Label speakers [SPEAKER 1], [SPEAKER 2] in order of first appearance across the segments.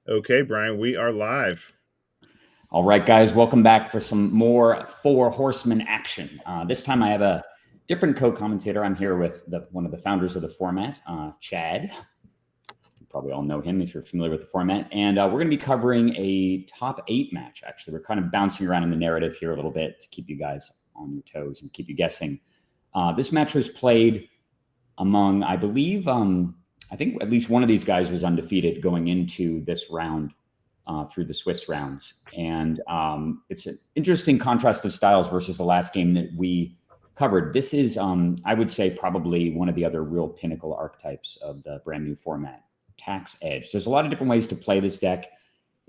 [SPEAKER 1] Okay, Brian, we are live.
[SPEAKER 2] All right, guys, welcome back for some more Four Horsemen action. This time I have a different co-commentator. I'm here with one of the founders of the format, Chad. You probably all know him if you're familiar with the format. And we're going to be covering a top 8 match, actually. We're kind of bouncing around in the narrative here a little bit to keep you guys on your toes and keep you guessing. This match was played among, I believe, I think at least one of these guys was undefeated going into this round. Through the Swiss rounds. And it's an interesting contrast of styles versus the last game that we covered. This is, I would say, probably one of the other real pinnacle archetypes of the brand new format, TaxEdge. There's a lot of different ways to play this deck.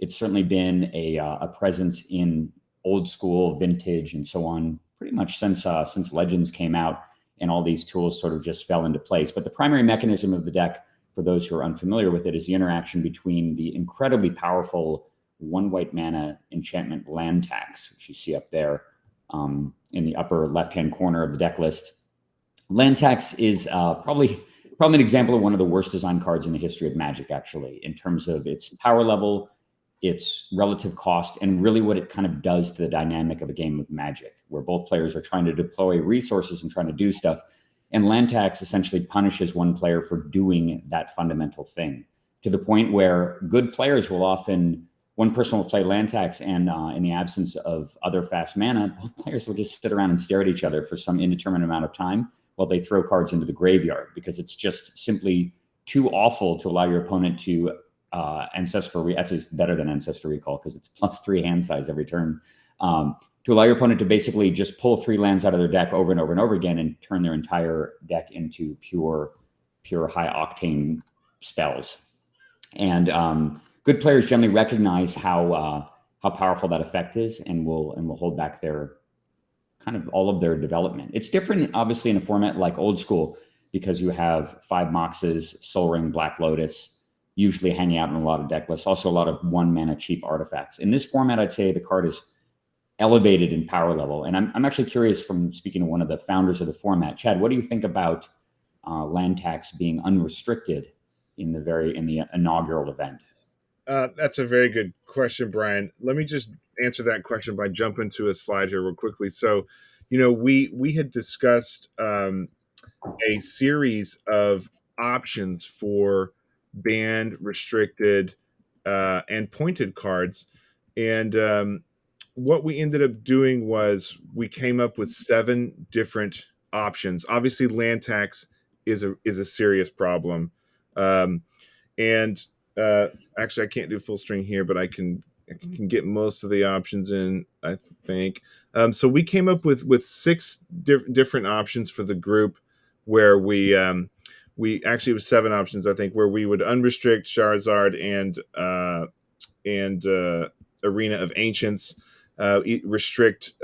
[SPEAKER 2] It's certainly been a presence in old school, vintage, and so on, pretty much since Legends came out, and all these tools sort of just fell into place. But the primary mechanism of the deck, for those who are unfamiliar with it, is the interaction between the incredibly powerful 1 white mana enchantment land tax, which you see up there in the upper left-hand corner of the deck list. Land tax is probably an example of one of the worst design cards in the history of Magic, actually, in terms of its power level, its relative cost, and really what it kind of does to the dynamic of a game of Magic, where both players are trying to deploy resources and trying to do stuff. And land tax essentially punishes one player for doing that fundamental thing, to the point where good players will often, one person will play land tax, and in the absence of other fast mana, both players will just sit around and stare at each other for some indeterminate amount of time while they throw cards into the graveyard, because it's just simply too awful to allow your opponent to actually it's better than Ancestral Recall because it's +3 hand size every turn. To allow your opponent to basically just pull 3 lands out of their deck over and over and over again and turn their entire deck into pure high octane spells. And good players generally recognize how powerful that effect is, and will hold back their kind of all of their development. It's different, obviously, in a format like old school, because you have 5 Moxes, Soul Ring, Black Lotus, usually hanging out in a lot of deck lists. Also, a lot of 1 mana cheap artifacts. In this format, I'd say the card is elevated in power level. And I'm actually curious, from speaking to one of the founders of the format, Chad, what do you think about land tax being unrestricted in the inaugural event?
[SPEAKER 1] That's a very good question, Brian. Let me just answer that question by jumping to a slide here real quickly. So, we had discussed a series of options for banned, restricted, and pointed cards, and what we ended up doing was we came up with 7 different options. Obviously, land tax is a serious problem, and actually, I can't do full string here, but I can get most of the options in, I think. So we came up with 6 different options for the group, where we actually, it was 7 options, I think, where we would unrestrict Charizard and Arena of Ancients, restrict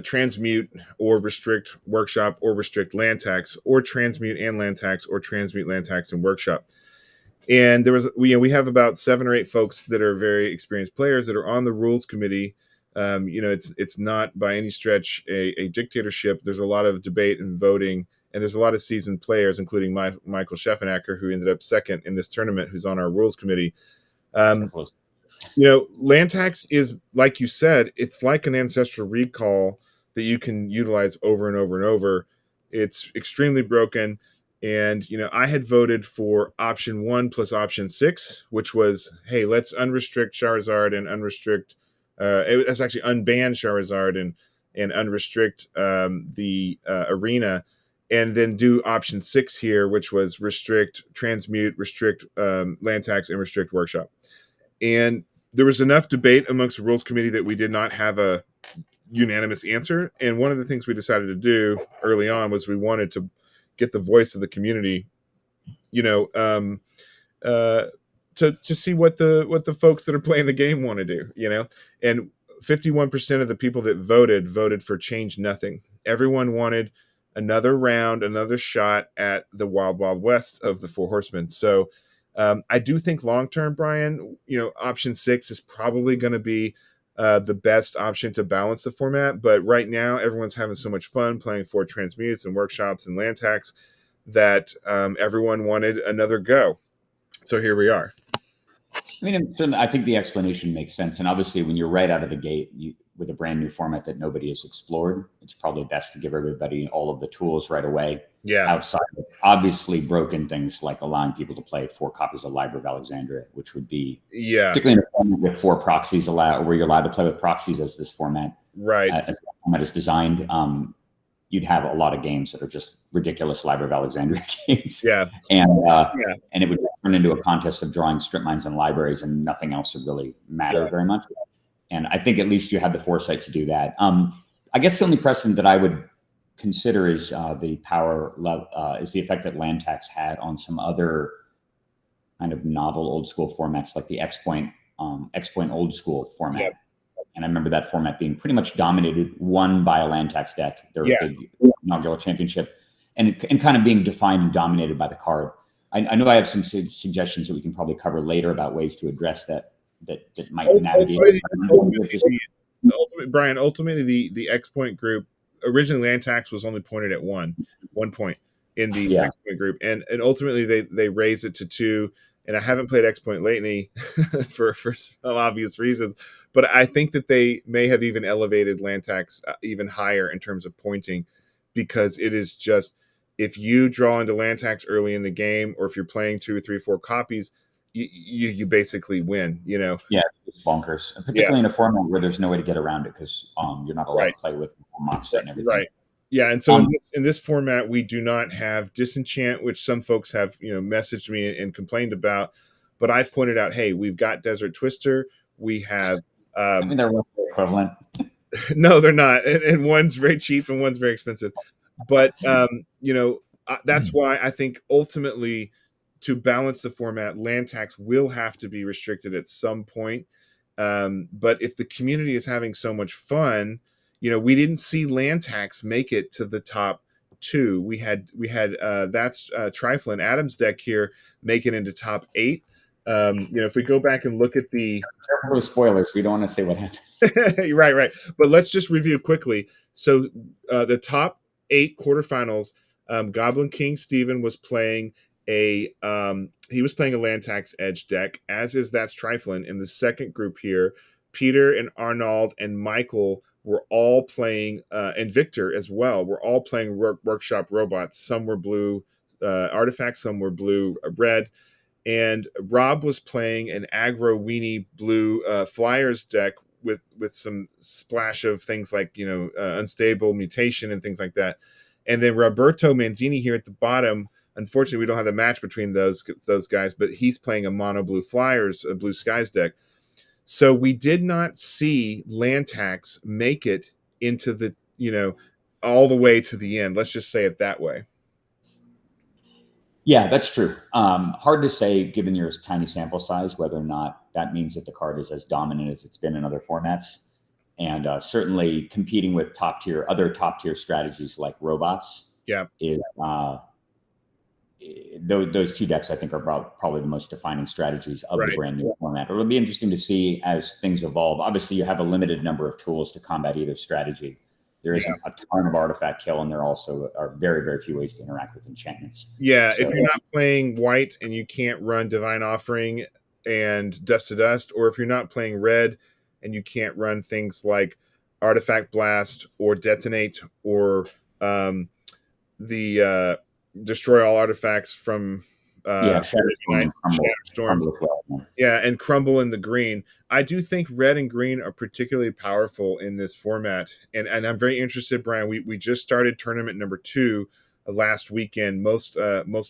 [SPEAKER 1] transmute or restrict workshop, or restrict land tax, or transmute and land tax, or transmute land tax and workshop. And there was, we have about 7 or 8 folks that are very experienced players that are on the rules committee. It's not by any stretch a dictatorship. There's a lot of debate and voting, and there's a lot of seasoned players, including Michael Scheffenacker, who ended up second in this tournament, who's on our rules committee. Land tax is, like you said, it's like an Ancestral Recall that you can utilize over and over and over. It's extremely broken. And, I had voted for option 1 plus option 6, which was, hey, let's unrestrict Charizard and unrestrict, it's actually unban Charizard and unrestrict the arena, and then do option 6 here, which was restrict, transmute, restrict land tax, and restrict workshop. And there was enough debate amongst the rules committee that we did not have a unanimous answer. And one of the things we decided to do early on was we wanted to get the voice of the community, to see what the folks that are playing the game want to do, and 51% of the people that voted for change nothing. Everyone wanted another round, another shot at the wild, wild west of the Four Horsemen. So I do think long-term, Brian, option 6 is probably going to be the best option to balance the format. But right now, everyone's having so much fun playing 4 transmutes and workshops and land tax that everyone wanted another go. So here we are.
[SPEAKER 2] I mean, I think the explanation makes sense. And obviously, when you're right out of the gate with a brand new format that nobody has explored, it's probably best to give everybody all of the tools right away.
[SPEAKER 1] Yeah.
[SPEAKER 2] Outside of obviously broken things like allowing people to play 4 copies of Library of Alexandria, which would be particularly in a format with 4 proxies where you're allowed to play with proxies as this format,
[SPEAKER 1] right?
[SPEAKER 2] As the format is designed. You'd have a lot of games that are just ridiculous Library of Alexandria games.
[SPEAKER 1] Yeah.
[SPEAKER 2] And it would turn into a contest of drawing strip mines and libraries, and nothing else would really matter very much. And I think at least you had the foresight to do that. I guess the only precedent that I would consider is the power level, is the effect that land tax had on some other kind of novel old school formats like the X-Point old school format.
[SPEAKER 1] Yep.
[SPEAKER 2] And I remember that format being pretty much won by a land tax deck, their big inaugural championship, and kind of being defined and dominated by the card. I know I have some suggestions that we can probably cover later about ways to address that might navigate.
[SPEAKER 1] Brian, ultimately the X-Point group, originally land tax was only pointed at one point in the X-Point group, and ultimately they raised it to 2. And I haven't played X-Point lately for some obvious reasons, but I think that they may have even elevated land tax even higher in terms of pointing, because it is just, if you draw into land tax early in the game, or if you're playing 2 or 3 or 4 copies, you basically win.
[SPEAKER 2] Yeah, it's bonkers, particularly in a format where there's no way to get around it because you're not allowed to play with mock set and everything.
[SPEAKER 1] Right. Yeah, and so in this format, we do not have disenchant, which some folks have messaged me and complained about. But I've pointed out, hey, we've got Desert Twister. We have.
[SPEAKER 2] I mean, they're equivalent.
[SPEAKER 1] No, they're not, and one's very cheap and one's very expensive. But that's why I think ultimately, to balance the format, land tax will have to be restricted at some point. But if the community is having so much fun. We didn't see land tax make it to the top 2. We had that's TraFlin Adam's deck here make it into top 8. If we go back and look at the
[SPEAKER 2] spoilers, we don't want to say what happens.
[SPEAKER 1] right. But let's just review quickly. So the top 8 quarterfinals, Goblin King Steven was playing a land tax edge deck, as is That's TraFlin. In the second group here, Peter and Arnaud and Michael were all playing, and Victor as well, were all playing workshop robots. Some were blue artifacts, some were blue red. And Rob was playing an aggro weenie blue flyers deck with some splash of things like, unstable mutation and things like that. And then Roberto Manzini here at the bottom, unfortunately, we don't have the match between those guys, but he's playing a mono blue flyers, a blue skies deck. So we did not see land tax make it into the, all the way to the end. Let's just say it that way.
[SPEAKER 2] Yeah, that's true. Hard to say, given your tiny sample size, whether or not that means that the card is as dominant as it's been in other formats. And certainly competing with other top tier strategies like robots.
[SPEAKER 1] Yeah.
[SPEAKER 2] Is those 2 decks, I think, are probably the most defining strategies of the brand new format. It'll be interesting to see as things evolve. Obviously, you have a limited number of tools to combat either strategy. There isn't a ton of artifact kill, and there also are very, very few ways to interact with enchantments.
[SPEAKER 1] Yeah, so, if you're not playing white and you can't run Divine Offering and Dust to Dust, or if you're not playing red and you can't run things like Artifact Blast or Detonate or the destroy all artifacts from
[SPEAKER 2] Shatterstorm.
[SPEAKER 1] Yeah, and Crumble in the green. I do think red and green are particularly powerful in this format, and I'm very interested, Brian. We just started tournament number 2 last weekend. Most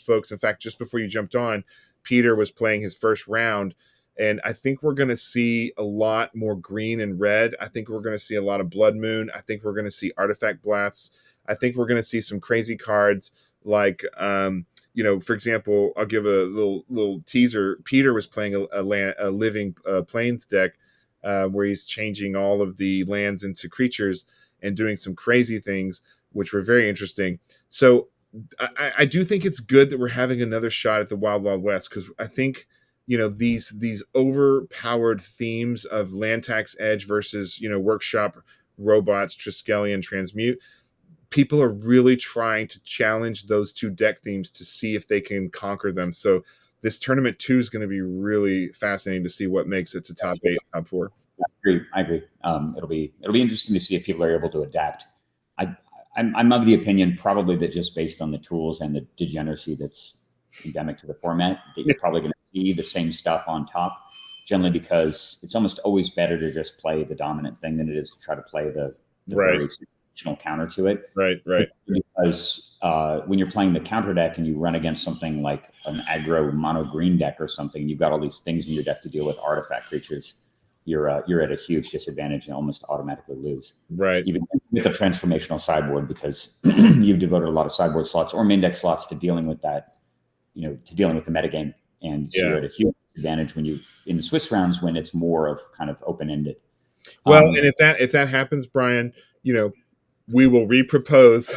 [SPEAKER 1] folks, in fact, just before you jumped on, Peter was playing his first round, and I think we're going to see a lot more green and red. I think we're going to see a lot of Blood Moon. I think we're going to see Artifact Blasts. I think we're going to see some crazy cards like, for example, I'll give a little teaser. Peter was playing a living plains deck where he's changing all of the lands into creatures and doing some crazy things, which were very interesting. So I do think it's good that we're having another shot at the Wild Wild West, because I think, these overpowered themes of land tax edge versus, workshop robots, Triskelion, Transmute, people are really trying to challenge those 2 deck themes to see if they can conquer them. So this tournament 2 is going to be really fascinating to see what makes it to top 8, top 4.
[SPEAKER 2] I agree. It'll be interesting to see if people are able to adapt. I'm of the opinion probably that just based on the tools and the degeneracy that's endemic to the format, that you're probably going to see the same stuff on top, generally because it's almost always better to just play the dominant thing than it is to try to play the very situational counter to it.
[SPEAKER 1] Right.
[SPEAKER 2] Because when you're playing the counter deck and you run against something like an aggro mono green deck or something, you've got all these things in your deck to deal with, artifact creatures. You're at a huge disadvantage and almost automatically lose.
[SPEAKER 1] Right.
[SPEAKER 2] Even with a transformational sideboard, because you've devoted a lot of sideboard slots or main deck slots to dealing with that, to dealing with the metagame. And so you're at a huge advantage when you in the Swiss rounds when it's more of kind of open ended.
[SPEAKER 1] Well, and if that happens, Brian, we will repropose.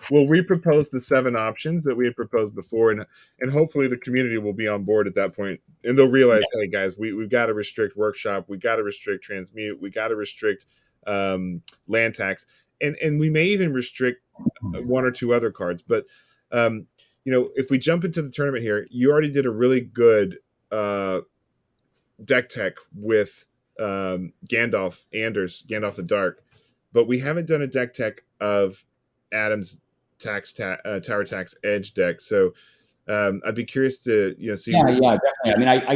[SPEAKER 1] We'll repropose the 7 options that we had proposed before, and hopefully the community will be on board at that point, and they'll realize, hey guys, we've got to restrict workshop, we got to restrict transmute, we got to restrict land tax, and we may even restrict 1 or 2 other cards. But if we jump into the tournament here, you already did a really good deck tech with Gandalf the Dark. But we haven't done a deck tech of Adam's Tower Tax Edge deck, so I'd be curious to see.
[SPEAKER 2] Yeah, definitely. I mean, I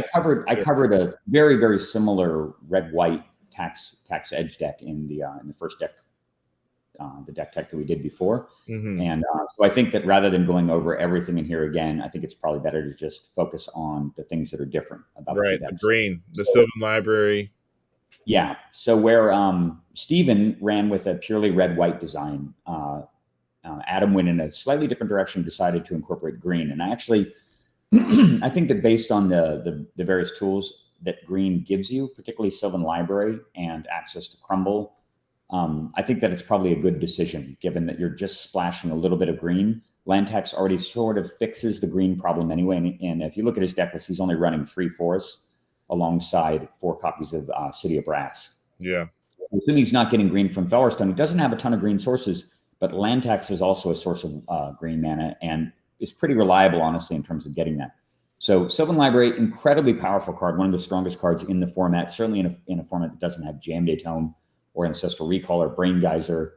[SPEAKER 2] covered a very, very similar red-white tax Edge deck in the first deck, the deck tech that we did before, and so I think that rather than going over everything in here again, I think it's probably better to just focus on the things that are different about
[SPEAKER 1] the green, the Sylvan Library.
[SPEAKER 2] Yeah. So where Steven ran with a purely red-white design, Adam went in a slightly different direction, decided to incorporate green. And I actually, I think that based on the various tools that green gives you, particularly Sylvan Library and access to Crumble, I think that it's probably a good decision, given that you're just splashing a little bit of green. Land tax already sort of fixes the green problem anyway. And if you look at his deck list, he's only running 3 forests alongside 4 copies of City of Brass.
[SPEAKER 1] Yeah.
[SPEAKER 2] Assuming he's not getting green from Fellerstone, he doesn't have a ton of green sources, but land tax is also a source of green mana and is pretty reliable, honestly, in terms of getting that. So Sylvan Library, incredibly powerful card, one of the strongest cards in the format, certainly in a format that doesn't have Jam Day Tome or Ancestral Recall or Brain Geyser,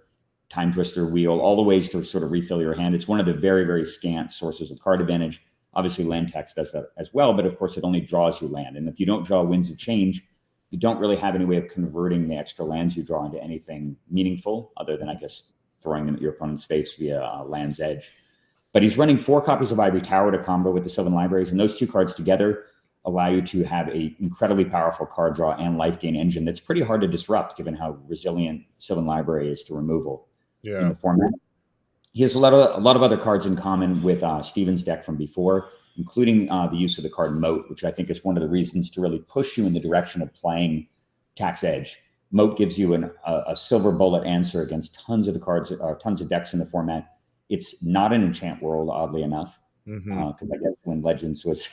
[SPEAKER 2] Time Twister, Wheel, all the ways to sort of refill your hand. It's one of the very, very scant sources of card advantage. Obviously, land tax does that as well, but of course, it only draws you land. And if you don't draw Winds of Change, you don't really have any way of converting the extra lands you draw into anything meaningful, other than, I guess, throwing them at your opponent's face via Land's Edge. But he's running 4 copies of Ivory Tower to combo with the Sylvan Libraries, and those 2 cards together allow you to have a incredibly powerful card draw and life gain engine that's pretty hard to disrupt, given how resilient Sylvan Library is to removal in the format. He has a lot of other cards in common with Steven's deck from before, including the use of the card Moat, which I think is one of the reasons to really push you in the direction of playing Tax Edge. Moat gives you a silver bullet answer against tons of the cards, tons of decks in the format. It's not an enchant world, oddly enough, because I guess when Legends was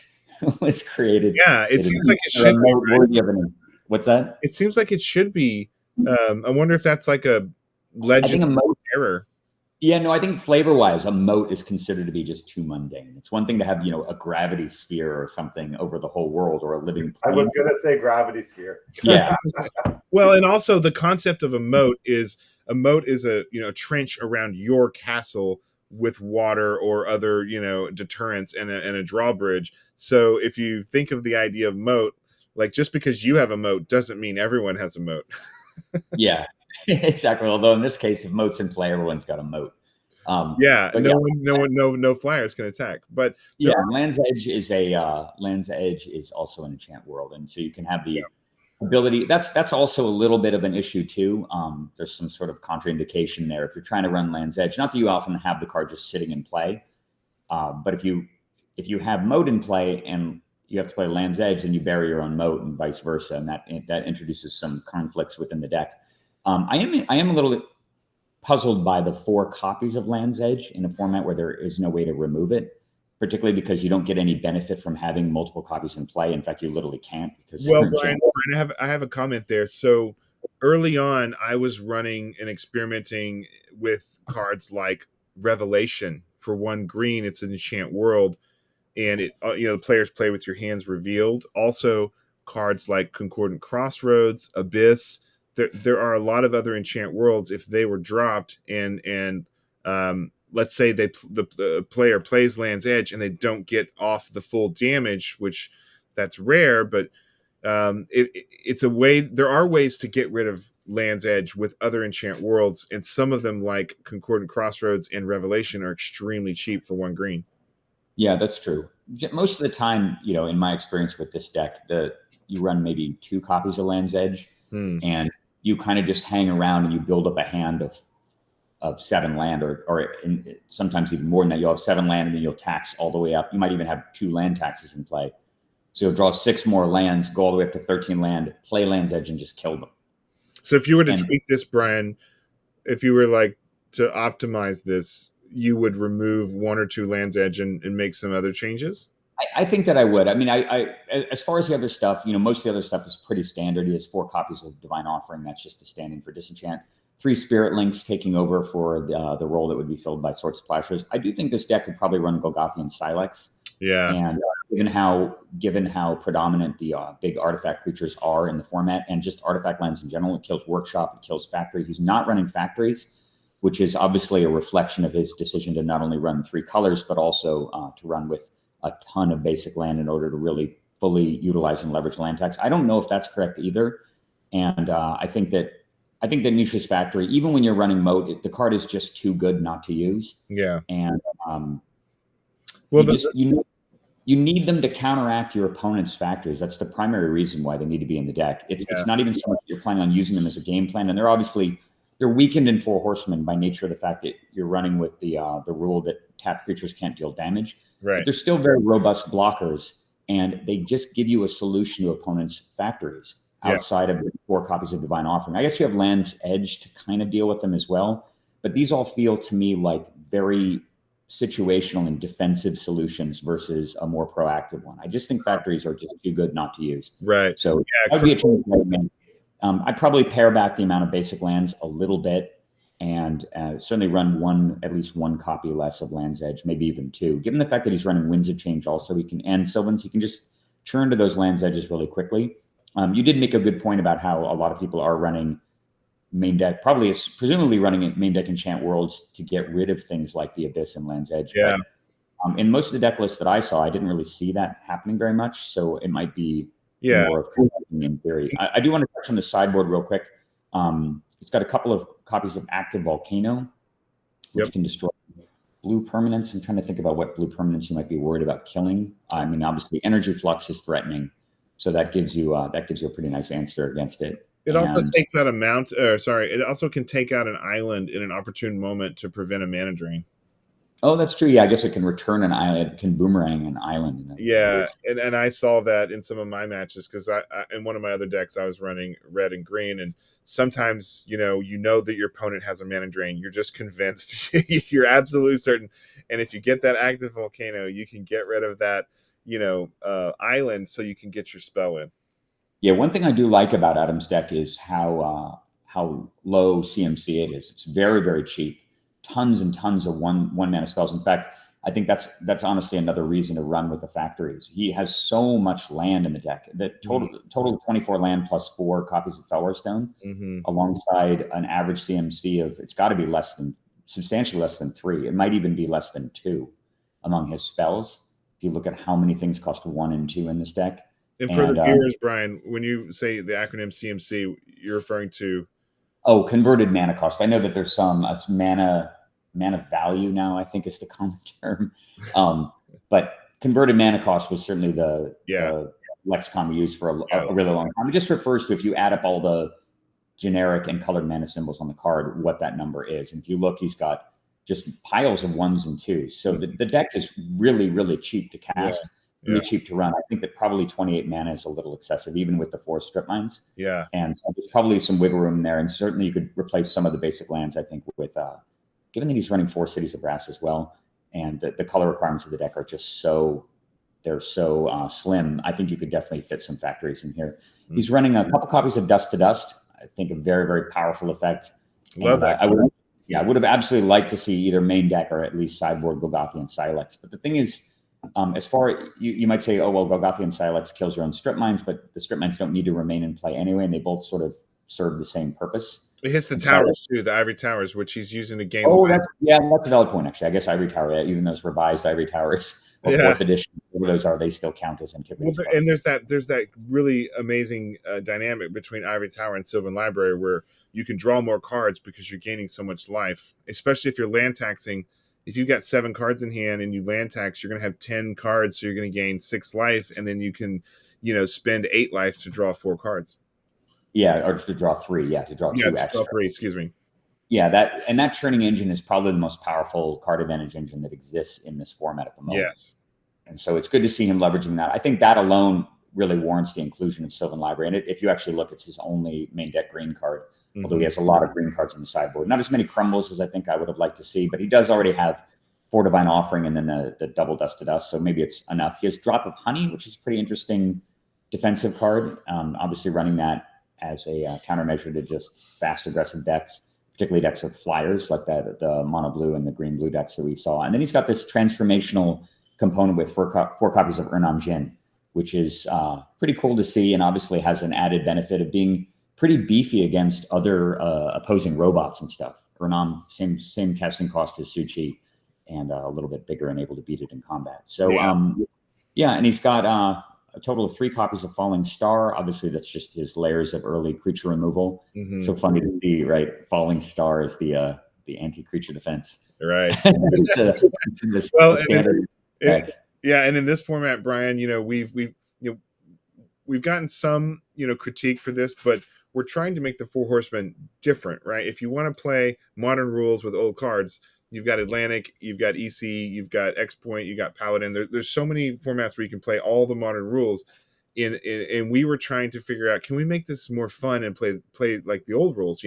[SPEAKER 2] created,
[SPEAKER 1] it seems like it should be.
[SPEAKER 2] Right? What's that?
[SPEAKER 1] It seems like it should be. I wonder if that's like a Legend
[SPEAKER 2] I think a Moat
[SPEAKER 1] error.
[SPEAKER 2] Yeah, no, I think flavor-wise, a moat is considered to be just too mundane. It's one thing to have, a gravity sphere or something over the whole world, or a living plane.
[SPEAKER 3] I was going to say gravity sphere.
[SPEAKER 2] Yeah.
[SPEAKER 1] Well, and also the concept of a moat is a trench around your castle with water or other, deterrents and a drawbridge. So if you think of the idea of moat, like just because you have a moat doesn't mean everyone has a moat.
[SPEAKER 2] Yeah. Exactly. Although in this case, if moat's in play, everyone's got a moat.
[SPEAKER 1] No flyers can attack. But
[SPEAKER 2] Land's Edge is also an enchant world, and so you can have the ability. That's also a little bit of an issue too. There's some sort of contraindication there if you're trying to run Land's Edge. Not that you often have the card just sitting in play, but if you have moat in play and you have to play Land's Edge, then you bury your own moat, and vice versa, and that introduces some conflicts within the deck. I am a little puzzled by the 4 copies of Land's Edge in a format where there is no way to remove it, particularly because you don't get any benefit from having multiple copies in play. In fact, you literally can't.
[SPEAKER 1] Brian, I have a comment there. So early on, I was running and experimenting with cards like Revelation for 1 green. It's an enchant world, and it the players play with your hands revealed. Also, cards like Concordant Crossroads, Abyss. There are a lot of other enchant worlds. If they were dropped and let's say the player plays Land's Edge and they don't get off the full damage, which that's rare, but it's a way. There are ways to get rid of Land's Edge with other enchant worlds, and some of them, like Concordant Crossroads and Revelation, are extremely cheap for 1 green.
[SPEAKER 2] Yeah, that's true. Most of the time, in my experience with this deck, you run maybe 2 copies of Land's Edge, and you kind of just hang around and you build up a hand of 7 land, or sometimes even more than that. You'll have 7 land, and then you'll tax all the way up. You might even have 2 land taxes in play. So you'll draw 6 more lands, go all the way up to 13 land, play Land's Edge, and just kill them.
[SPEAKER 1] So if you were to tweak this, Brian, if you were like to optimize this, you would remove 1 or 2 Land's Edge and make some other changes?
[SPEAKER 2] I think that I would. I mean, I as far as the other stuff, most of the other stuff is pretty standard. He has 4 copies of Divine Offering. That's just the standing for disenchant. 3 Spirit Links taking over for the role that would be filled by Sword Splashers. I do think this deck could probably run Golgothian Silex.
[SPEAKER 1] Yeah.
[SPEAKER 2] And given how predominant the big artifact creatures are in the format, and just artifact lands in general, it kills Workshop, it kills Factory. He's not running Factories, which is obviously a reflection of his decision to not only run 3 colors, but also to run with a ton of basic land in order to really fully utilize and leverage land tax. I don't know if that's correct either. And I think that Nisha's Factory, even when you're running Moat, the card is just too good not to use.
[SPEAKER 1] Yeah.
[SPEAKER 2] And
[SPEAKER 1] well,
[SPEAKER 2] you need them to counteract your opponent's factories. That's the primary reason why they need to be in the deck. It's not even so much you're planning on using them as a game plan. And they're weakened in Four Horsemen by nature of the fact that you're running with the rule that tapped creatures can't deal damage.
[SPEAKER 1] Right.
[SPEAKER 2] But they're still very robust blockers, and they just give you a solution to opponents' factories outside of the 4 copies of Divine Offering. I guess you have Land's Edge to kind of deal with them as well, but these all feel to me like very situational and defensive solutions versus a more proactive one. I just think factories are just too good not to use.
[SPEAKER 1] Right.
[SPEAKER 2] So that would be a change. I'd probably pare back the amount of basic lands a little bit, and certainly run at least one copy less of Land's Edge, maybe even 2. Given the fact that he's running Winds of Change also, and Sylvans, he can just churn to those Land's Edges really quickly. You did make a good point about how a lot of people are running main deck, probably is presumably running it main deck enchant worlds to get rid of things like the Abyss and Land's Edge.
[SPEAKER 1] Yeah.
[SPEAKER 2] But, in most of the deck lists that I saw, I didn't really see that happening very much. So it might be more of in theory. I do want to touch on the sideboard real quick. It's got a couple of copies of Active Volcano, which can destroy blue permanents. I'm trying to think about what blue permanents you might be worried about killing. I mean, obviously, Energy Flux is threatening, so that gives you a pretty nice answer against it.
[SPEAKER 1] It also takes out it also can take out an island in an opportune moment to prevent a mana drain.
[SPEAKER 2] Oh, that's true. Yeah, I guess it can return an island, it can boomerang an island.
[SPEAKER 1] Yeah, and I saw that in some of my matches because I in one of my other decks I was running red and green, and sometimes you know that your opponent has a mana drain. You're just convinced, you're absolutely certain, and if you get that Active Volcano, you can get rid of that island so you can get your spell in.
[SPEAKER 2] Yeah, one thing I do like about Adam's deck is how low CMC it is. It's very, very cheap. Tons and tons of one mana spells. In fact, I think that's honestly another reason to run with the factories. He has so much land in the deck. The total 24 land plus 4 copies of Fellwar Stone, alongside an average CMC of, it's got to be substantially less than 3. It might even be less than 2 among his spells. If you look at how many things cost 1 and 2 in this deck.
[SPEAKER 1] And for the viewers, Brian, when you say the acronym CMC, you're referring to?
[SPEAKER 2] Oh, converted mana cost. I know that there's some, it's mana value now, I think is the common term. But converted mana cost was certainly the lexicon we used for a really long time. It just refers to, if you add up all the generic and colored mana symbols on the card, what that number is. And if you look, he's got just piles of 1s and 2s. So the deck is really, really cheap to cast. Really cheap to run. I think that probably 28 mana is a little excessive, even with the 4 strip mines. Yeah. And so there's probably some wiggle room there. And certainly you could replace some of the basic lands, I think, with, given that he's running 4 Cities of Brass as well, and the color requirements of the deck are just they're so slim, I think you could definitely fit some factories in here. He's running a couple copies of Dust to Dust. I think a very, very powerful effect.
[SPEAKER 1] Love that.
[SPEAKER 2] I would have absolutely liked to see either main deck or at least sideboard Golgothian Silex. But the thing is, As far you might say, oh well, Golgothian Silex kills your own strip mines, but the strip mines don't need to remain in play anyway, and they both sort of serve the same purpose.
[SPEAKER 1] It hits the
[SPEAKER 2] And
[SPEAKER 1] towers too, the ivory towers, which he's using to gain.
[SPEAKER 2] Oh, that's a valid point actually. I guess ivory tower, even those revised ivory towers or fourth edition, whatever those are, they still count as antiquities.
[SPEAKER 1] Well, and there's that really amazing dynamic between ivory tower and Sylvan Library where you can draw more cards because you're gaining so much life, especially if you're land taxing. If you've got 7 cards in hand and you land tax, you're going to have 10 cards, so you're going to gain 6 life, and then you can, spend 8 life to draw 4 cards.
[SPEAKER 2] Yeah, or to draw 3. Yeah, to draw 2 extra.
[SPEAKER 1] Draw 3. Excuse me.
[SPEAKER 2] Yeah, that churning engine is probably the most powerful card advantage engine that exists in this format at the moment.
[SPEAKER 1] Yes,
[SPEAKER 2] and so it's good to see him leveraging that. I think that alone really warrants the inclusion of Sylvan Library. And if you actually look, it's his only main deck green card. Although he has a lot of green cards on the sideboard. Not as many crumbles as I think I would have liked to see, but he does already have 4 Divine Offering and then the double Dust to Dust, so maybe it's enough. He has Drop of Honey, which is a pretty interesting defensive card. Obviously running that as a countermeasure to just fast, aggressive decks, particularly decks with flyers like that, the mono blue and the green blue decks that we saw. And then he's got this transformational component with 4 copies of Urnam Jin, which is pretty cool to see, and obviously has an added benefit of being pretty beefy against other opposing robots and stuff. Urnam, same casting cost as Suchi, and a little bit bigger and able to beat it in combat. So and he's got a total of 3 copies of Falling Star. Obviously, that's just his layers of early creature removal. So funny to see, right? Falling Star is the anti-creature defense.
[SPEAKER 1] Right.
[SPEAKER 2] Standard.
[SPEAKER 1] And in this format, Brian, we've gotten some critique for this, but we're trying to make the Four Horsemen different, right? If you want to play modern rules with old cards, you've got Atlantic, you've got EC, you've got X Point, you got Paladin. There's so many formats where you can play all the modern rules. And we were trying to figure out, can we make this more fun and play like the old rules,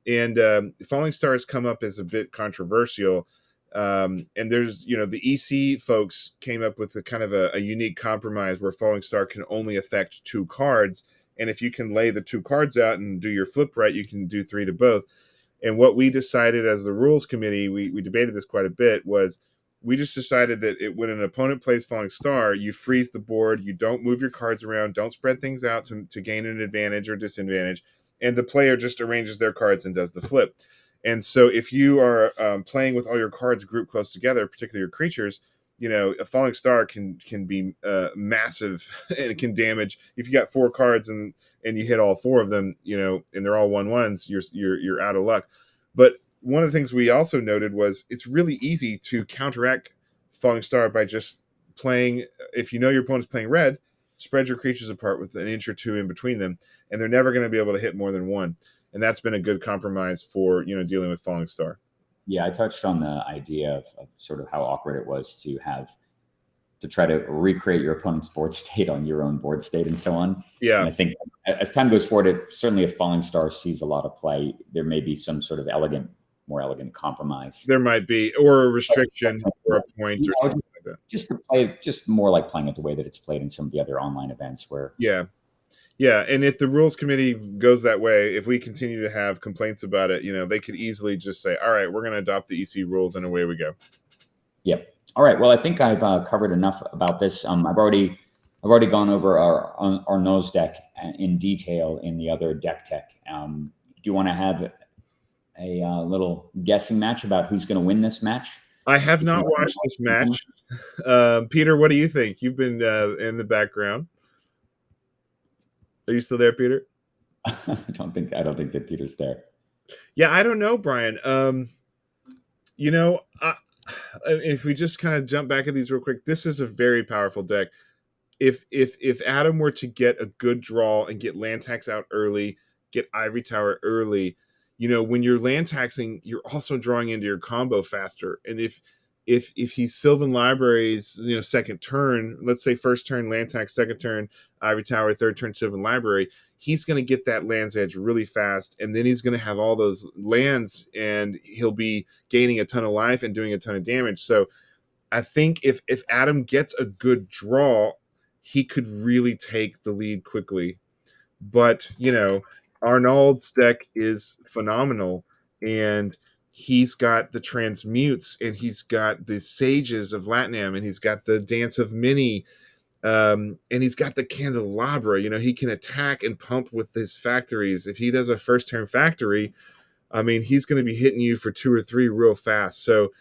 [SPEAKER 1] And Falling Stars come up as a bit controversial. And there's, the EC folks came up with a kind of a unique compromise where Falling Star can only affect 2 cards. And if you can lay the 2 cards out and do your flip right, you can do 3 to both. And what we decided as the rules committee, we debated this quite a bit, was we just decided that when an opponent plays Falling Star, you freeze the board, you don't move your cards around, don't spread things out to gain an advantage or disadvantage, and the player just arranges their cards and does the flip. And so if you are playing with all your cards grouped close together, particularly your creatures, a Falling Star can be massive, and it can damage. If you got 4 cards and you hit all 4 of them, and they're all 1/1s, you're out of luck. But one of the things we also noted was it's really easy to counteract Falling Star by just playing. If you know your opponent's playing red, spread your creatures apart with an inch or 2 in between them, and they're never going to be able to hit more than 1. And that's been a good compromise for dealing with Falling Star.
[SPEAKER 2] Yeah, I touched on the idea of sort of how awkward it was to try to recreate your opponent's board state on your own board state and so on.
[SPEAKER 1] Yeah.
[SPEAKER 2] And I think as time goes forward, certainly if Falling Star sees a lot of play, there may be some sort of more elegant compromise.
[SPEAKER 1] There might be, or a restriction or a point or something like that.
[SPEAKER 2] Just to play, just more like playing it the way that it's played in some of the other online events where.
[SPEAKER 1] Yeah, and if the rules committee goes that way, if we continue to have complaints about it, they could easily just say, all right, we're going to adopt the EC rules, and away we go.
[SPEAKER 2] Yep. All right. Well, I think I've covered enough about this. I've already gone over our Arnaud's deck in detail in the other deck tech. Do you want to have a little guessing match about who's going to win this match?
[SPEAKER 1] I have not watched this match. Peter, what do you think? You've been in the background. Are you still there, Peter?
[SPEAKER 2] I don't think that Peter's there.
[SPEAKER 1] Yeah, I don't know, Brian. If we just kind of jump back at these real quick, this is a very powerful deck. If Adam were to get a good draw and get land tax out early, get Ivory Tower early, when you're land taxing, you're also drawing into your combo faster. And if he's Sylvan Library's, second turn, let's say first turn land tax, second turn Ivory Tower, third turn Sylvan Library, he's going to get that land's edge really fast, and then he's going to have all those lands, and he'll be gaining a ton of life and doing a ton of damage. So I think if Adam gets a good draw, he could really take the lead quickly. But, Arnaud's deck is phenomenal, and he's got the transmutes, and he's got the sages of Latinam, and he's got the dance of many, and he's got the candelabra. He can attack and pump with his factories. If he does a first turn factory, I mean, he's going to be hitting you for 2 or 3 real fast. So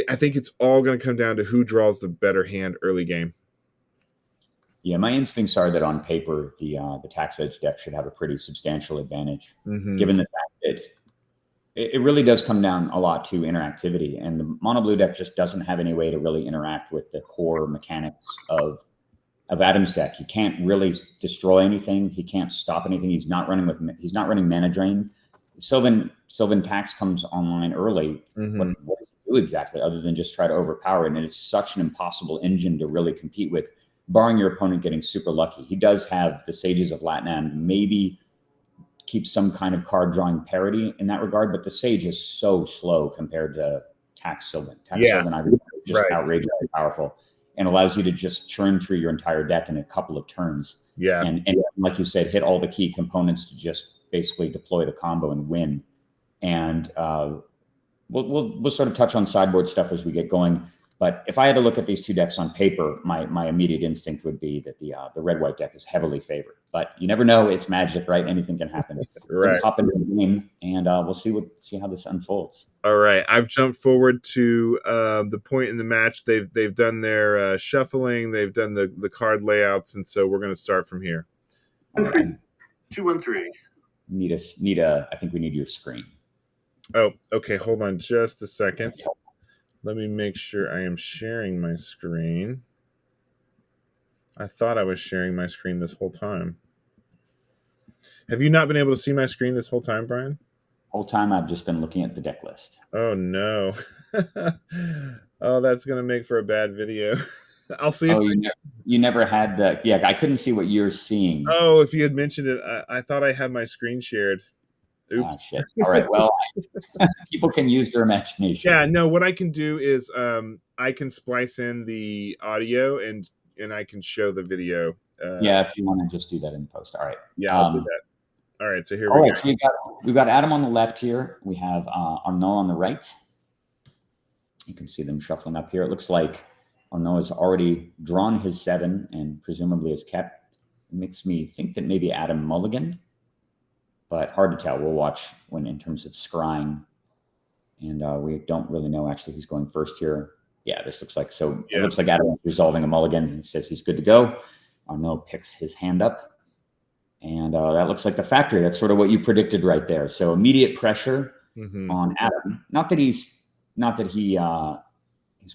[SPEAKER 1] I think it's all going to come down to who draws the better hand early game.
[SPEAKER 2] Yeah, my instincts are that on paper, the TaxEdge deck should have a pretty substantial advantage, given the fact that it really does come down a lot to interactivity, and the mono blue deck just doesn't have any way to really interact with the core mechanics of Adam's deck. He can't really destroy anything. He can't stop anything. He's not running mana drain. If Sylvan Tax comes online early, what does he do exactly other than just try to overpower it? And it's such an impossible engine to really compete with, barring your opponent getting super lucky. He does have the Sages of Latinam, maybe keep some kind of card drawing parity in that regard, but the Sage is so slow compared to Tax Sylvan. Sylvan, I is just outrageously powerful and allows you to just churn through your entire deck in a couple of turns.
[SPEAKER 1] Yeah.
[SPEAKER 2] And like you said, hit all the key components to just basically deploy the combo and win. And we'll sort of touch on sideboard stuff as we get going. But if I had to look at these two decks on paper, my immediate instinct would be that the red-white deck is heavily favored. But you never know; it's Magic, right? Anything can happen.
[SPEAKER 1] Right.
[SPEAKER 2] Hop into the game, and we'll see how this unfolds.
[SPEAKER 1] All right, I've jumped forward to the point in the match. They've done their shuffling, they've done the card layouts, and so we're going to start from here.
[SPEAKER 2] Right.
[SPEAKER 4] 2-1-3.
[SPEAKER 2] I think we need your screen.
[SPEAKER 1] Oh, okay. Hold on just a second. Let me make sure I am sharing my screen. I thought I was sharing my screen this whole time. Have you not been able to see my screen this whole time, Brian?
[SPEAKER 2] Whole time I've just been looking at the deck list.
[SPEAKER 1] Oh, no. Oh, that's going to make for a bad video. I'll see if
[SPEAKER 2] you never had the... Yeah, I couldn't see what you're seeing.
[SPEAKER 1] Oh, if you had mentioned it, I thought I had my screen shared. Oops.
[SPEAKER 2] Shit. All right. Well, people can use their imagination.
[SPEAKER 1] Yeah, no, what I can do is I can splice in the audio and I can show the video.
[SPEAKER 2] Yeah, if you want to just do that in post. All right.
[SPEAKER 1] Yeah, I'll do that. All right, so here we go.
[SPEAKER 2] So we've got Adam on the left here. We have Arnaud on the right. You can see them shuffling up here. It looks like Arnaud has already drawn his 7 and presumably has kept. It makes me think that maybe Adam mulliganed, but hard to tell. We'll watch in terms of scrying. And we don't really know actually who's going first here. Yeah, this looks like so. Yeah. It looks like Adam is resolving a mulligan. He says he's good to go. Arnaud picks his hand up. And that looks like the factory. That's sort of what you predicted right there. So immediate pressure on Adam. Not that he's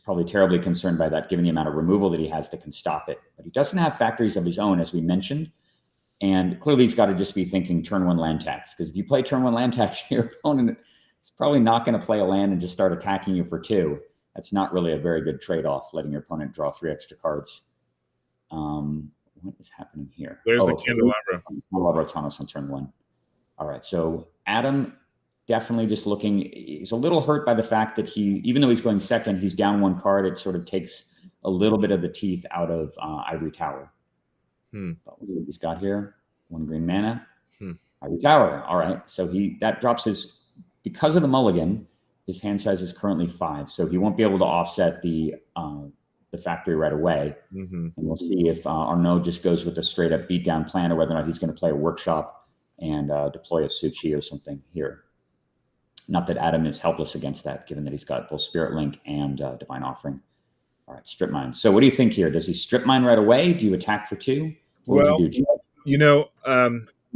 [SPEAKER 2] probably terribly concerned by that, given the amount of removal that he has that can stop it. But he doesn't have factories of his own, as we mentioned. And clearly he's got to just be thinking turn 1 land tax. Because if you play turn 1 land tax, your opponent is probably not going to play a land and just start attacking you for 2. That's not really a very good trade-off, letting your opponent draw 3 extra cards. What is happening here?
[SPEAKER 1] There's the candelabra.
[SPEAKER 2] Candelabra Tanos on turn 1. All right, so Adam definitely just looking. He's a little hurt by the fact that even though he's going second, he's down 1 card. It sort of takes a little bit of the teeth out of Ivory Tower. But what he's got here, 1 green mana. Ivory Tower. All right, so that drops his, because of the mulligan, his hand size is currently 5, so he won't be able to offset the factory right away. And we'll see if Arnaud just goes with a straight up beatdown plan or whether or not he's going to play a workshop and deploy a Suchi or something here. Not that Adam is helpless against that, given that he's got both Spirit Link and Divine Offering. All right, strip mine. So what do you think here? Does he strip mine right away? Do you attack for 2?
[SPEAKER 1] Well,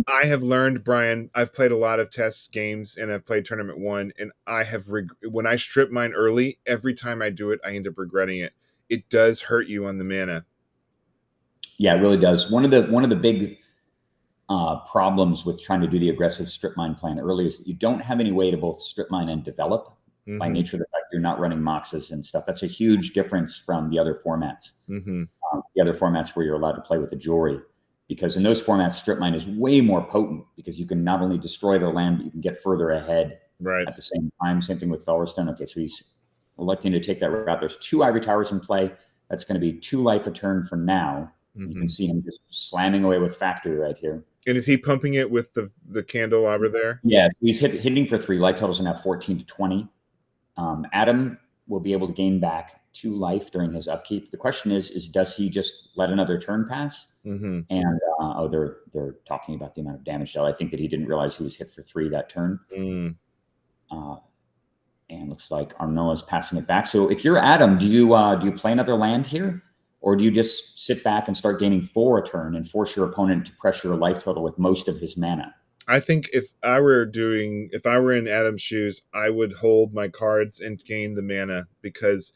[SPEAKER 1] I have learned, Brian, I've played a lot of test games and I've played Tournament 1, and when I strip mine early, every time I do it, I end up regretting it. It does hurt you on the mana.
[SPEAKER 2] Yeah, it really does. One of the big problems with trying to do the aggressive strip mine plan early is that you don't have any way to both strip mine and develop by nature of the fact you're not running Moxes and stuff. That's a huge difference from the other formats. The other formats where you're allowed to play with the jewelry, because in those formats, strip mine is way more potent because you can not only destroy their land, but you can get further ahead at the same time. Same thing with Fellerstone. Okay, so he's electing to take that route. There's 2 Ivory Towers in play. That's going to be 2 life a turn for now. You can see him just slamming away with factory right here.
[SPEAKER 1] And is he pumping it with the candelabra there?
[SPEAKER 2] Yeah, he's hitting for 3. Life totals are now 14 to 20. Adam will be able to gain back 2 life during his upkeep. The question is does he just let another turn pass? And they're talking about the amount of damage dealt. I think that he didn't realize he was hit for 3 that turn. And looks like Arnaud is passing it back. So if you're Adam, do you play another land here, or do you just sit back and start gaining 4 a turn and force your opponent to pressure a life total with most of his mana?
[SPEAKER 1] I think if I were in Adam's shoes, I would hold my cards and gain the mana, because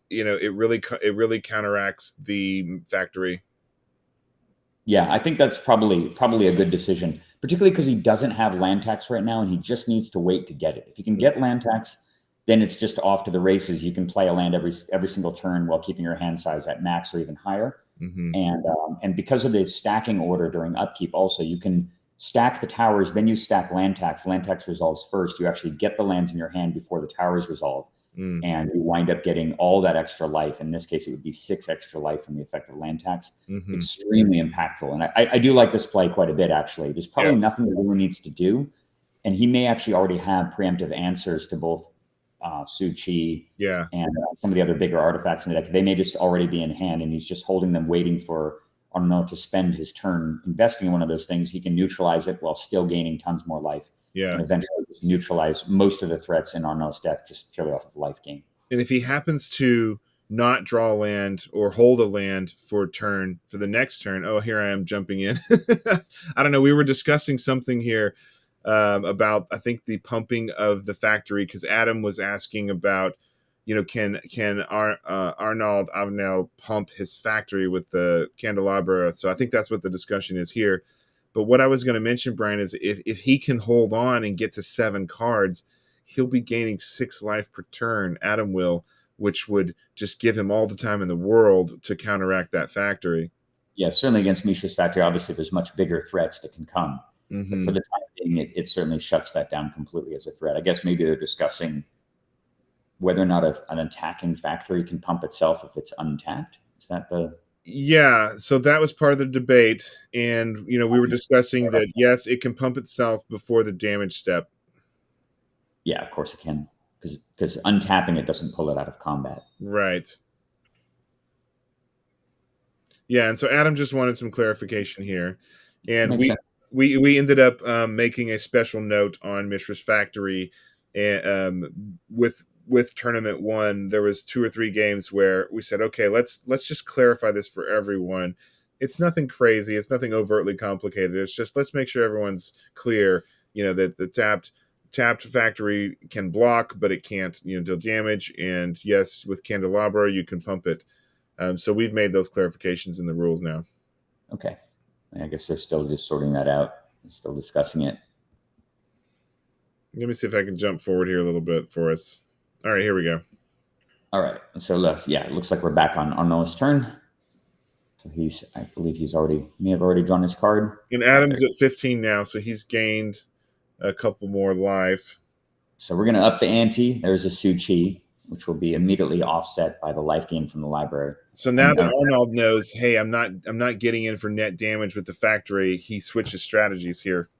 [SPEAKER 1] it really counteracts the factory.
[SPEAKER 2] Yeah, I think that's probably a good decision, particularly because he doesn't have land tax right now, and he just needs to wait to get it. If he can get land tax, then it's just off to the races. You can play a land every single turn while keeping your hand size at max or even higher. And because of the stacking order during upkeep, also you can stack the towers, then you stack land tax. Land tax resolves first. You actually get the lands in your hand before the towers resolve. And you wind up getting all that extra life. In this case, it would be 6 extra life from the effect of land tax. Extremely impactful. And I do like this play quite a bit, actually. There's probably nothing that Lou needs to do. And he may actually already have preemptive answers to both Su-Chi and some of the other bigger artifacts in the deck. They may just already be in hand, and he's just holding them, waiting for Arnaud to spend his turn investing in one of those things. He can neutralize it while still gaining tons more life. And eventually just neutralize most of the threats in Arnaud's deck just purely off of life gain.
[SPEAKER 1] And if he happens to not draw a land or hold a land for the next turn, here I am jumping in. I don't know. We were discussing something here about, I think, the pumping of the factory, because Adam was asking about, can Arnaud Avenel pump his factory with the candelabra? So I think that's what the discussion is here. But what I was going to mention, Brian, is if he can hold on and get to 7 cards, he'll be gaining 6 life per turn. Adam will, which would just give him all the time in the world to counteract that factory.
[SPEAKER 2] Yeah, certainly against Misha's factory, obviously there's much bigger threats that can come. But for the time being, it certainly shuts that down completely as a threat. I guess maybe they're discussing whether or not an attacking factory can pump itself if it's untapped. Is that the...
[SPEAKER 1] Yeah, so that was part of the debate, and we were discussing that yes, it can pump itself before the damage step.
[SPEAKER 2] Yeah, of course it can, because untapping it doesn't pull it out of combat.
[SPEAKER 1] Right. Yeah, and so Adam just wanted some clarification here, and we ended up making a special note on Mishra's Factory, and with tournament 1, there was 2 or 3 games where we said, okay, let's just clarify this for everyone. It's nothing crazy. It's nothing overtly complicated. It's just, let's make sure everyone's clear, that the tapped factory can block, but it can't, deal damage. And yes, with candelabra, you can pump it. So we've made those clarifications in the rules now.
[SPEAKER 2] Okay. I guess they're still just sorting that out. They're still discussing it.
[SPEAKER 1] Let me see if I can jump forward here a little bit for us. All right, here we go.
[SPEAKER 2] All right. So it looks like we're back on Arnaud's turn. So I believe may have already drawn his card.
[SPEAKER 1] And Adam's at 15 now, so he's gained a couple more life.
[SPEAKER 2] So we're going to up the ante. There's a Su-Chi, which will be immediately offset by the life gain from the library.
[SPEAKER 1] So now that Arnaud knows, hey, I'm not getting in for net damage with the factory, he switches strategies here.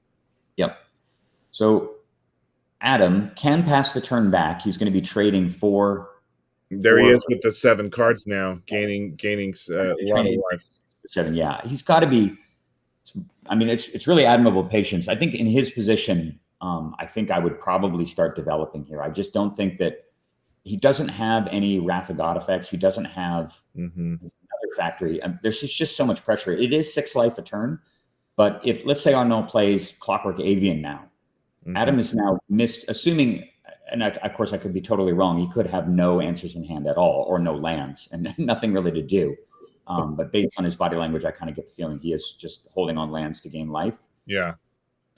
[SPEAKER 2] Yep. So Adam can pass the turn back. He's going to be trading for...
[SPEAKER 1] There he is with the 7 cards now, gaining a lot of life.
[SPEAKER 2] 7, yeah. He's got to be... I mean, it's really admirable patience. I think in his position, I think I would probably start developing here. I just don't think that he doesn't have any Wrath of God effects. He doesn't have another factory. There's just so much pressure. It is 6 life a turn, but if, let's say, Arnaud plays Clockwork Avian now, Adam is now missed, assuming, and of course I could be totally wrong, he could have no answers in hand at all, or no lands, and nothing really to do. But based on his body language, I kind of get the feeling he is just holding on lands to gain life.
[SPEAKER 1] Yeah.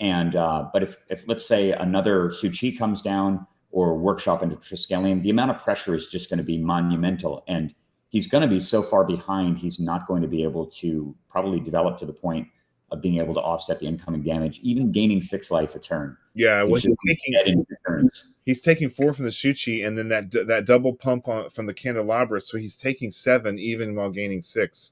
[SPEAKER 2] And but if let's say another Su-Chi comes down, or Workshop into Triskelion, the amount of pressure is just going to be monumental. And he's going to be so far behind, he's not going to be able to probably develop to the point of being able to offset the incoming damage, even gaining 6 life a turn.
[SPEAKER 1] Yeah, well, he's taking 4 from the Su-Chi, and then that double pump from the candelabra, so he's taking 7 even while gaining 6.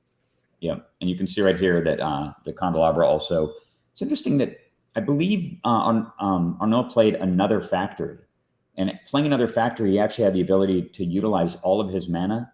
[SPEAKER 2] Yeah, and you can see right here that the candelabra also. It's interesting that I believe Arnaud played another factory, and playing another factory, he actually had the ability to utilize all of his mana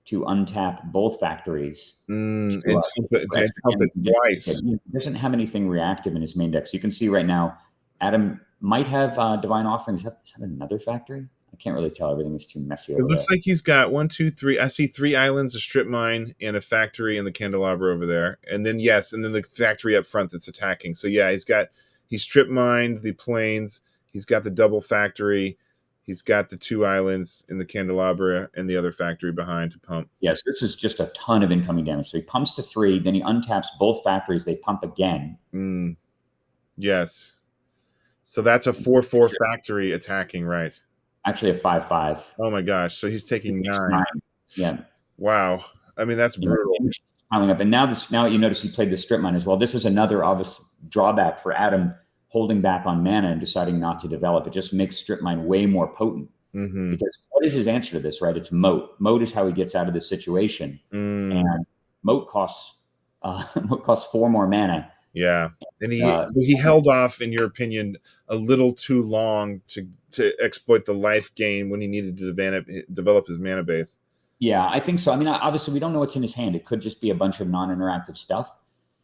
[SPEAKER 2] to untap both factories.
[SPEAKER 1] And
[SPEAKER 2] To
[SPEAKER 1] pump it twice.
[SPEAKER 2] he doesn't have anything reactive in his main deck. So you can see right now, Adam might have Divine Offering. Is that another factory? I can't really tell. Everything is too messy over
[SPEAKER 1] It looks
[SPEAKER 2] there.
[SPEAKER 1] like he's got 1, 2, 3. I see 3 islands, a strip mine, and a factory in the candelabra over there. And then and then the factory up front that's attacking. So yeah, he's strip mined the plains. He's got the double factory. He's got the 2 islands in the candelabra and the other factory behind to pump.
[SPEAKER 2] Yes, this is just a ton of incoming damage. So he pumps to 3, then he untaps both factories. They pump again.
[SPEAKER 1] Yes. So that's a 4/4 factory attacking, right?
[SPEAKER 2] Actually, a 5/5.
[SPEAKER 1] Oh my gosh! So he's taking 9.
[SPEAKER 2] Yeah.
[SPEAKER 1] Wow. I mean, that's brutal.
[SPEAKER 2] Piling up, and now you notice he played the strip mine as well. This is another obvious drawback for Adam, holding back on mana and deciding not to develop. It just makes strip mine way more potent. Because what is his answer to this? Right? It's moat. Moat is how he gets out of this situation, and moat costs 4 more mana.
[SPEAKER 1] Yeah, and he held off, in your opinion, a little too long to exploit the life gain when he needed to develop his mana base.
[SPEAKER 2] Yeah, I think so. I mean, obviously, we don't know what's in his hand. It could just be a bunch of non-interactive stuff.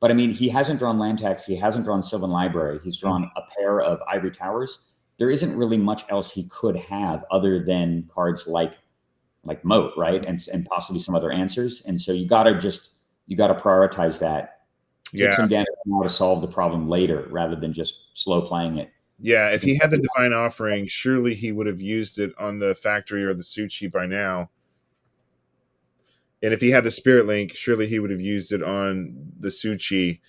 [SPEAKER 2] But I mean, he hasn't drawn land tax. He hasn't drawn Sylvan Library. He's drawn a pair of Ivory Towers. There isn't really much else he could have other than cards like Moat, right? And possibly some other answers. And so you gotta prioritize that. Take some damage now to solve the problem later rather than just slow playing it.
[SPEAKER 1] Yeah, if he had the Divine Offering, surely he would have used it on the factory or the Suchi by now. And if he had the Spirit Link, surely he would have used it on the Suchi.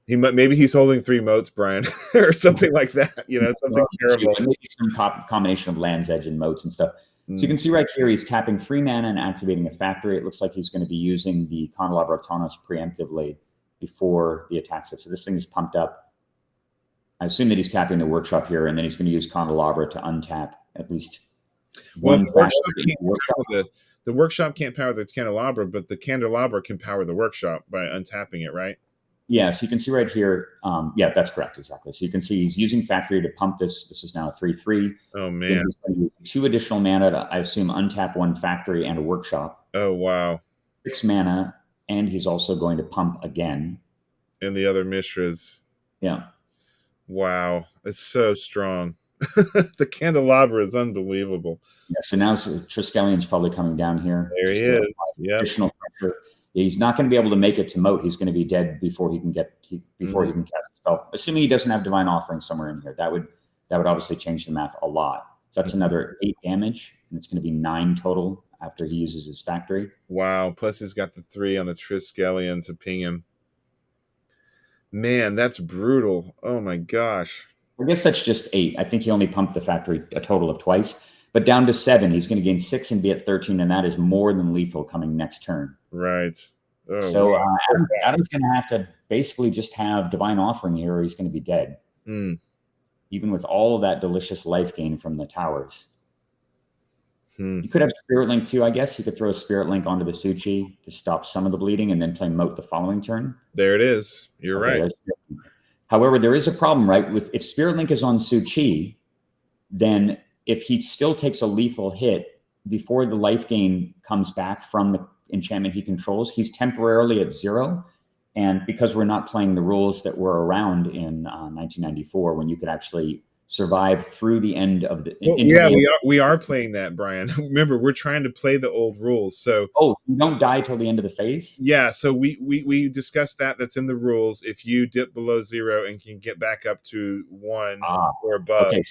[SPEAKER 1] Maybe he's holding 3 moats, Brian, or something like that. Something terrible.
[SPEAKER 2] Maybe some combination of Land's Edge and moats and stuff. So you can see right here, he's tapping 3 mana and activating a factory. It looks like he's going to be using the Candelabra of Tawnos preemptively before the attack step. So this thing is pumped up. I assume that he's tapping the workshop here, and then he's going to use Candelabra to untap at least one.
[SPEAKER 1] The workshop can't power the candelabra, but the candelabra can power the workshop by untapping it, right?
[SPEAKER 2] Yeah, so you can see right here. Yeah, that's correct, exactly. So you can see he's using factory to pump this. This is now a 3/3.
[SPEAKER 1] Oh man!
[SPEAKER 2] He's going to use 2 additional mana to, I assume, untap 1 factory and a workshop.
[SPEAKER 1] Oh wow!
[SPEAKER 2] 6 mana, and he's also going to pump again.
[SPEAKER 1] And the other Mishras.
[SPEAKER 2] Yeah.
[SPEAKER 1] Wow, it's so strong. The candelabra is unbelievable.
[SPEAKER 2] Yeah, so now Triskellion's probably coming down here.
[SPEAKER 1] There he is. Yeah.
[SPEAKER 2] Additional pressure. He's not going to be able to make it to moat. He's going to be dead before he can cast the spell. Assuming he doesn't have Divine Offering somewhere in here, that would obviously change the math a lot. So that's another 8 damage, and it's going to be 9 total after he uses his factory.
[SPEAKER 1] Wow! Plus he's got the 3 on the Triskelion to ping him. Man, that's brutal. Oh my gosh.
[SPEAKER 2] I guess that's just 8. I think he only pumped the factory a total of twice. But down to 7, he's going to gain 6 and be at 13, and that is more than lethal coming next turn.
[SPEAKER 1] Right.
[SPEAKER 2] Oh, so wow. Adam's going to have to basically just have Divine Offering here, or he's going to be dead. Even with all of that delicious life gain from the towers. You could have Spirit Link too, I guess. You could throw a Spirit Link onto the Suchi to stop some of the bleeding and then play Moat the following turn.
[SPEAKER 1] There it is. You're right.
[SPEAKER 2] However, there is a problem, right? If Spirit Link is on Suchi, then if he still takes a lethal hit before the life gain comes back from the enchantment he controls, he's temporarily at 0. And because we're not playing the rules that were around in 1994, when you could actually survive through the end of the...
[SPEAKER 1] we are playing that, Brian. Remember, we're trying to play the old rules. So
[SPEAKER 2] you don't die till the end of the phase?
[SPEAKER 1] Yeah, so we discussed that. That's in the rules. If you dip below 0 and can get back up to 1 or above.
[SPEAKER 2] Okay,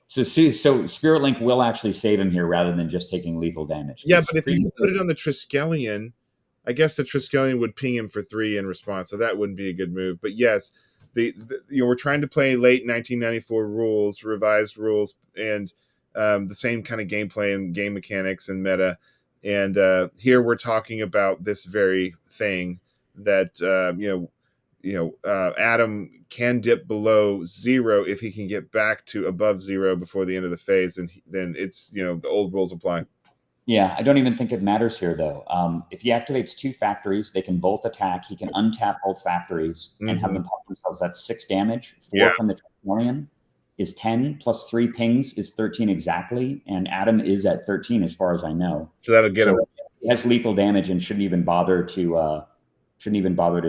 [SPEAKER 2] so Spirit Link will actually save him here rather than just taking lethal damage.
[SPEAKER 1] Yeah, but if you put it on the Triskelion, I guess the Triskelion would ping him for 3 in response, so that wouldn't be a good move. But yes, we're trying to play late 1994 rules, revised rules, and the same kind of gameplay and game mechanics and meta. And here we're talking about this very thing that Adam can dip below 0 if he can get back to above 0 before the end of the phase, and then it's the old rules apply.
[SPEAKER 2] Yeah, I don't even think it matters here, though. If he activates 2 factories, they can both attack. He can untap both factories and have them pop themselves. That's 6 damage. 4 from the Tricorian is 10, plus 3 pings is 13 exactly. And Adam is at 13 as far as I know.
[SPEAKER 1] So that'll get him.
[SPEAKER 2] He has lethal damage and shouldn't even bother to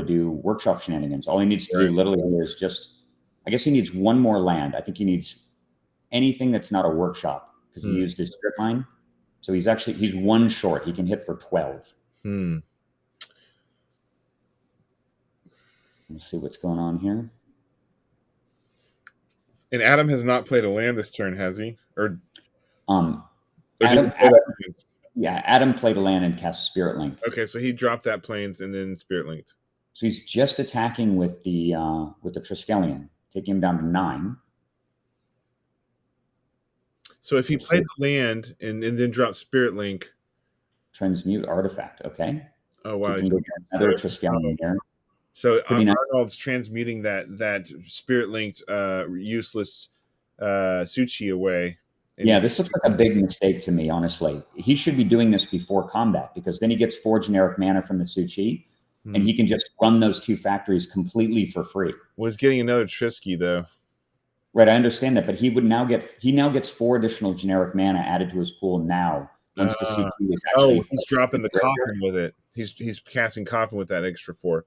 [SPEAKER 2] do workshop shenanigans. All he needs to do literally is just, I guess he needs 1 more land. I think he needs anything that's not a workshop because he used his strip mine. So he's 1 short. He can hit for 12. Let's see what's going on here.
[SPEAKER 1] And Adam has not played a land this turn, has he? Or
[SPEAKER 2] Adam played a land and cast Spirit Link.
[SPEAKER 1] Okay, so he dropped that plains and then Spirit Linked.
[SPEAKER 2] So he's just attacking with the Triskelion, taking him down to 9.
[SPEAKER 1] So if he played the land and then dropped Spirit Link,
[SPEAKER 2] transmute artifact. Okay.
[SPEAKER 1] Oh wow!
[SPEAKER 2] Can go get another Triskelion here.
[SPEAKER 1] So Arnold's transmuting that Spirit Linked useless Suchi away.
[SPEAKER 2] Yeah, this looks like a big mistake to me, honestly. He should be doing this before combat because then he gets 4 generic mana from the Suchi, and he can just run those 2 factories completely for free.
[SPEAKER 1] Was getting another Trisky though.
[SPEAKER 2] Right, I understand that, but he now gets 4 additional generic mana added to his pool now. Once the Suchi is actually
[SPEAKER 1] he's dropping the coffin with it. He's casting coffin with that extra 4.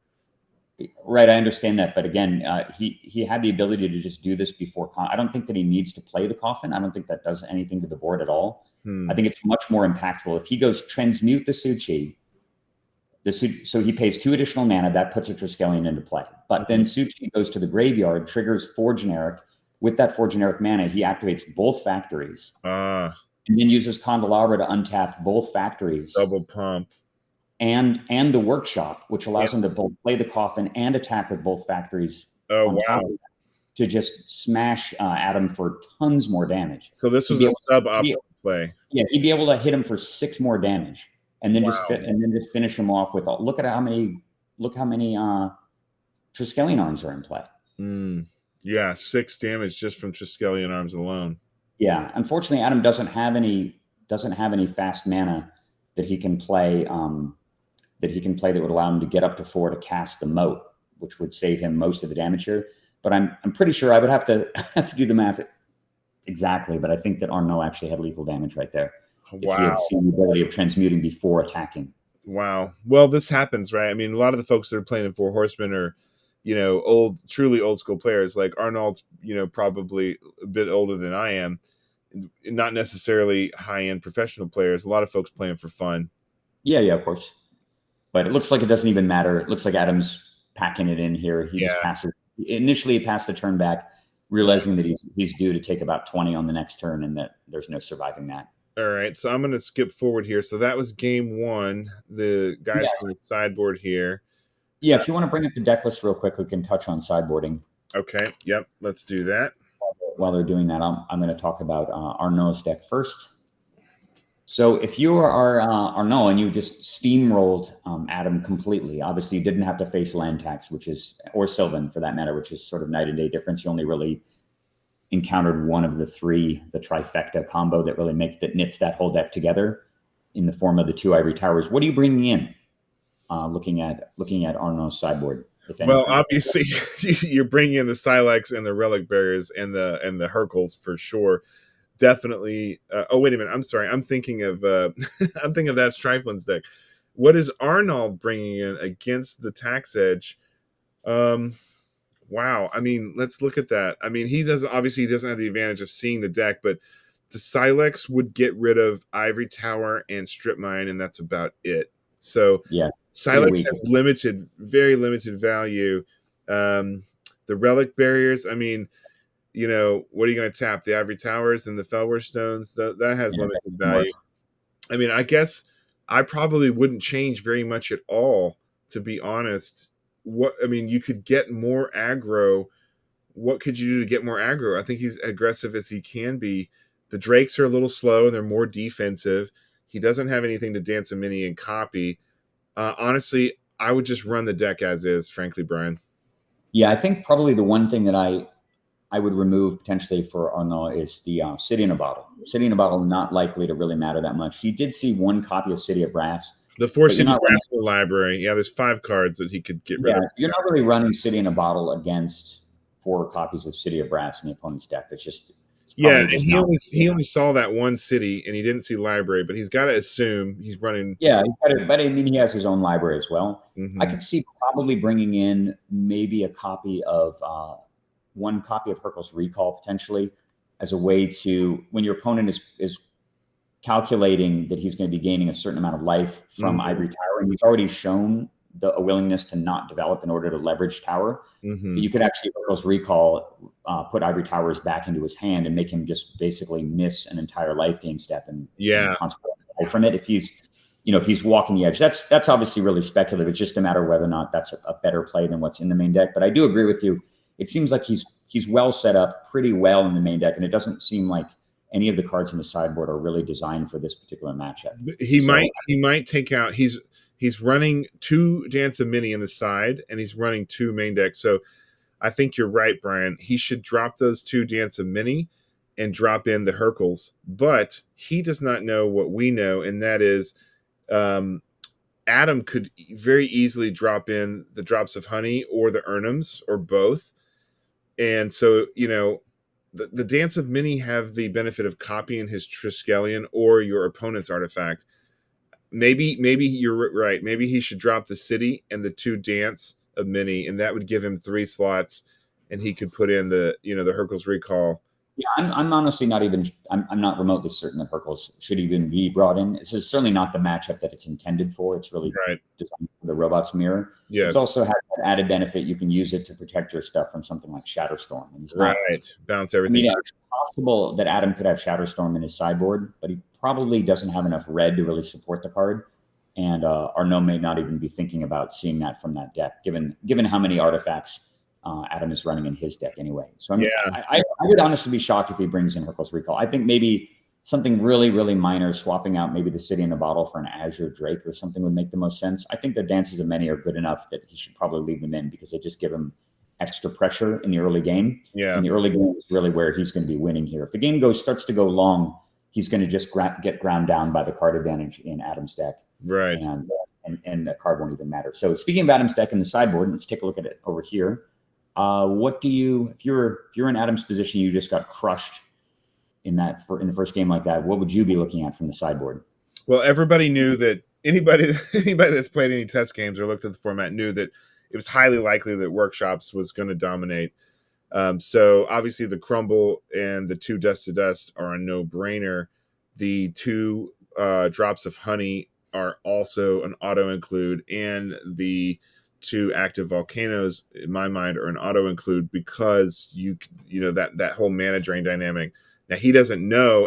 [SPEAKER 2] Right, I understand that, but again, he had the ability to just do this before. I don't think that he needs to play the coffin. I don't think that does anything to the board at all. I think it's much more impactful if he goes transmute the Suchi. So he pays 2 additional mana. That puts a Triskelion into play. But then Suchi goes to the graveyard, triggers 4 generic. With that 4 generic mana, he activates both factories, and then uses Candelabra to untap both factories.
[SPEAKER 1] Double pump.
[SPEAKER 2] And the workshop, which allows him to both play the coffin and attack with both factories.
[SPEAKER 1] Oh, wow.
[SPEAKER 2] To just smash Adam for tons more damage.
[SPEAKER 1] So this was a suboptimal play.
[SPEAKER 2] Yeah, he'd be able to hit him for 6 more damage, and then just finish him off with. Look how many Triskelion arms are in play.
[SPEAKER 1] Yeah, 6 damage just from Triskelion arms alone.
[SPEAKER 2] Yeah, unfortunately, Adam doesn't have any fast mana that he can play. That would allow him to get up to 4 to cast the moat, which would save him most of the damage here. But I'm pretty sure I would have to do the math exactly. But I think that Arnaud actually had lethal damage right there.
[SPEAKER 1] Wow!
[SPEAKER 2] If he had seen the ability of transmuting before attacking.
[SPEAKER 1] Wow. Well, this happens, right? I mean, a lot of the folks that are playing in Four Horsemen are, truly old school players. Like Arnold's, probably a bit older than I am. Not necessarily high end professional players. A lot of folks playing for fun.
[SPEAKER 2] Yeah, of course. But it looks like it doesn't even matter. It looks like Adam's packing it in here. He just passes. Initially, he passed the turn back, realizing that he's due to take about 20 on the next turn, and that there's no surviving that.
[SPEAKER 1] All right, so I'm going to skip forward here. So that was game 1. The guys from the sideboard here.
[SPEAKER 2] Yeah, if you want to bring up the deck list real quick, we can touch on sideboarding.
[SPEAKER 1] Okay, yep, let's do that.
[SPEAKER 2] While they're doing that, I'm going to talk about Arnaud's deck first. So if you are Arnaud and you just steamrolled Adam completely, obviously you didn't have to face land tax, or Sylvan for that matter, which is sort of night and day difference. You only really encountered one of the 3, the trifecta combo that really knits that whole deck together in the form of the 2 Ivory Towers. What are you bringing in? Looking at Arnaud's sideboard.
[SPEAKER 1] Well, obviously you're bringing in the Silex and the Relic Bearers and the Hercules for sure. Definitely. Oh, wait a minute. I'm sorry. I'm thinking of ThatsTriflin's deck. What is Arnaud bringing in against the TaxEdge? Wow. I mean, let's look at that. I mean, he doesn't have the advantage of seeing the deck, but the Silex would get rid of Ivory Tower and Strip Mine, and that's about it. So
[SPEAKER 2] yeah,
[SPEAKER 1] Silex has very limited value. The Relic Barriers, I mean, what are you going to tap? The Ivory Towers and the Felwar Stones? That has limited value. I mean, I guess I probably wouldn't change very much at all, to be honest. You could get more aggro. What could you do to get more aggro? I think he's aggressive as he can be. The Drakes are a little slow and they're more defensive. He doesn't have anything to dance a mini and copy. Honestly, I would just run the deck as is, frankly, Brian.
[SPEAKER 2] Yeah, I think probably the one thing that I I would remove potentially for Arnaud is the City in a Bottle. City in a Bottle, not likely to really matter that much. He did see one copy of City of Brass.
[SPEAKER 1] The 4 City Brass in the library. Yeah, there's 5 cards that he could get rid of.
[SPEAKER 2] You're not really running City in a Bottle against 4 copies of City of Brass in the opponent's deck. It's just
[SPEAKER 1] and he only saw that one city, and he didn't see library, but he's got to assume he's running.
[SPEAKER 2] Yeah, but I mean, he has his own library as well. I could see probably bringing in maybe a copy of one copy of Hurkyl's Recall potentially as a way to, when your opponent is calculating that he's going to be gaining a certain amount of life from Ivory Tower, and he's already shown a willingness to not develop in order to leverage Tower, you could actually Hurkyl's Recall, put Ivory Towers back into his hand and make him just basically miss an entire life gain step and consequently from it. If he's walking the edge, that's obviously really speculative. It's just a matter of whether or not that's a better play than what's in the main deck. But I do agree with you. It seems like he's well set up pretty well in the main deck, and it doesn't seem like any of the cards in the sideboard are really designed for this particular matchup.
[SPEAKER 1] He might take out. He's running 2 Dance of Mini in the side, and he's running 2 main decks. So I think you're right, Brian. He should drop those 2 Dance of Mini and drop in the Hurkyls. But he does not know what we know, and that is Adam could very easily drop in the Drops of Honey or the Urnums or both. And so, the Dance of Mini have the benefit of copying his Triskelion or your opponent's artifact. Maybe you're right. Maybe he should drop the city and the 2 Dance of Mini, and that would give him 3 slots, and he could put in the Hurkyl's Recall.
[SPEAKER 2] Yeah, I'm honestly not even. I'm not remotely certain that Hurkyl's should even be brought in. This is certainly not the matchup that it's intended for. It's really designed for the Robot's Mirror.
[SPEAKER 1] Yes.
[SPEAKER 2] It's also has an added benefit. You can use it to protect your stuff from something like Shatterstorm. And
[SPEAKER 1] Bounce everything.
[SPEAKER 2] It's possible that Adam could have Shatterstorm in his sideboard, but he probably doesn't have enough red to really support the card. And Arnaud may not even be thinking about seeing that from that deck, given how many artifacts Adam is running in his deck anyway. So I would honestly be shocked if he brings in Hurkyl's Recall. I think maybe something really, really minor, swapping out maybe the City in the Bottle for an Azure Drake or something would make the most sense. I think the Dances of Many are good enough that he should probably leave them in because they just give him extra pressure in the early game. Yeah. And the early game is really where he's going to be winning here. If the game starts to go long, he's going to just get ground down by the card advantage in Adam's deck.
[SPEAKER 1] Right.
[SPEAKER 2] And the card won't even matter. So speaking of Adam's deck in the sideboard, let's take a look at it over here. What do you, if you're in Adam's position, you just got crushed in the first game like that, what would you be looking at from the sideboard?
[SPEAKER 1] Well, everybody knew that anybody that's played any test games or looked at the format knew that it was highly likely that Workshops was going to dominate. So obviously the Crumble and the 2 Dust to Dust are a no-brainer. The 2 Drops of Honey are also an auto include, and the 2 active volcanoes in my mind are an auto include because that whole mana drain dynamic. Now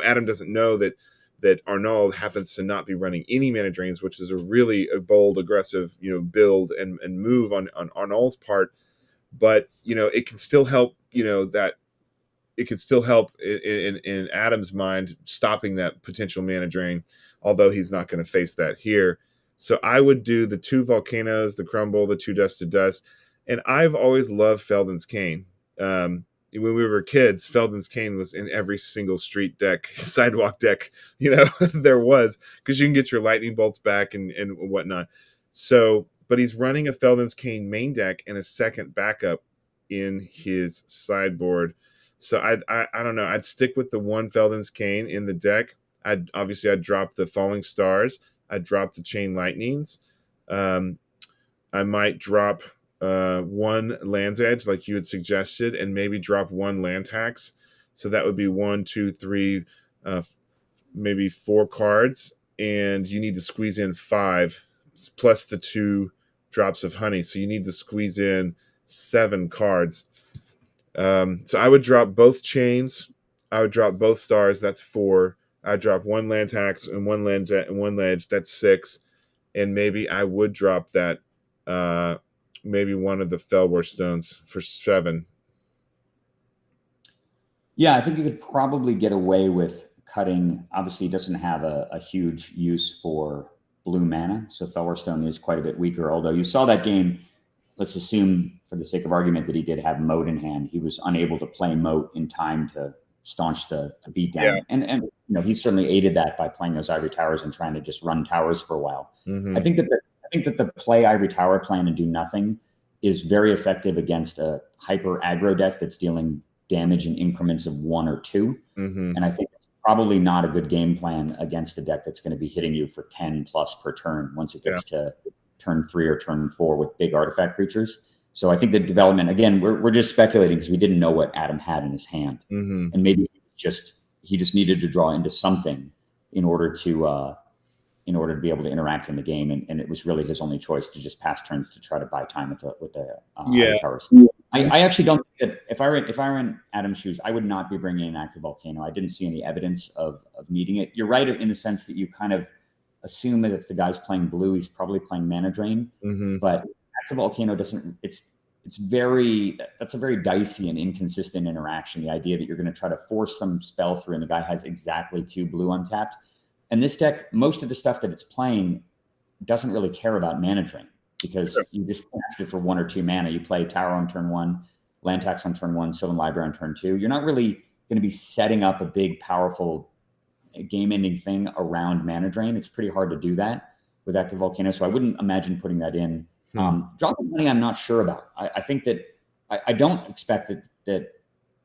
[SPEAKER 1] Adam doesn't know that Arnaud happens to not be running any mana drains, which is a bold, aggressive build and move on Arnaud's part. But it can still help. It can still help in Adam's mind stopping that potential mana drain, although he's not going to face that here. So I would do the 2 volcanoes, the Crumble, the 2 Dust to Dust. And I've always loved Feldon's Cane. When we were kids, Feldon's Cane was in every single street deck, sidewalk deck, there was, because you can get your lightning bolts back and whatnot. So, but he's running a Feldon's Cane main deck and a second backup in his sideboard. So I don't know. I'd stick with the 1 Feldon's Cane in the deck. I'd drop the Falling Stars. I'd drop the Chain Lightnings. I might drop 1 Land's Edge like you had suggested, and maybe drop 1 Land Tax. So that would be 1, 2, 3, maybe 4 cards, and you need to squeeze in 5 plus the 2 Drops of Honey. So you need to squeeze in 7 cards. So I would drop both Chains. I would drop both Stars. That's 4. I drop 1 Land Tax and 1 Land Ledge. That's 6. And maybe I would drop that, maybe 1 of the Fellwar Stones for 7.
[SPEAKER 2] Yeah, I think you could probably get away with cutting. Obviously, it doesn't have a huge use for blue mana, so Fellwar Stone is quite a bit weaker. Although you saw that game, let's assume for the sake of argument, that he did have Moat in hand, he was unable to play Moat in time to staunch the beat down.
[SPEAKER 1] Yeah.
[SPEAKER 2] And he certainly aided that by playing those ivory towers and trying to just run towers for a while.
[SPEAKER 1] Mm-hmm.
[SPEAKER 2] I think that the play ivory tower plan and do nothing is very effective against a hyper aggro deck that's dealing damage in increments of 1 or 2.
[SPEAKER 1] Mm-hmm.
[SPEAKER 2] And I think it's probably not a good game plan against a deck that's going to be hitting you for 10 plus per turn once it gets to turn 3 or turn 4 with big artifact creatures. So I think the development, again, we're just speculating because we didn't know what Adam had in his hand.
[SPEAKER 1] Mm-hmm.
[SPEAKER 2] And maybe he just needed to draw into something in order to be able to interact in the game, and it was really his only choice to just pass turns to try to buy time with the towers. I actually don't think that if I were in Adam's shoes, I would not be bringing in Active Volcano. I didn't see any evidence of needing it. You're right in the sense that you kind of assume that if the guy's playing blue, he's probably playing Mana Drain.
[SPEAKER 1] Mm-hmm.
[SPEAKER 2] But Active Volcano doesn't. That's a very dicey and inconsistent interaction. The idea that you're going to try to force some spell through, and the guy has exactly 2 blue untapped. And this deck, most of the stuff that it's playing doesn't really care about Mana Drain because you just cast it for 1 or 2 mana. You play Tower on turn 1, land tax on turn 1, Sylvan Library on turn 2. You're not really going to be setting up a big, powerful game-ending thing around Mana Drain. It's pretty hard to do that with Active Volcano, so I wouldn't imagine putting that in. Drop of Honey, I'm not sure about. I think that I don't expect that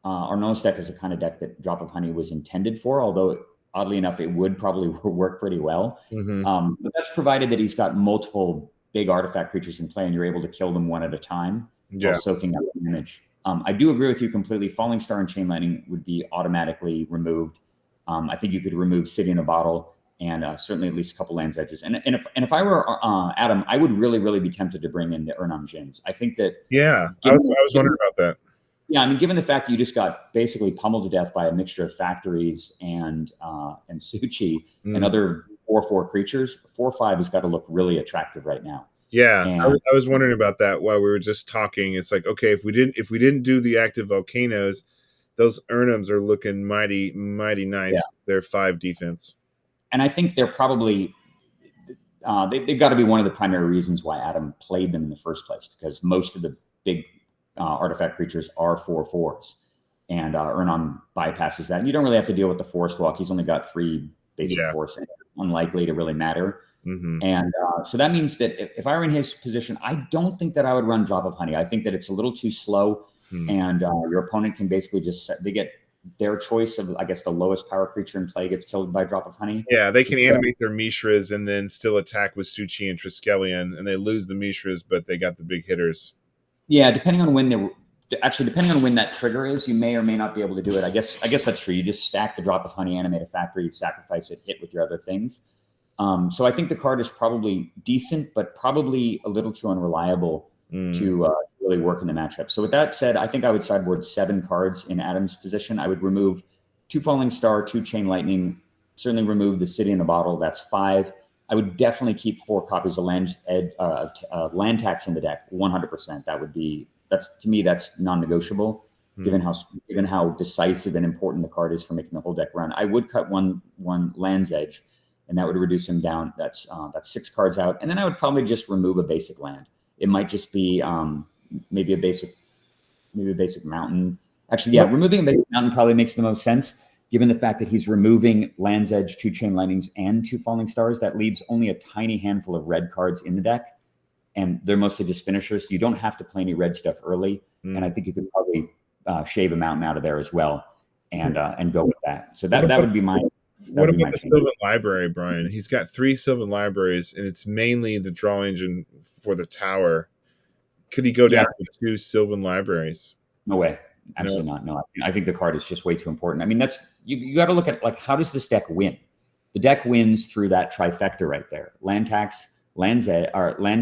[SPEAKER 2] Arnaud's deck is the kind of deck that Drop of Honey was intended for, although oddly enough, it would probably work pretty well.
[SPEAKER 1] Mm-hmm.
[SPEAKER 2] But that's provided that he's got multiple big artifact creatures in play and you're able to kill them one at a time while soaking up damage. I do agree with you completely. Falling Star and Chain Lightning would be automatically removed. I think you could remove City in a Bottle and certainly at least a couple lands edges. And if I were Adam, I would really, really be tempted to bring in the Urnam Djinns. I think that
[SPEAKER 1] I was wondering about that.
[SPEAKER 2] Yeah, I mean, given the fact that you just got basically pummeled to death by a mixture of factories and Suchi and other 4/4 creatures, 4/5 has got to look really attractive right now.
[SPEAKER 1] Yeah, I was wondering about that while we were just talking. It's like, okay, if we didn't do the Active Volcanoes, those Urnams are looking mighty nice. Yeah. They're 5 defense.
[SPEAKER 2] And I think they're probably they've got to be one of the primary reasons why Adam played them in the first place, because most of the big artifact creatures are 4/4s, and Urnam bypasses that. And you don't really have to deal with the Forest Walk. He's only got 3 basic force, and it's unlikely to really matter.
[SPEAKER 1] Mm-hmm.
[SPEAKER 2] And so that means that if I were in his position, I don't think that I would run Drop of Honey. I think that it's a little too slow, and your opponent can basically they get their choice of, I guess, the lowest power creature in play gets killed by Drop of Honey.
[SPEAKER 1] Yeah, they can animate their Mishras and then still attack with Suchi and Triskelion, and they lose the Mishras, but they got the big hitters.
[SPEAKER 2] Yeah, depending on when that trigger is, you may or may not be able to do it. I guess that's true. You just stack the Drop of Honey, animate a factory, sacrifice it, hit with your other things. So I think the card is probably decent, but probably a little too unreliable to really work in the matchup. So with that said, I think I would sideboard 7 cards in Adam's position. I would remove 2 Falling Star, 2 Chain Lightning, certainly remove the City in a Bottle. That's 5. I would definitely keep 4 copies of land tax in the deck, 100%. To me, that's non-negotiable, given how decisive and important the card is for making the whole deck run. I would cut one Land's Edge, and that would reduce him down. That's 6 cards out, and then I would probably just remove a basic land. It might just be maybe a basic mountain. Actually, removing a basic mountain probably makes the most sense, given the fact that he's removing Land's Edge, 2 Chain Lightnings, and 2 Falling Stars. That leaves only a tiny handful of red cards in the deck, and they're mostly just finishers. So you don't have to play any red stuff early, and I think you could probably shave a mountain out of there as well, and go with that. So that would be my.
[SPEAKER 1] What about the Sylvan Library, Brian? He's got 3 Sylvan Libraries, and it's mainly the draw engine for the tower. Could he go down to 2 Sylvan Libraries?
[SPEAKER 2] No way. Absolutely not. No, I think the card is just way too important. I mean, that's you got to look at, like, how does this deck win? The deck wins through that trifecta right there: land tax, land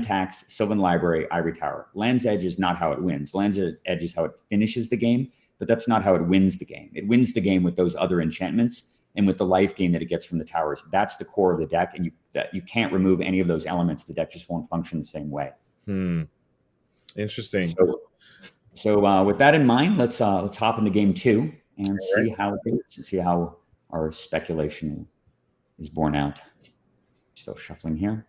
[SPEAKER 2] tax, Sylvan Library, Ivory Tower. Land's Edge is not how it wins. Land's Edge is how it finishes the game, but that's not how it wins the game. It wins the game with those other enchantments and with the life gain that it gets from the towers. That's the core of the deck, and you can't remove any of those elements. The deck just won't function the same way.
[SPEAKER 1] Interesting.
[SPEAKER 2] So with that in mind, let's hop into game 2 and see how it goes. See how our speculation is borne out. Still shuffling here.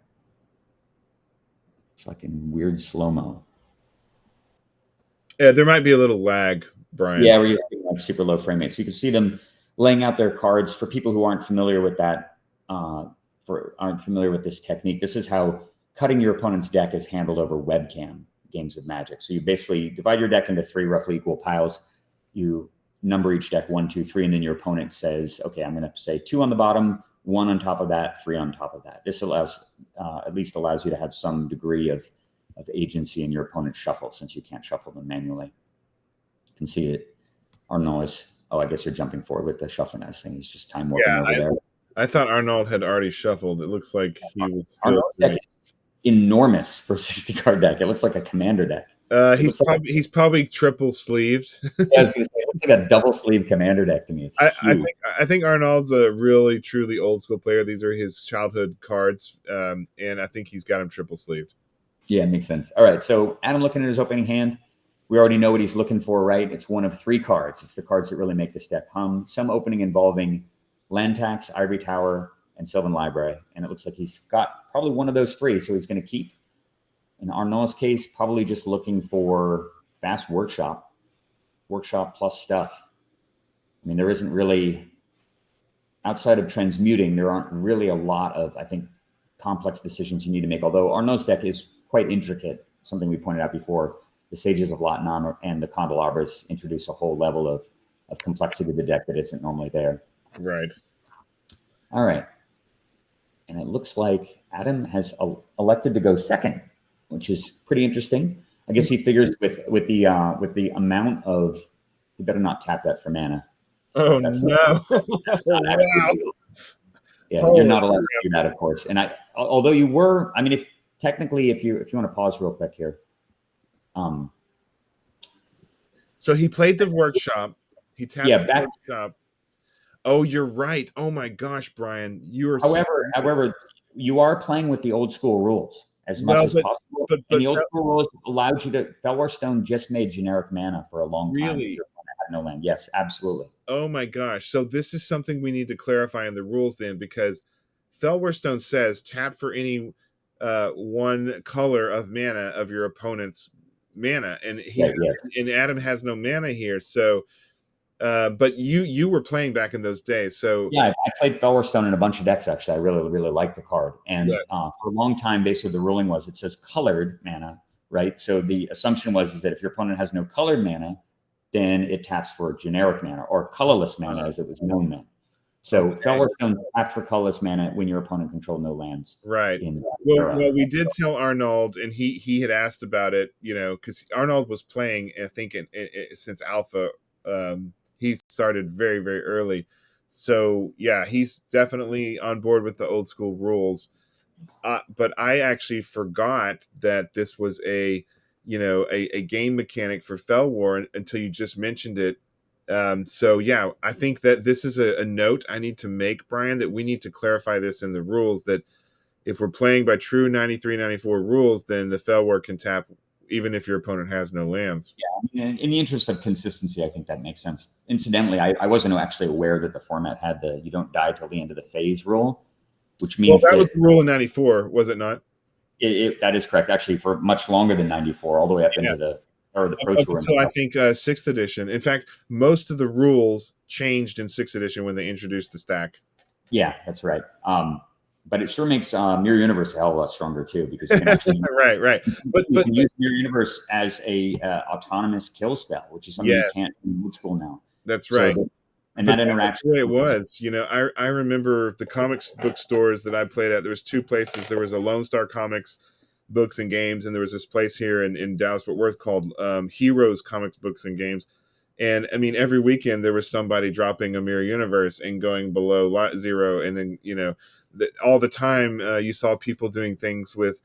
[SPEAKER 2] It's like in weird slow-mo.
[SPEAKER 1] There might be a little lag, Brian.
[SPEAKER 2] Yeah, we're using like super low frame rate. So you can see them laying out their cards. For people who aren't familiar with that, aren't familiar with this technique, this is how cutting your opponent's deck is handled over webcam games of Magic. So you basically divide your deck into 3 roughly equal piles. You number each deck 1, 2, 3, and then your opponent says, okay, I'm going to say 2 on the bottom, 1 on top of that, 3 on top of that. This allows, at least allows you to have some degree of agency in your opponent's shuffle, since you can't shuffle them manually. You can see it. Arnaud is, oh, I guess you're jumping forward with the shuffling dice thing. He's just time warping over there.
[SPEAKER 1] I thought Arnaud had already shuffled. It looks like he was still.
[SPEAKER 2] Arnaud's deck is enormous for a 60 card deck. It looks like a commander deck.
[SPEAKER 1] He's probably triple sleeved.
[SPEAKER 2] Yeah, I was gonna say it looks like a double sleeve commander deck to me. It's
[SPEAKER 1] I think Arnaud's a really truly old school player. These are his childhood cards, and I think he's got him triple sleeved.
[SPEAKER 2] Yeah, it makes sense. All right, so Adam looking at his opening hand. We already know what he's looking for, right? It's one of 3 cards. It's the cards that really make this deck hum. Some opening involving land tax, ivory tower, and Sylvan Library, and it looks like he's got probably one of those 3, so he's going to keep. In Arnaud's case, probably just looking for fast workshop plus stuff. I mean, there isn't really, outside of transmuting, there aren't really a lot of, I think, complex decisions you need to make, although Arnaud's deck is quite intricate, something we pointed out before. The Sages of Latnan and the Candelabras introduce a whole level of complexity to the deck that isn't normally there.
[SPEAKER 1] Right.
[SPEAKER 2] All right. And it looks like Adam has elected to go second, which is pretty interesting. I guess he figures with the amount of, you better not tap that for mana.
[SPEAKER 1] Oh that's no!
[SPEAKER 2] That's not actually
[SPEAKER 1] wow.
[SPEAKER 2] Yeah, you're not allowed to do that, of course. And although you were, I mean, if you want to pause real quick here.
[SPEAKER 1] So he played the workshop. He tapped the workshop. Oh, you're right. Oh my gosh, Brian, you are.
[SPEAKER 2] However, you are playing with the old school rules as much as possible. But the old school rules allowed you to. Fellwar Stone just made generic mana for a long time.
[SPEAKER 1] Really?
[SPEAKER 2] Had no land. Yes, absolutely.
[SPEAKER 1] Oh my gosh. So this is something we need to clarify in the rules then, because Fellwar Stone says tap for any 1 color of mana of your opponent's mana, and and Adam has no mana here. So, but you were playing back in those days. So
[SPEAKER 2] yeah, I played Fellwar Stone in a bunch of decks. Actually, I really liked the card. And for a long time, basically the ruling was it says colored mana, right? So the assumption was that if your opponent has no colored mana, then it taps for generic mana, or colorless mana as it was known then. So Fellwar Stone tapped for colorless mana when your opponent controlled no lands.
[SPEAKER 1] Right. Well, we did tell Arnaud, and he had asked about it, because Arnaud was playing, I think, since Alpha. He started very, very early. So, yeah, he's definitely on board with the old school rules. But I actually forgot that this was a game mechanic for Fellwar until you just mentioned it. So yeah, I think that this is a note I need to make, Brian, that we need to clarify this in the rules, that if we're playing by true 93, 94 rules, then the Fellwar can tap even if your opponent has no lands.
[SPEAKER 2] Yeah, in the interest of consistency, I think that makes sense. Incidentally, I wasn't actually aware that the format had the you don't die till the end of the phase rule, which means
[SPEAKER 1] that was the rule in 94, was it not?
[SPEAKER 2] That is correct, actually, for much longer than 94, all the way up into the Pro Tour.
[SPEAKER 1] Until I think 6th edition. In fact, most of the rules changed in 6th edition when they introduced the stack.
[SPEAKER 2] Yeah, that's right. But it sure makes Mirror Universe a hell of a lot stronger too, because you can actually
[SPEAKER 1] right. But
[SPEAKER 2] you can use Mirror Universe as a autonomous kill spell, which is something you can't do in old school now.
[SPEAKER 1] That's right.
[SPEAKER 2] And that interaction,
[SPEAKER 1] that's the way it was. I remember the comics book stores that I played at. There was 2 places. There was a Lone Star Comics books and games, and there was this place here in Dallas Fort Worth called Heroes Comics Books and Games. And I mean, every weekend there was somebody dropping a Mirror Universe and going below lot 0, and then all the time you saw people doing things with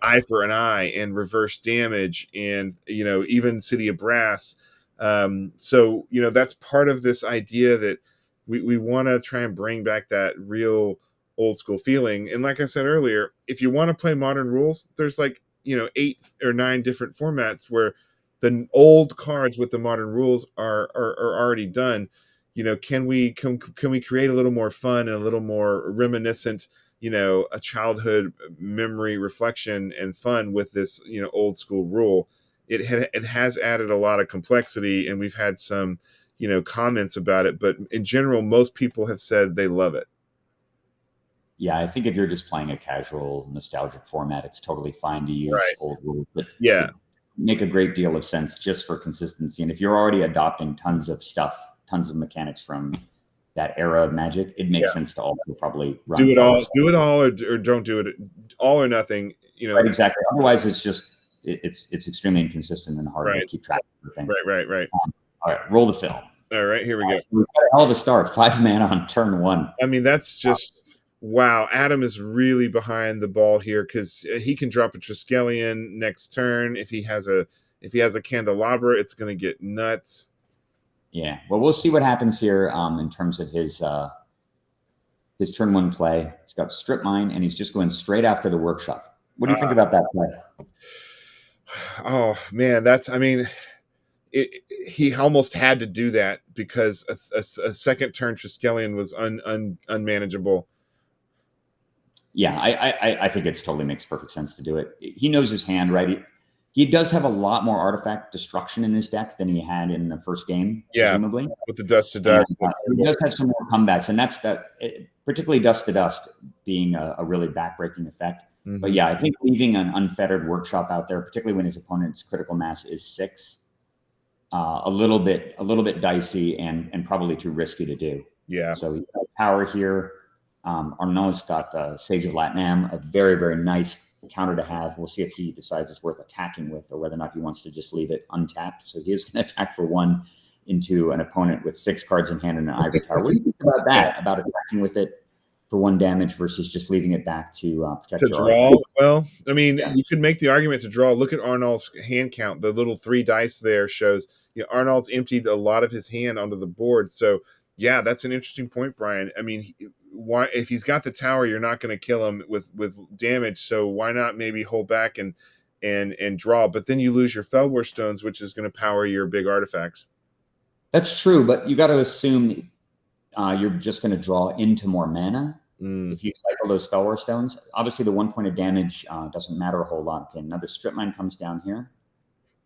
[SPEAKER 1] eye for an eye and reverse damage, and even City of Brass. So that's part of this idea that we want to try and bring back that real old school feeling. And like I said earlier, if you want to play modern rules, there's 8 or 9 different formats where the old cards with the modern rules are already done. Can we create a little more fun and a little more reminiscent, a childhood memory reflection and fun with this, old school rule? it has added a lot of complexity, and we've had some, comments about it. But in general, most people have said they love it.
[SPEAKER 2] Yeah, I think if you're just playing a casual, nostalgic format, it's totally fine to use old rules. But
[SPEAKER 1] yeah,
[SPEAKER 2] make a great deal of sense just for consistency. And if you're already adopting tons of stuff, tons of mechanics from that era of Magic, it makes sense to also probably run
[SPEAKER 1] do it all, or don't do it, all or nothing.
[SPEAKER 2] Right, exactly. Otherwise, it's just it's extremely inconsistent and hard to keep track of everything.
[SPEAKER 1] Right.
[SPEAKER 2] All right, roll the film.
[SPEAKER 1] All right, here we go.
[SPEAKER 2] We've got a hell of a start. 5 mana on turn 1.
[SPEAKER 1] I mean, that's just wow. Adam is really behind the ball here because he can drop a Triskelion next turn. If he has a Candelabra, it's going to get nuts.
[SPEAKER 2] Yeah, well, we'll see what happens here in terms of his turn 1 play. He's got Strip Mine, and he's just going straight after the Workshop. What do you think about that play?
[SPEAKER 1] Oh man, he almost had to do that because a second turn Triskelion was unmanageable.
[SPEAKER 2] Yeah, I think it totally makes perfect sense to do it. He knows his hand, right? He does have a lot more artifact destruction in his deck than he had in the first game, presumably.
[SPEAKER 1] With the Dust to Dust.
[SPEAKER 2] He does have some more comebacks, and that's particularly Dust to Dust being a really backbreaking effect. Mm-hmm. But yeah, I think leaving an unfettered Workshop out there, particularly when his opponent's critical mass is 6, a little bit dicey and probably too risky to do.
[SPEAKER 1] Yeah.
[SPEAKER 2] So he's got power here. Arnaud's got Sage of Latinam, a very, very nice counter to have. We'll see if he decides it's worth attacking with, or whether or not he wants to just leave it untapped. So he is going to attack for 1 into an opponent with 6 cards in hand and an Ivory Tower. What do you think about that? About attacking with it for 1 damage versus just leaving it back to protect your
[SPEAKER 1] draw? Well, I mean, you could make the argument to draw. Look at Arnaud's hand count. The little 3 dice there shows Arnaud's emptied a lot of his hand onto the board. So yeah, that's an interesting point, Brian. I mean, why, if he's got the tower, you're not going to kill him with damage. So why not maybe hold back and draw? But then you lose your Felwar Stones, which is going to power your big artifacts.
[SPEAKER 2] That's true, but you got to assume you're just going to draw into more mana if you cycle those Felwar Stones. Obviously, the 1 point of damage doesn't matter a whole lot. Okay, now the Strip Mine comes down here.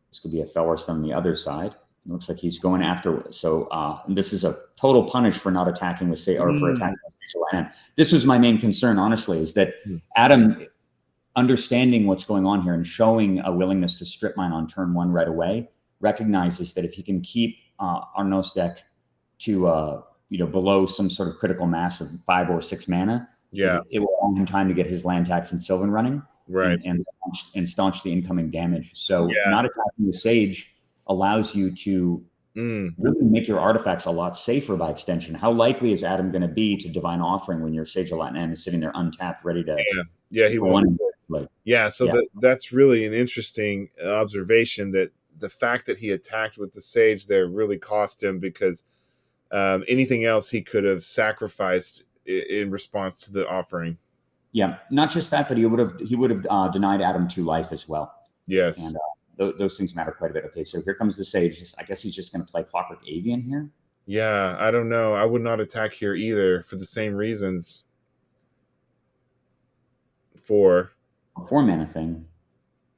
[SPEAKER 2] This could be a Felwar Stone on the other side. It looks like he's going after. So and this is a total punish for not attacking with for attacking with land. This was my main concern, honestly, is that Adam, understanding what's going on here and showing a willingness to Strip Mine on turn 1 right away, recognizes that if he can keep Arnaud's deck to below some sort of critical mass of 5 or 6 mana, it will allow him time to get his land tax and Sylvan running,
[SPEAKER 1] right,
[SPEAKER 2] and staunch the incoming damage. So not attacking with Sage allows you to really make your artifacts a lot safer by extension. How likely is Adam going to be to Divine Offering when your Sage of Latinam is sitting there untapped, ready to?
[SPEAKER 1] Yeah, he won't. That's really an interesting observation, that the fact that he attacked with the Sage there really cost him, because anything else he could have sacrificed in response to the offering.
[SPEAKER 2] Yeah, not just that, but he would have denied Adam 2 life as well.
[SPEAKER 1] Yes.
[SPEAKER 2] And those things matter quite a bit. Okay, so here comes the Sage. I guess he's just going to play Clockwork Avian here.
[SPEAKER 1] Yeah, I don't know. I would not attack here either for the same reasons. 4
[SPEAKER 2] mana thing.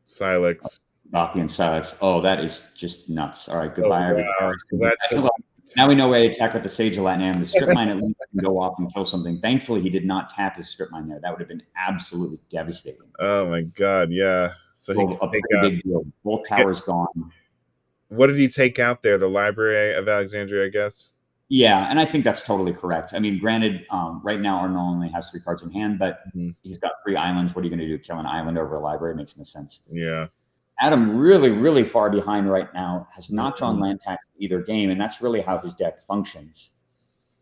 [SPEAKER 1] Silex.
[SPEAKER 2] Baki and Silex. Oh, that is just nuts. All right, goodbye.
[SPEAKER 1] So
[SPEAKER 2] now we know where to attack with the Sage of Latinam. The Strip Mine at least can go off and kill something. Thankfully, he did not tap his Strip Mine there. That would have been absolutely devastating.
[SPEAKER 1] Oh my God, yeah. So he
[SPEAKER 2] a big deal. Both towers gone.
[SPEAKER 1] What did he take out there? The Library of Alexandria, I guess.
[SPEAKER 2] Yeah, and I think that's totally correct. I mean, granted, right now Arnaud only has 3 cards in hand, but he's got 3 islands. What are you going to do? Kill an island over a library? It makes no sense.
[SPEAKER 1] Yeah.
[SPEAKER 2] Adam really, really far behind right now. Has not drawn land tax either game, and that's really how his deck functions.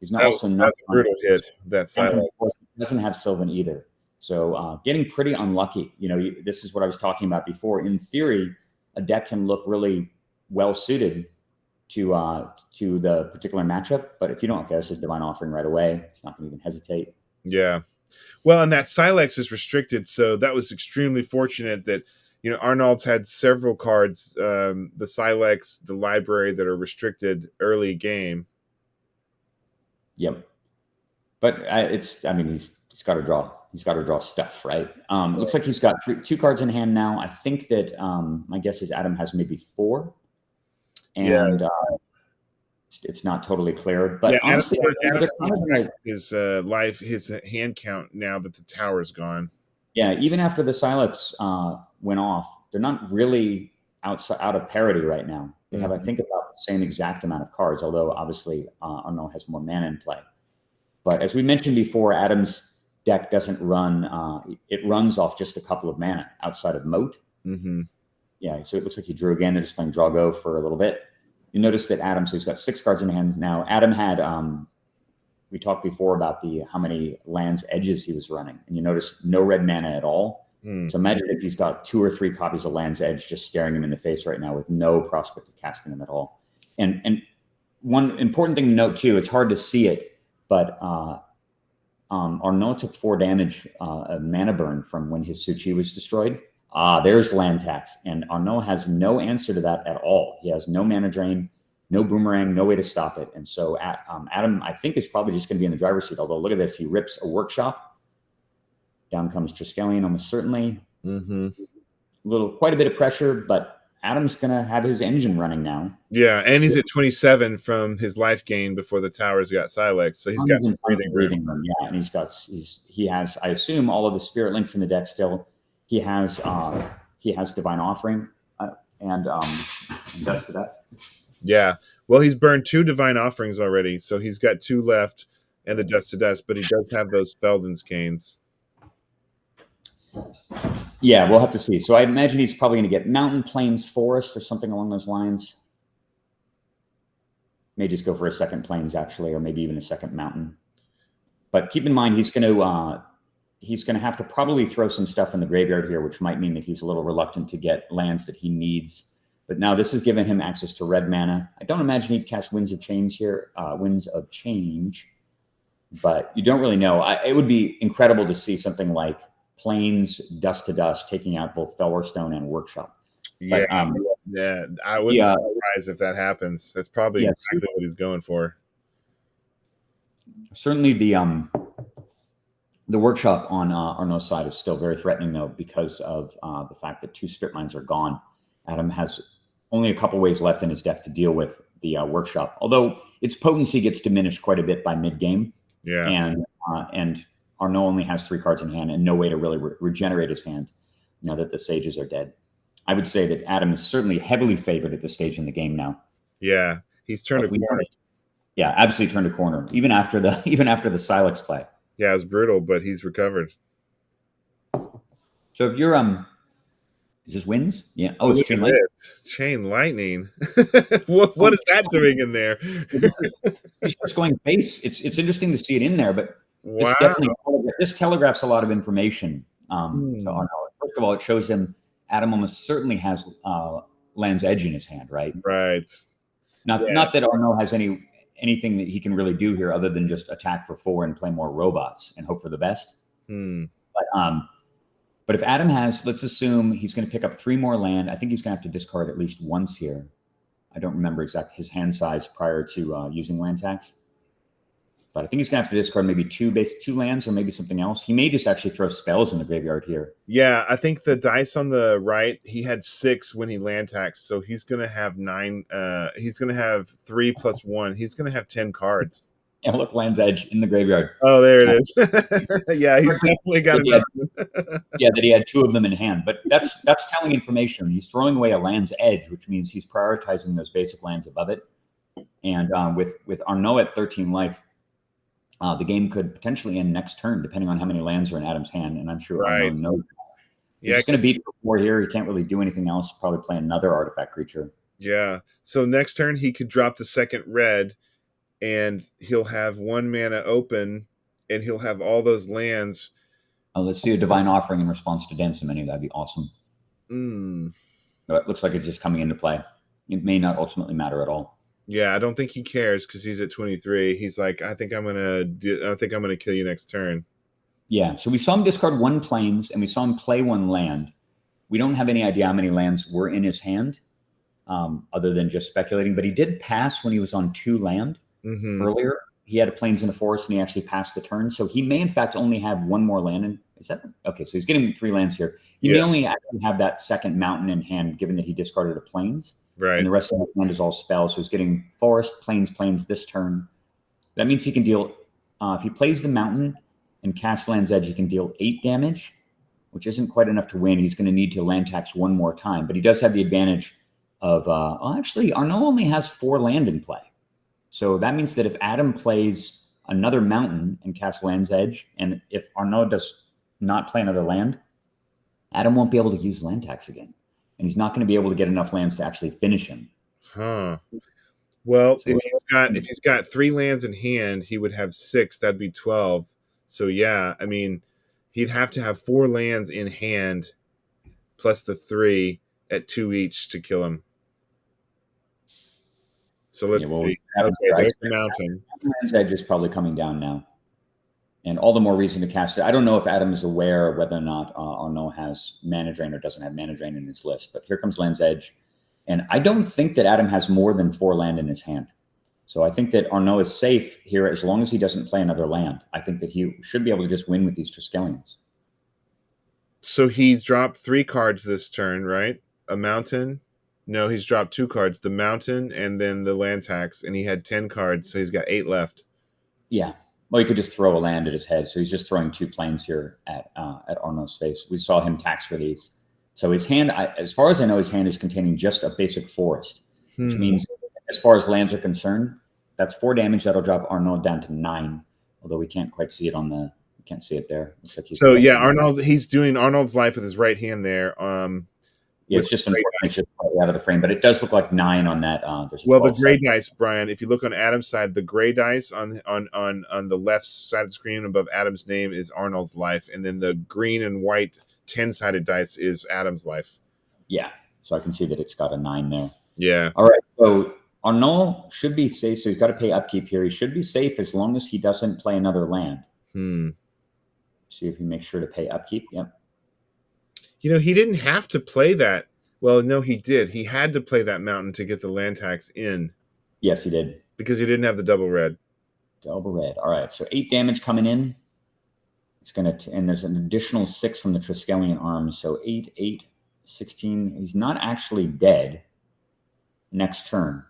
[SPEAKER 2] He's not
[SPEAKER 1] That's a brutal hit. That Silex.
[SPEAKER 2] He doesn't have Sylvan either. So getting pretty unlucky. This is what I was talking about before. In theory, a deck can look really well suited to the particular matchup, but if you don't, okay, this is Divine Offering right away. It's not going to even hesitate.
[SPEAKER 1] Yeah. Well, and that Silex is restricted, so that was extremely fortunate that Arnaud's had several cards, the Silex, the Library, that are restricted early game.
[SPEAKER 2] Yep. But he's got to draw. He's got to draw stuff, right? Looks like he's got two cards in hand now. I think that my guess is Adam has maybe 4. And it's not totally clear. But honestly,
[SPEAKER 1] Adam's his hand count now that the tower's gone.
[SPEAKER 2] Yeah, even after the Silex went off, they're not really out of parity right now. They have, I think, about the same exact amount of cards, although obviously Arnaud has more mana in play. But as we mentioned before, Adam's deck doesn't run, it runs off just a couple of mana outside of Moat. Yeah, so it looks like he drew again. They're just playing Draw Go for a little bit. You notice that Adam, so he's got 6 cards in hand now. Adam had, we talked before about how many lands edges he was running. And you notice no red mana at all. So imagine if he's got 2 or 3 copies of Land's Edge just staring him in the face right now with no prospect of casting them at all. And one important thing to note too, it's hard to see it, but Arnaud took 4 damage, mana burn from when his Suchi was destroyed. There's land tax, and Arnaud has no answer to that at all. He has no mana drain, no boomerang, no way to stop it. And so Adam, I think, is probably just going to be in the driver's seat. Although look at this, he rips a workshop. Down comes Triskelion, almost certainly. Quite a bit of pressure, but Adam's going to have his engine running now.
[SPEAKER 1] Yeah, and he's at 27 from his life gain before the towers got Silex, so he's got some breathing room.
[SPEAKER 2] Yeah, and he has, I assume, all of the Spirit Links in the deck still. He has Divine Offering and Dust to Dust.
[SPEAKER 1] Yeah, well, he's burned 2 Divine Offerings already, so he's got 2 left and the Dust to Dust, but he does have those Felden's Canes.
[SPEAKER 2] Yeah, we'll have to see. So I imagine he's probably going to get Mountain, Plains, Forest, or something along those lines. May just go for a second Plains, actually, or maybe even a second Mountain. But keep in mind, he's going to have to probably throw some stuff in the graveyard here, which might mean that he's a little reluctant to get lands that he needs. But now this has given him access to red mana. I don't imagine he'd cast Winds of Change here, Winds of Change, but you don't really know. It would be incredible to see something like Plains, Dust to Dust, taking out both Felwarstone and Workshop.
[SPEAKER 1] Yeah, but, I wouldn't be surprised if that happens. That's probably exactly what he's going for.
[SPEAKER 2] Certainly the Workshop on Arnaud's side is still very threatening, though, because of the fact that 2 strip mines are gone. Adam has only a couple ways left in his deck to deal with the Workshop, although its potency gets diminished quite a bit by mid-game.
[SPEAKER 1] Yeah,
[SPEAKER 2] and Arnaud only has 3 cards in hand and no way to really regenerate his hand now that the Sages are dead. I would say that Adam is certainly heavily favored at this stage in the game now.
[SPEAKER 1] Yeah, he's turned a corner.
[SPEAKER 2] Yeah, absolutely turned a corner, even after the Silex play.
[SPEAKER 1] Yeah, it was brutal, but he's recovered.
[SPEAKER 2] So if you're is this Winds? Yeah. Oh, it's Chain Lightning.
[SPEAKER 1] Chain Lightning. what is that doing in there?
[SPEAKER 2] He's just going face. It's interesting to see it in there, but
[SPEAKER 1] wow.
[SPEAKER 2] This telegraphs a lot of information. To Arnaud. First of all, it shows him Adam almost certainly has Land's Edge in his hand, right?
[SPEAKER 1] Right.
[SPEAKER 2] Not that Arnaud has anything that he can really do here other than just attack for 4 and play more robots and hope for the best. But if Adam has, let's assume he's going to pick up 3 more land. I think he's going to have to discard at least once here. I don't remember exactly his hand size prior to using land tax. But I think he's going to have to discard maybe 2 lands or maybe something else. He may just actually throw spells in the graveyard here.
[SPEAKER 1] Yeah, I think the dice on the right, he had 6 when he land taxed, so he's going to have 9. He's going to have 3 plus 1. He's going to have 10 cards.
[SPEAKER 2] Yeah, look, Land's Edge in the graveyard.
[SPEAKER 1] Oh, there it is. Yeah, he's definitely got enough.
[SPEAKER 2] Yeah, that he had 2 of them in hand. But that's telling information. He's throwing away a Land's Edge, which means he's prioritizing those basic lands above it. And with Arnaud at 13 life, the game could potentially end next turn, depending on how many lands are in Adam's hand. And I'm sure Arnaud knows. Yeah, he's going to beat for 4 here. He can't really do anything else. Probably play another artifact creature.
[SPEAKER 1] Yeah. So next turn, he could drop the second red, and he'll have 1 mana open, and he'll have all those lands.
[SPEAKER 2] Oh, let's see a Divine Offering in response to Dance Many. That'd be awesome. It looks like it's just coming into play. It may not ultimately matter at all.
[SPEAKER 1] Yeah, I don't think he cares because he's at 23. He's like, I think I'm gonna kill you next turn.
[SPEAKER 2] Yeah. So we saw him discard 1 Plains, and we saw him play 1 land. We don't have any idea how many lands were in his hand, other than just speculating. But he did pass when he was on 2 land. Earlier. he had a plains in the forest and he actually passed the turn. So he may in fact only have one more land. And is that okay? So he's getting 3 lands here. He may only actually have that second mountain in hand, given that he discarded a plains.
[SPEAKER 1] Right.
[SPEAKER 2] And the rest of his hand is all spells. So he's getting forest, plains this turn. That means he can deal, if he plays the mountain and casts Land's Edge, he can deal 8 damage, which isn't quite enough to win. He's going to need to land tax one more time. But he does have the advantage of, well, actually, Arnaud only has 4 land in play. So that means that if Adam plays another mountain and casts Land's Edge, and if Arnaud does not play another land, Adam won't be able to use land tax again. And he's not going to be able to get enough lands to actually finish him.
[SPEAKER 1] Huh. Well, so if he's got 3 lands in hand, he would have 6. That'd be 12. So yeah, I mean, he'd have to have 4 lands in hand plus the 3 at 2 each to kill him. So let's see. Okay, there's the mountain.
[SPEAKER 2] Land's Edge is probably coming down now. And all the more reason to cast it. I don't know if Adam is aware of whether or not Arnaud has Mana Drain or doesn't have Mana Drain in his list. But here comes Land's Edge. And I don't think that Adam has more than 4 land in his hand. So I think that Arnaud is safe here as long as he doesn't play another land. I think that he should be able to just win with these Triskelions.
[SPEAKER 1] So he's dropped 3 cards this turn, right? A mountain. No, he's dropped 2 cards. The mountain and then the land tax. And he had 10 cards, so he's got 8 left.
[SPEAKER 2] Yeah. Well, he could just throw a land at his head. So he's just throwing 2 plains here at Arnaud's face. We saw him tax for these. So his hand, as far as I know, his hand is containing just a basic forest, which means as far as lands are concerned, that's 4 damage. That'll drop Arnaud down to 9, although we can't quite see it on the, we can't see it there. Like
[SPEAKER 1] so yeah, he's doing Arnold's life with his right hand there.
[SPEAKER 2] Yeah, it's just unfortunate it's just out of the frame, but it does look like 9 on that.
[SPEAKER 1] Well, the gray dice, Brian, if you look on Adam's side, the gray dice on the left side of the screen above Adam's name is Arnold's life, and then the green and white 10-sided dice is Adam's life.
[SPEAKER 2] Yeah, so I can see that it's got a 9 there.
[SPEAKER 1] Yeah.
[SPEAKER 2] All right, so Arnaud should be safe, so he's got to pay upkeep here. He should be safe as long as he doesn't play another land. See if he makes sure to pay upkeep. Yep.
[SPEAKER 1] You know, he didn't have to play that. Well, no, he did. He had to play that mountain to get the land tax in.
[SPEAKER 2] Yes, he did.
[SPEAKER 1] Because he didn't have the double red.
[SPEAKER 2] Double red. All right, so 8 damage coming in. It's going to, and there's an additional 6 from the Triskelion arms. So 8, 8, 16. He's not actually dead next turn.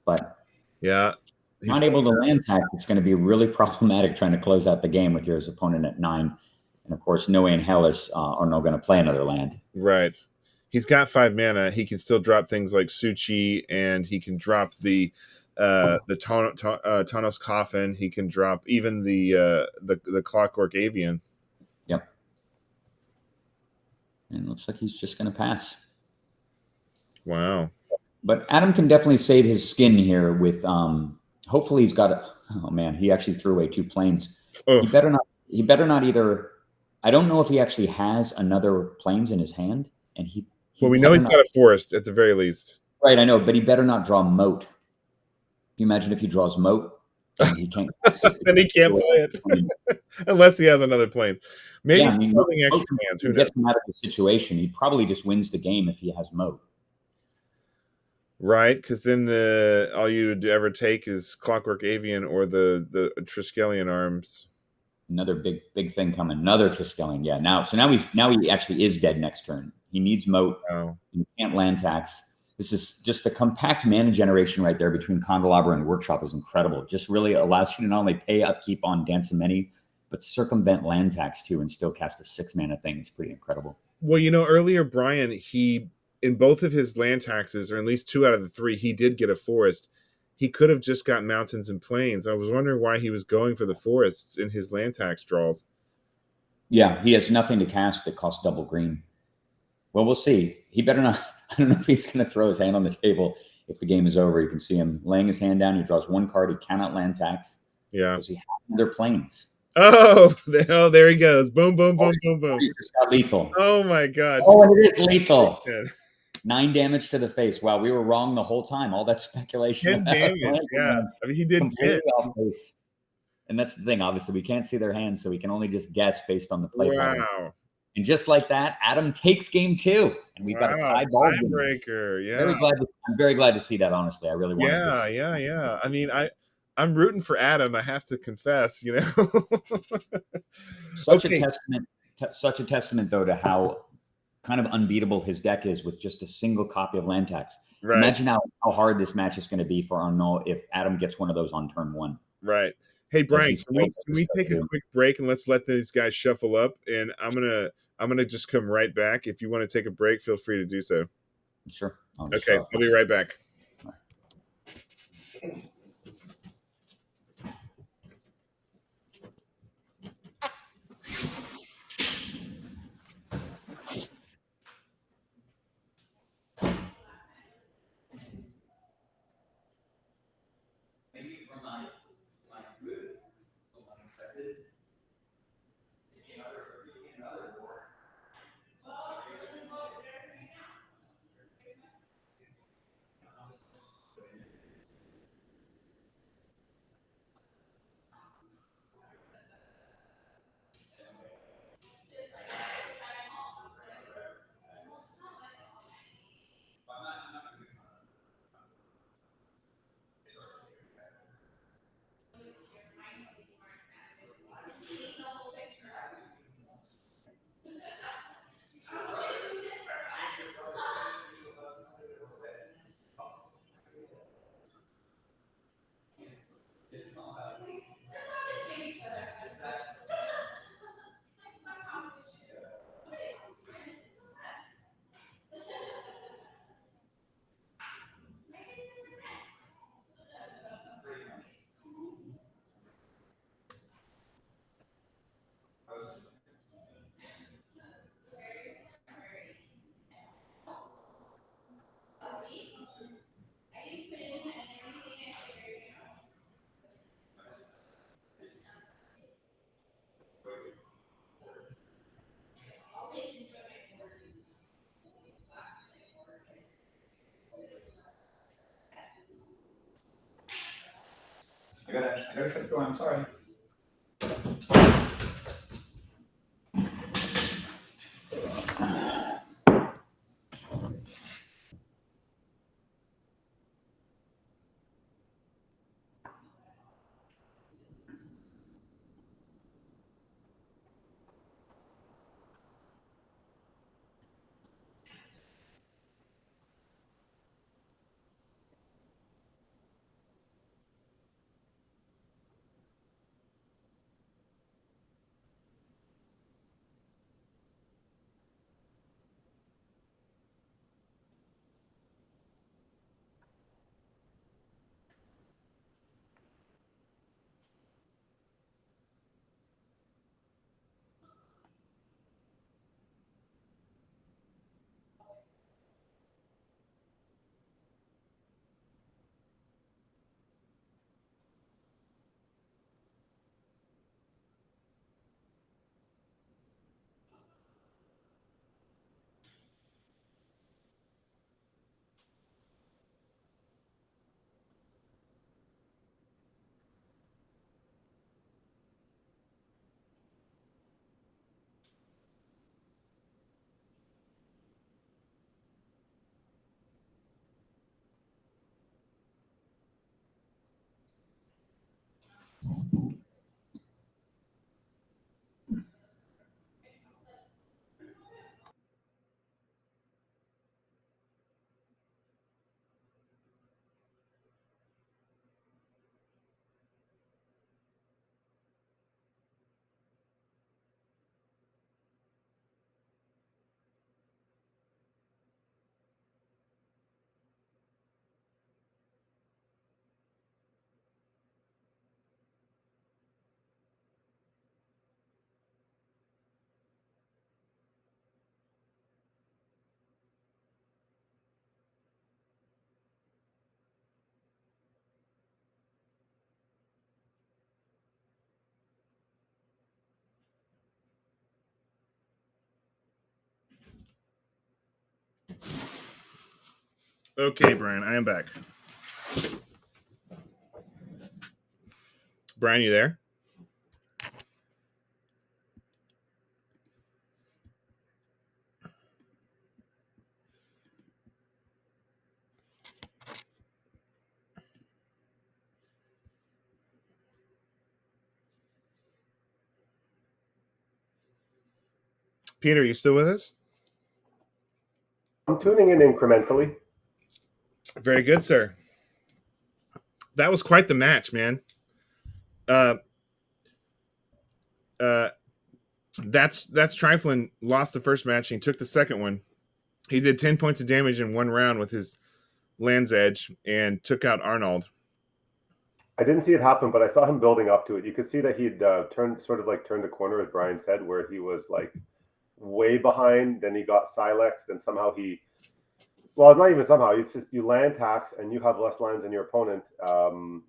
[SPEAKER 2] But
[SPEAKER 1] yeah,
[SPEAKER 2] not able to land tax. It's going to be really problematic trying to close out the game with your opponent at 9. And of course, no way in hell is Arnaud going to play another land.
[SPEAKER 1] Right. He's got 5 mana. He can still drop things like Suchi, and he can drop the Tanos Coffin. He can drop even the Clockwork Avian.
[SPEAKER 2] Yep. And it looks like he's just going to pass.
[SPEAKER 1] Wow.
[SPEAKER 2] But Adam can definitely save his skin here with hopefully he's got a, oh man, he actually threw away 2 plains. He better not either. I don't know if he actually has another plains in his hand, and he
[SPEAKER 1] well, we know he's got a forest at the very least.
[SPEAKER 2] Right, I know, but he better not draw moat. Can you imagine if he draws moat? He can't.
[SPEAKER 1] Then he can't play it unless he has another plains. Maybe he's holding extra hands. Who knows?
[SPEAKER 2] Gets him out of the situation. He probably just wins the game if he has moat.
[SPEAKER 1] Right, because then all you'd ever take is Clockwork Avian or the Triskelion arms.
[SPEAKER 2] Another big thing coming. Another Triskelion. Yeah. Now he actually is dead next turn. He needs moat.
[SPEAKER 1] Oh.
[SPEAKER 2] He can't land tax. This is just the compact mana generation right there between Candelabra and Workshop is incredible. It just really allows you to not only pay upkeep on Dance of Many, but circumvent land tax too and still cast a 6 mana thing. It's pretty incredible.
[SPEAKER 1] Well, you know, earlier, Brian, in both of his land taxes, or at least 2 out of the 3, he did get a forest. He could have just got mountains and plains. I was wondering why he was going for the forests in his land tax draws.
[SPEAKER 2] Yeah, he has nothing to cast that costs double green. Well, we'll see. He better not. I don't know if he's going to throw his hand on the table if the game is over. You can see him laying his hand down. He draws 1 card. He cannot land tax.
[SPEAKER 1] Yeah.
[SPEAKER 2] Because he has their plains.
[SPEAKER 1] Oh, there he goes. Boom, boom, boom, boom, boom.
[SPEAKER 2] It's got lethal.
[SPEAKER 1] Oh, my God.
[SPEAKER 2] Oh, and it is lethal. 9 damage to the face. Wow, we were wrong the whole time. All that speculation.
[SPEAKER 1] 10 damage, yeah. I mean, he did 10.
[SPEAKER 2] And that's the thing. Obviously, we can't see their hands, so we can only just guess based on the play.
[SPEAKER 1] Wow.
[SPEAKER 2] And just like that, Adam takes game 2. And we've got a tiebreaker.
[SPEAKER 1] Yeah.
[SPEAKER 2] I'm very glad to see that, honestly. I really want
[SPEAKER 1] to. Yeah. I mean, I'm rooting for Adam. I have to confess, you know.
[SPEAKER 2] Such a testament, though, to how kind of unbeatable his deck is with just a single copy of land tax.
[SPEAKER 1] Right.
[SPEAKER 2] Imagine how hard this match is going to be for Arnaud if Adam gets one of those on turn 1.
[SPEAKER 1] Right. Hey Brian, can we take a quick break and let's let these guys shuffle up? And I'm gonna just come right back. If you want to take a break, feel free to do so.
[SPEAKER 2] Sure.
[SPEAKER 1] Okay, I'll be right back.
[SPEAKER 2] I gotta shut the door. I'm sorry.
[SPEAKER 1] Okay, Brian, I am back. Brian, you there? Peter, you still with us?
[SPEAKER 3] I'm tuning in incrementally.
[SPEAKER 1] Very good, sir. That was quite the match, man. That's ThatsTriflin lost the first match. And he took the second one. He did 10 points of damage in one round with his Land's Edge and took out Arnaud.
[SPEAKER 3] I didn't see it happen, but I saw him building up to it. You could see that he'd turned the corner, as Brian said, where he was like way behind. Then he got Silex, and somehow well, not even somehow. It's just you land tax, and you have less lands than your opponent.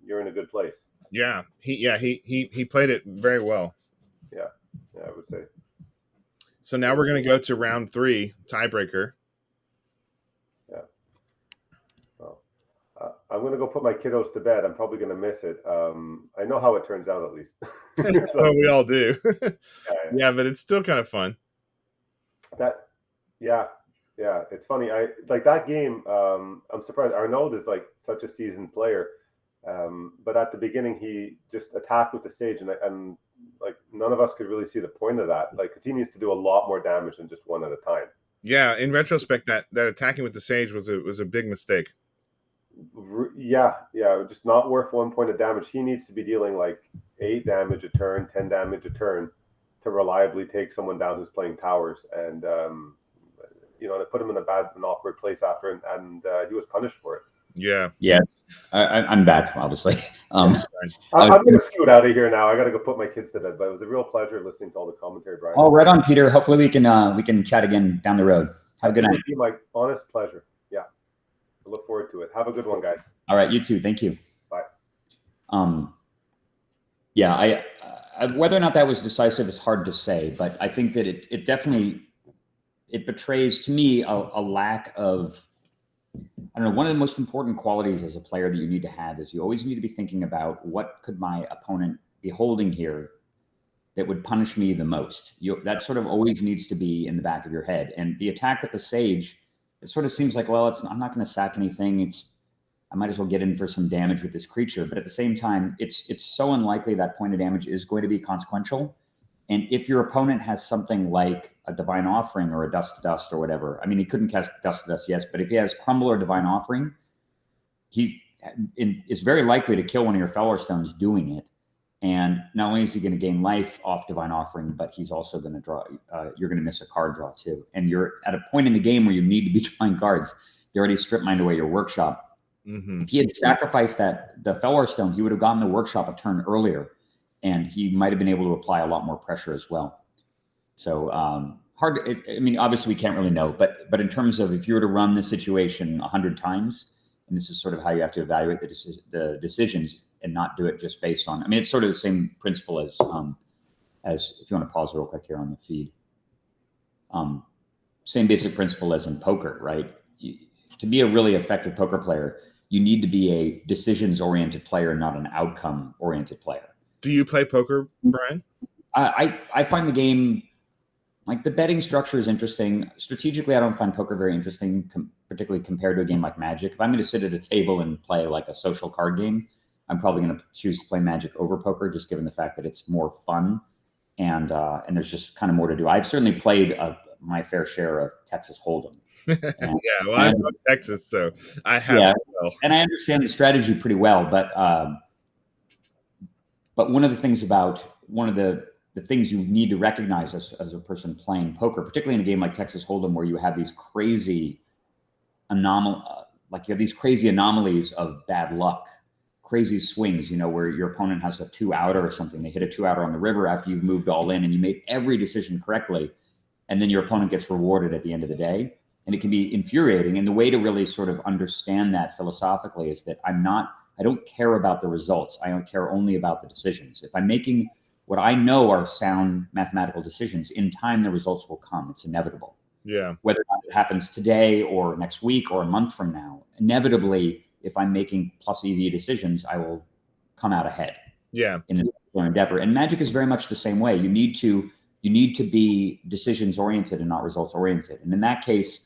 [SPEAKER 3] You're in a good place.
[SPEAKER 1] Yeah, he played it very well.
[SPEAKER 3] Yeah, I would say.
[SPEAKER 1] So now we're going to go to round 3, tiebreaker.
[SPEAKER 3] Yeah. Well, I'm going to go put my kiddos to bed. I'm probably going to miss it. I know how it turns out, at least.
[SPEAKER 1] So we all do.
[SPEAKER 3] Yeah,
[SPEAKER 1] but it's still kind of fun.
[SPEAKER 3] Yeah, it's funny. I like that game. I'm surprised. Arnaud is like such a seasoned player, but at the beginning he just attacked with the sage, and like none of us could really see the point of that. Like, he needs to do a lot more damage than just one at a time.
[SPEAKER 1] Yeah, in retrospect, that attacking with the sage was a big mistake.
[SPEAKER 3] Yeah, just not worth 1 point of damage. He needs to be dealing like 8 damage a turn, 10 damage a turn to reliably take someone down who's playing towers, and they put him in an awkward place after, and he was punished for it.
[SPEAKER 1] Yeah.
[SPEAKER 2] I'm back, obviously.
[SPEAKER 3] I'm going to scoot out of here now. I got to go put my kids to bed, but it was a real pleasure listening to all the commentary, Brian.
[SPEAKER 2] Oh, right on, Peter. Hopefully we can chat again down the road. Have a good night.
[SPEAKER 3] It would be my honest pleasure. Yeah. I look forward to it. Have a good one, guys.
[SPEAKER 2] All right, you too. Thank you.
[SPEAKER 3] Bye.
[SPEAKER 2] Yeah, I whether or not that was decisive is hard to say, but I think that it definitely betrays to me a lack of, I don't know, one of the most important qualities as a player that you need to have is you always need to be thinking about what could my opponent be holding here that would punish me the most. That sort of always needs to be in the back of your head. And the attack with the sage, it sort of seems like, well, I'm not going to sack anything. I might as well get in for some damage with this creature. But at the same time, it's so unlikely that point of damage is going to be consequential. And if your opponent has something like a Divine Offering or a Dust to Dust or whatever, I mean, he couldn't cast Dust to Dust yet, but if he has Crumble or Divine Offering, he is very likely to kill one of your Feller Stones doing it. And not only is he going to gain life off Divine Offering, but he's also going to draw, you're going to miss a card draw too. And you're at a point in the game where you need to be drawing cards. You already strip mined away your Workshop. Mm-hmm. If he had sacrificed the Feller Stone, he would have gotten the Workshop a turn earlier, and he might have been able to apply a lot more pressure as well. So hard. I mean, obviously we can't really know, but in terms of if you were to run this situation 100 times, and this is sort of how you have to evaluate the decisions and not do it just based on. I mean, it's sort of the same principle as if you want to pause real quick here on the feed. Same basic principle as in poker, right? To be a really effective poker player, you need to be a decisions-oriented player, not an outcome-oriented player.
[SPEAKER 1] Do you play poker, Brian?
[SPEAKER 2] I find the game, like, the betting structure is interesting. Strategically, I don't find poker very interesting, particularly compared to a game like Magic. If I'm going to sit at a table and play like a social card game, I'm probably going to choose to play Magic over poker, just given the fact that it's more fun and there's just kind of more to do. I've certainly played my fair share of Texas Hold'em.
[SPEAKER 1] Yeah, well, I'm from Texas, so I have. Yeah, well.
[SPEAKER 2] And I understand the strategy pretty well, but one of the things the things you need to recognize as a person playing poker, particularly in a game like Texas Hold'em, where you have these crazy anomalies of bad luck, crazy swings, where your opponent has a 2-outer or something. They hit a 2-outer on the river after you've moved all in and you made every decision correctly, and then your opponent gets rewarded at the end of the day. And it can be infuriating. And the way to really sort of understand that philosophically is that I don't care about the results. I don't care only about the decisions. If I'm making what I know are sound mathematical decisions, in time the results will come. It's inevitable.
[SPEAKER 1] Yeah.
[SPEAKER 2] Whether or not it happens today or next week or a month from now, inevitably, if I'm making plus EV decisions, I will come out ahead.
[SPEAKER 1] Yeah.
[SPEAKER 2] In the endeavor. And Magic is very much the same way. You need to be decisions oriented and not results oriented. And in that case,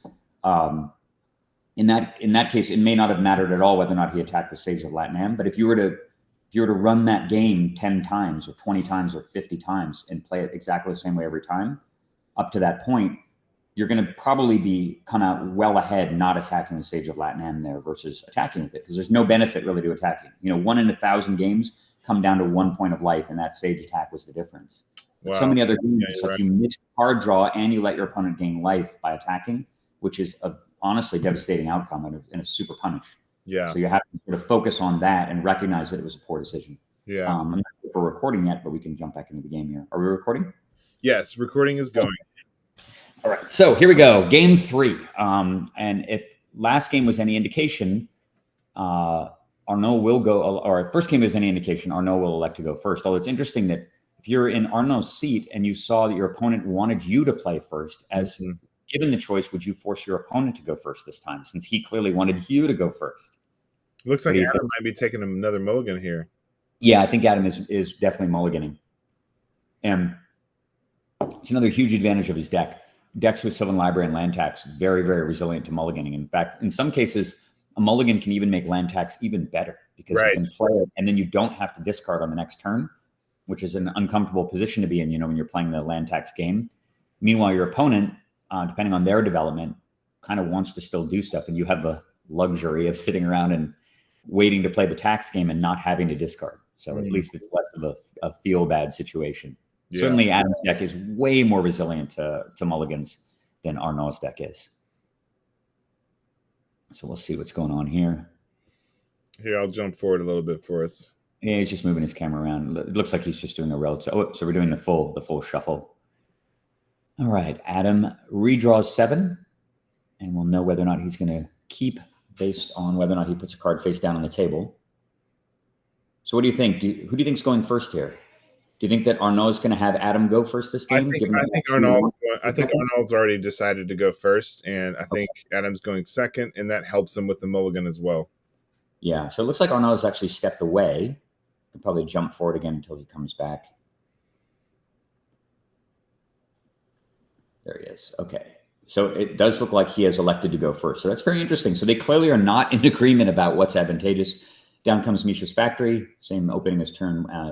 [SPEAKER 2] it may not have mattered at all whether or not he attacked the Sage of Latinam. But if you were to run that game 10 times or 20 times or 50 times and play it exactly the same way every time, up to that point, you're going to probably come out well ahead, not attacking the Sage of Latin M there versus attacking with it, because there's no benefit really to attacking. 1 in 1,000 games come down to 1 point of life, and that Sage attack was the difference. But so many other games, it's like you miss card draw and you let your opponent gain life by attacking, which is a honestly devastating outcome and a super punish.
[SPEAKER 1] Yeah.
[SPEAKER 2] So you have to sort of focus on that and recognize that it was a poor decision.
[SPEAKER 1] Yeah.
[SPEAKER 2] I'm not sure if we're recording yet, but we can jump back into the game here. Are we recording?
[SPEAKER 1] Yes, recording is going.
[SPEAKER 2] All right, so here we go. Game 3. And if last game was any indication, Arnaud will go, or if first game is any indication, Arnaud will elect to go first. Although it's interesting that if you're in Arnaud's seat and you saw that your opponent wanted you to play first, as given the choice, would you force your opponent to go first this time, since he clearly wanted you to go first?
[SPEAKER 1] Looks like Adam might be taking another mulligan here.
[SPEAKER 2] Yeah, I think Adam is definitely mulliganing. And it's another huge advantage of his deck. Decks with Sylvan Library and land tax, very, very resilient to mulliganing. In fact, in some cases, a mulligan can even make land tax even better, because you can play it and then you don't have to discard on the next turn, which is an uncomfortable position to be in, when you're playing the land tax game. Meanwhile, your opponent, depending on their development, kind of wants to still do stuff, and you have the luxury of sitting around and waiting to play the tax game and not having to discard. So at least it's less of a feel-bad situation. Yeah. Certainly, Adam's deck is way more resilient to mulligans than Arnaud's deck is. So we'll see what's going on here.
[SPEAKER 1] Here, I'll jump forward a little bit for us.
[SPEAKER 2] Yeah, he's just moving his camera around. It looks like he's just doing a relative. Oh, so we're doing the full shuffle. All right, Adam redraws 7, and we'll know whether or not he's going to keep based on whether or not he puts a card face down on the table. So what do you think? Who do you think is going first here? Do you think that Arnaud is going to have Adam go first this game?
[SPEAKER 1] I think Arnaud's already decided to go first, and I think Adam's going second, and that helps him with the mulligan as well.
[SPEAKER 2] Yeah, so it looks like Arnaud has actually stepped away. He'll probably jump forward again until he comes back. There he is. Okay. So it does look like he has elected to go first. So that's very interesting. So they clearly are not in agreement about what's advantageous. Down comes Misha's Factory. Same opening as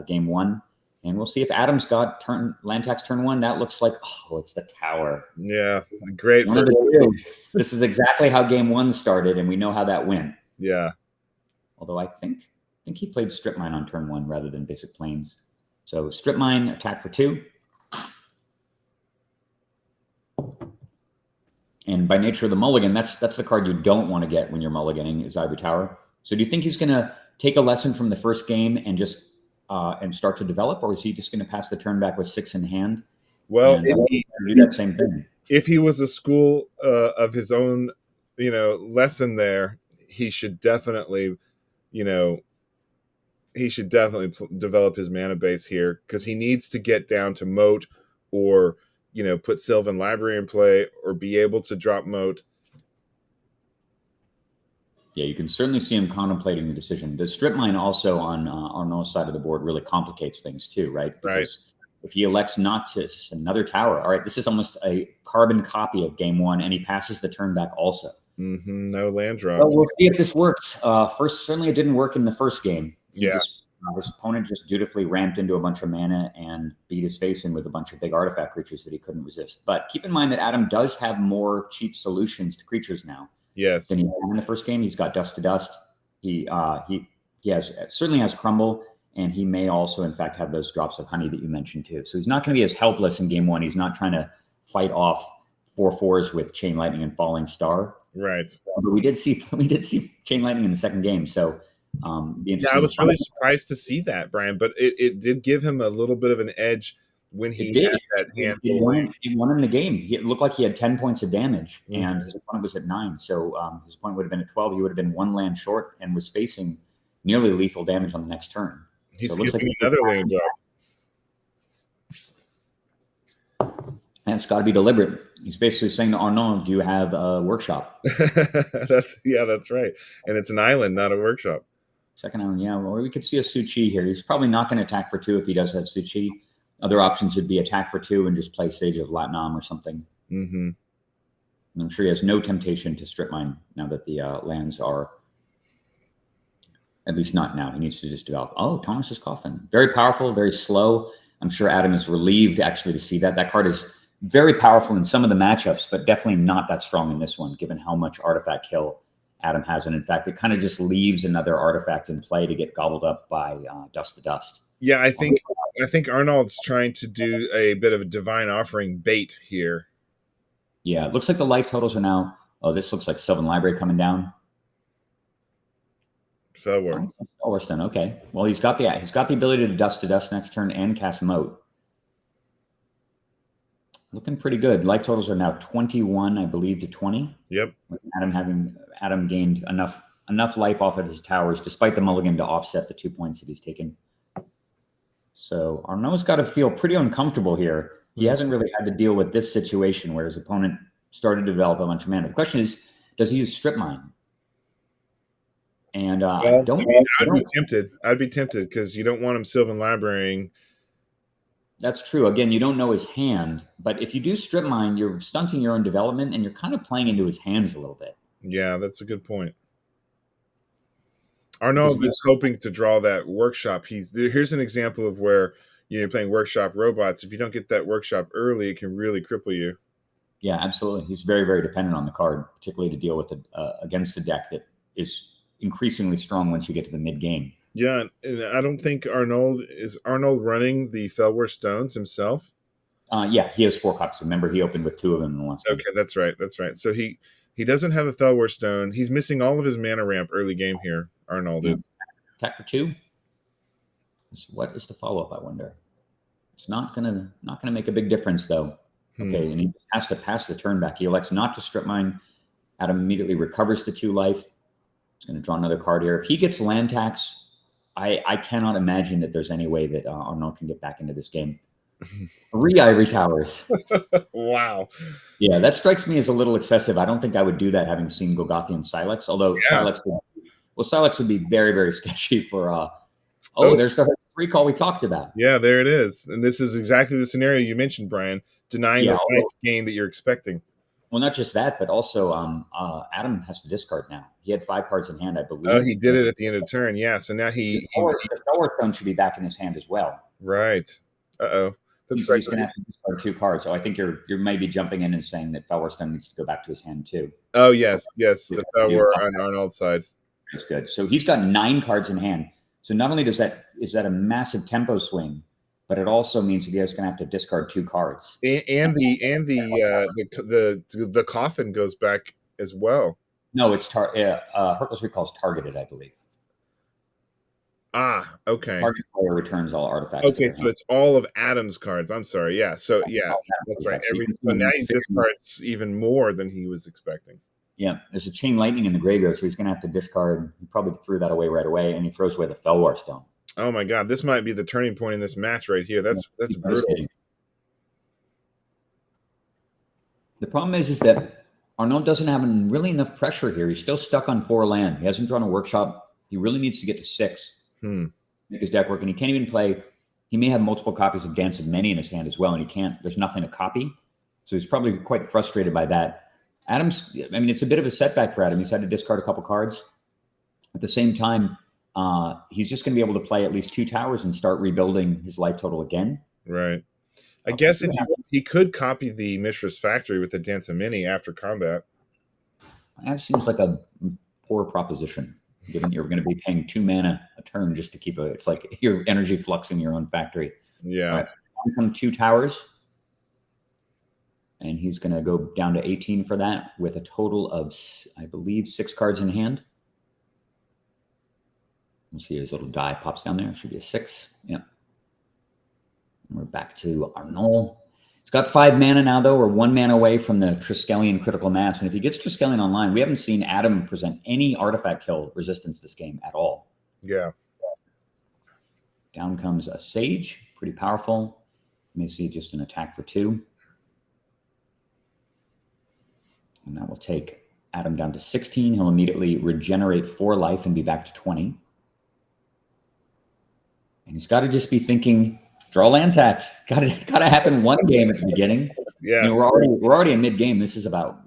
[SPEAKER 2] game 1. And we'll see if Adam's got land tax turn 1. That looks like, it's the tower.
[SPEAKER 1] Yeah, great.
[SPEAKER 2] This is exactly how game 1 started, and we know how that went.
[SPEAKER 1] Yeah.
[SPEAKER 2] Although I think he played Strip Mine on turn 1 rather than Basic Plains. So Strip Mine, attack for 2. And by nature of the mulligan, that's the card you don't want to get when you're mulliganing, is Ivory Tower. So do you think he's going to take a lesson from the first game and just and start to develop, or is he just going to pass the turn back with 6 in hand?
[SPEAKER 1] Well,
[SPEAKER 2] do that same thing.
[SPEAKER 1] If he was a school of his own, lesson there, he should definitely, develop his mana base here, because he needs to get down to moat, or put Sylvan Library in play, or be able to drop moat.
[SPEAKER 2] Yeah, you can certainly see him contemplating the decision. The Strip Mine also on Arnaud's side of the board really complicates things too, right? Because if he elects not to, another tower. All right, this is almost a carbon copy of game 1, and he passes the turn back also.
[SPEAKER 1] No land drop.
[SPEAKER 2] Well, we'll see if this works. First, certainly it didn't work in the first game. His opponent just dutifully ramped into a bunch of mana and beat his face in with a bunch of big artifact creatures that he couldn't resist. But keep in mind that Adam does have more cheap solutions to creatures now.
[SPEAKER 1] Yes.
[SPEAKER 2] Than he had in the first game. He's got Dust to Dust. He certainly has Crumble, and he may also, in fact, have those drops of honey that you mentioned too. So he's not going to be as helpless in game 1. He's not trying to fight off 4/4s with Chain Lightning and Falling Star.
[SPEAKER 1] Right.
[SPEAKER 2] But we did see Chain Lightning in the second game. So
[SPEAKER 1] I was really surprised to see that, Brian. But it did give him a little bit of an edge when he had that handful.
[SPEAKER 2] He won him the game. It looked like he had 10 points of damage, and his opponent was at 9. So his opponent would have been at 12. He would have been 1 land short and was facing nearly lethal damage on the next turn.
[SPEAKER 1] He's skipping another land drop.
[SPEAKER 2] And it's got to be deliberate. He's basically saying to Arnaud, do you have a workshop?
[SPEAKER 1] That's right. And it's an island, not a workshop.
[SPEAKER 2] Second island, yeah. Or we could see a Su-Chi here. He's probably not going to attack for 2 if he does have Su-Chi. Other options would be attack for 2 and just play Sage of Latinam or something. And I'm sure he has no temptation to Strip Mine now that the lands are, at least not now. He needs to just develop. Oh, Thomas's Coffin. Very powerful, very slow. I'm sure Adam is relieved actually to see that. That card is very powerful in some of the matchups, but definitely not that strong in this one, given how much artifact kill Adam has. And in fact, it kind of just leaves another artifact in play to get gobbled up by Dust to Dust.
[SPEAKER 1] Yeah, I think Arnaud's trying to do a bit of a divine offering bait here.
[SPEAKER 2] Yeah, it looks like the life totals are now. Oh, this looks like Sylvan Library coming down.
[SPEAKER 1] Fellwar.
[SPEAKER 2] Fellwar's done. Okay. Well, he's got the ability to Dust next turn and cast Moat. Looking pretty good. Life totals are now 21, I believe, to 20.
[SPEAKER 1] Yep.
[SPEAKER 2] With Adam gained enough life off of his towers, despite the mulligan, to offset the 2 points that he's taken. So Arnaud's got to feel pretty uncomfortable here. He hasn't really had to deal with this situation where his opponent started to develop a bunch of mana. The question is, does he use Strip Mine? And I'd
[SPEAKER 1] be tempted. I'd be tempted because you don't want him Sylvan Librarying.
[SPEAKER 2] That's true. Again, you don't know his hand, but if you do Strip Mine, you're stunting your own development, and you're kind of playing into his hands a little bit.
[SPEAKER 1] Yeah, that's a good point. Arnaud is hoping to draw that workshop. Here's an example of where you're playing workshop robots. If you don't get that workshop early, it can really cripple you.
[SPEAKER 2] Yeah, absolutely. He's very, very dependent on the card, particularly to deal with against a deck that is increasingly strong once you get to the mid game.
[SPEAKER 1] Yeah, and I don't think Arnaud running the Fellwar Stones himself.
[SPEAKER 2] Yeah, he has 4 copies. Remember, he opened with 2 of them in the last game.
[SPEAKER 1] Okay, that's right. So he doesn't have a Fellwar Stone. He's missing all of his mana ramp early game here. Arnaud is.
[SPEAKER 2] Attack for 2. What is the follow up? I wonder. It's not gonna make a big difference though. Okay, and he has to pass the turn back. He elects not to Strip Mine. Adam immediately recovers the 2 life. He's going to draw another card here. If he gets land tax, I cannot imagine that there's any way that Arnaud can get back into this game. 3 Ivory Towers.
[SPEAKER 1] Wow.
[SPEAKER 2] Yeah, that strikes me as a little excessive. I don't think I would do that, having seen Golgothian Silex. Although Silex would be very, very sketchy for. There's the recall we talked about.
[SPEAKER 1] Yeah, there it is, and this is exactly the scenario you mentioned, Brian. Denying the life gain that you're expecting.
[SPEAKER 2] Well, not just that, but also Adam has to discard now. He had 5 cards in hand, I believe.
[SPEAKER 1] Oh, he did it at the end of turn. Yeah, so now
[SPEAKER 2] the Fellwar Stone should be back in his hand as well.
[SPEAKER 1] Right. Uh-oh.
[SPEAKER 2] He's going to have to discard 2 cards. So I think you're maybe jumping in and saying that Fellwar Stone needs to go back to his hand too.
[SPEAKER 1] Oh, yes. The Fellwar on Arnaud's side.
[SPEAKER 2] That's good. So he's got 9 cards in hand. So not only is that a massive tempo swing, but it also means that he is going to have to discard 2 cards.
[SPEAKER 1] And the coffin goes back as well.
[SPEAKER 2] No, it's Hercules Recall is targeted, I believe.
[SPEAKER 1] Ah, okay.
[SPEAKER 2] Target player returns all artifacts.
[SPEAKER 1] Okay, so it's all of Adam's cards. I'm sorry. Yeah. So that's right. So now he discards even more than he was expecting.
[SPEAKER 2] Yeah, there's a Chain Lightning in the graveyard, so he's going to have to discard. He probably threw that away right away, and he throws away the Fellwar Stone.
[SPEAKER 1] Oh my God, this might be the turning point in this match right here. That's brutal.
[SPEAKER 2] The problem is that Arnaud doesn't have really enough pressure here. He's still stuck on 4 land. He hasn't drawn a workshop. He really needs to get to 6. Make his deck work, and he can't even play. He may have multiple copies of Dance of Many in his hand as well, and he can't. There's nothing to copy, so he's probably quite frustrated by that. It's a bit of a setback for Adam. He's had to discard a couple cards. At the same time, he's just going to be able to play at least 2 towers and start rebuilding his life total again.
[SPEAKER 1] Right. I guess he could copy the Mishra's Factory with the Dance of Many after combat.
[SPEAKER 2] That seems like a poor proposition, given you're going to be paying 2 mana a turn just to keep it's like you're energy fluxing your own factory.
[SPEAKER 1] Yeah.
[SPEAKER 2] Come 2 towers. And he's going to go down to 18 for that with a total of, I believe, 6 cards in hand. We'll see his little die pops down there. It should be a 6. Yep. And we're back to Arnaud. He's got 5 mana now, though. We're 1 mana away from the Triskelion Critical Mass. And if he gets Triskelion online, we haven't seen Adam present any artifact kill resistance this game at all.
[SPEAKER 1] Yeah.
[SPEAKER 2] Down comes a Sage. Pretty powerful. You may see just an attack for 2. And that will take Adam down to 16. He'll immediately regenerate 4 life and be back to 20. And he's got to just be thinking, draw land tax. Got to happen one game at the beginning.
[SPEAKER 1] Yeah,
[SPEAKER 2] we're already in mid game. This is about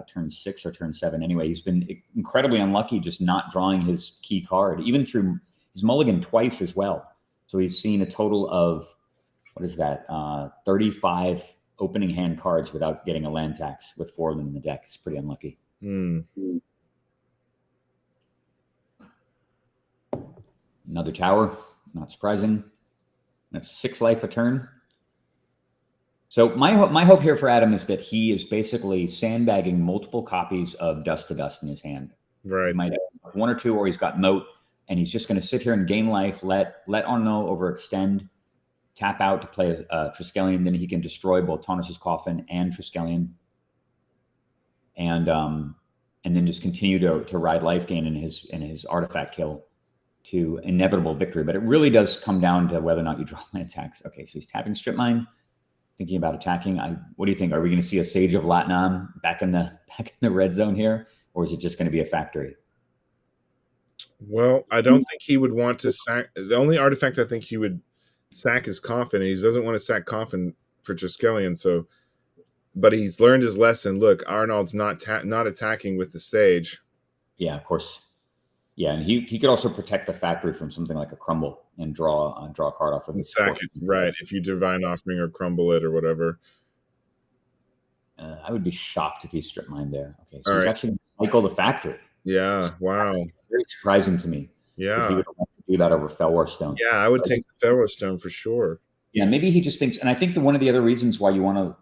[SPEAKER 2] turn 6 or turn 7. Anyway, he's been incredibly unlucky just not drawing his key card, even through his mulligan twice as well. So he's seen a total of 35 opening hand cards without getting a land tax with 4 of them in the deck. It's pretty unlucky. Another tower, not surprising. That's 6 life a turn. So my hope here for Adam is that he is basically sandbagging multiple copies of Dust to Dust in his hand.
[SPEAKER 1] Right.
[SPEAKER 2] He might have 1 or 2, or he's got Moat, and he's just going to sit here and gain life, let Arnaud overextend, tap out to play Triskelion, then he can destroy both Taunus's Coffin and Triskelion, and then just continue to ride life gain in his artifact kill to inevitable victory. But it really does come down to whether or not you draw land attacks. Okay, so he's tapping Strip Mine, thinking about attacking. What do you think? Are we going to see a Sage of Latnam back in the red zone here, or is it just going to be a factory?
[SPEAKER 1] Well, I don't think he would want to sack. The only artifact I think he would sack is Coffin, and he doesn't want to sack Coffin for Triskelion. So, but he's learned his lesson. Look, Arnaud's not attacking with the Sage.
[SPEAKER 2] Yeah, of course. Yeah, and he could also protect the factory from something like a Crumble and draw a card off of it.
[SPEAKER 1] Sack it, right? If you Divine Offering or Crumble it or whatever.
[SPEAKER 2] I would be shocked if he Strip Mine there. Okay, so
[SPEAKER 1] All
[SPEAKER 2] he's
[SPEAKER 1] right.
[SPEAKER 2] actually Michael the Factory.
[SPEAKER 1] Yeah, wow.
[SPEAKER 2] Very surprising to me.
[SPEAKER 1] Yeah.
[SPEAKER 2] He would want to do that over Felwar Stone.
[SPEAKER 1] Yeah, I would take the Felwar Stone for sure.
[SPEAKER 2] Yeah, maybe he just thinks, and I think that one of the other reasons why you want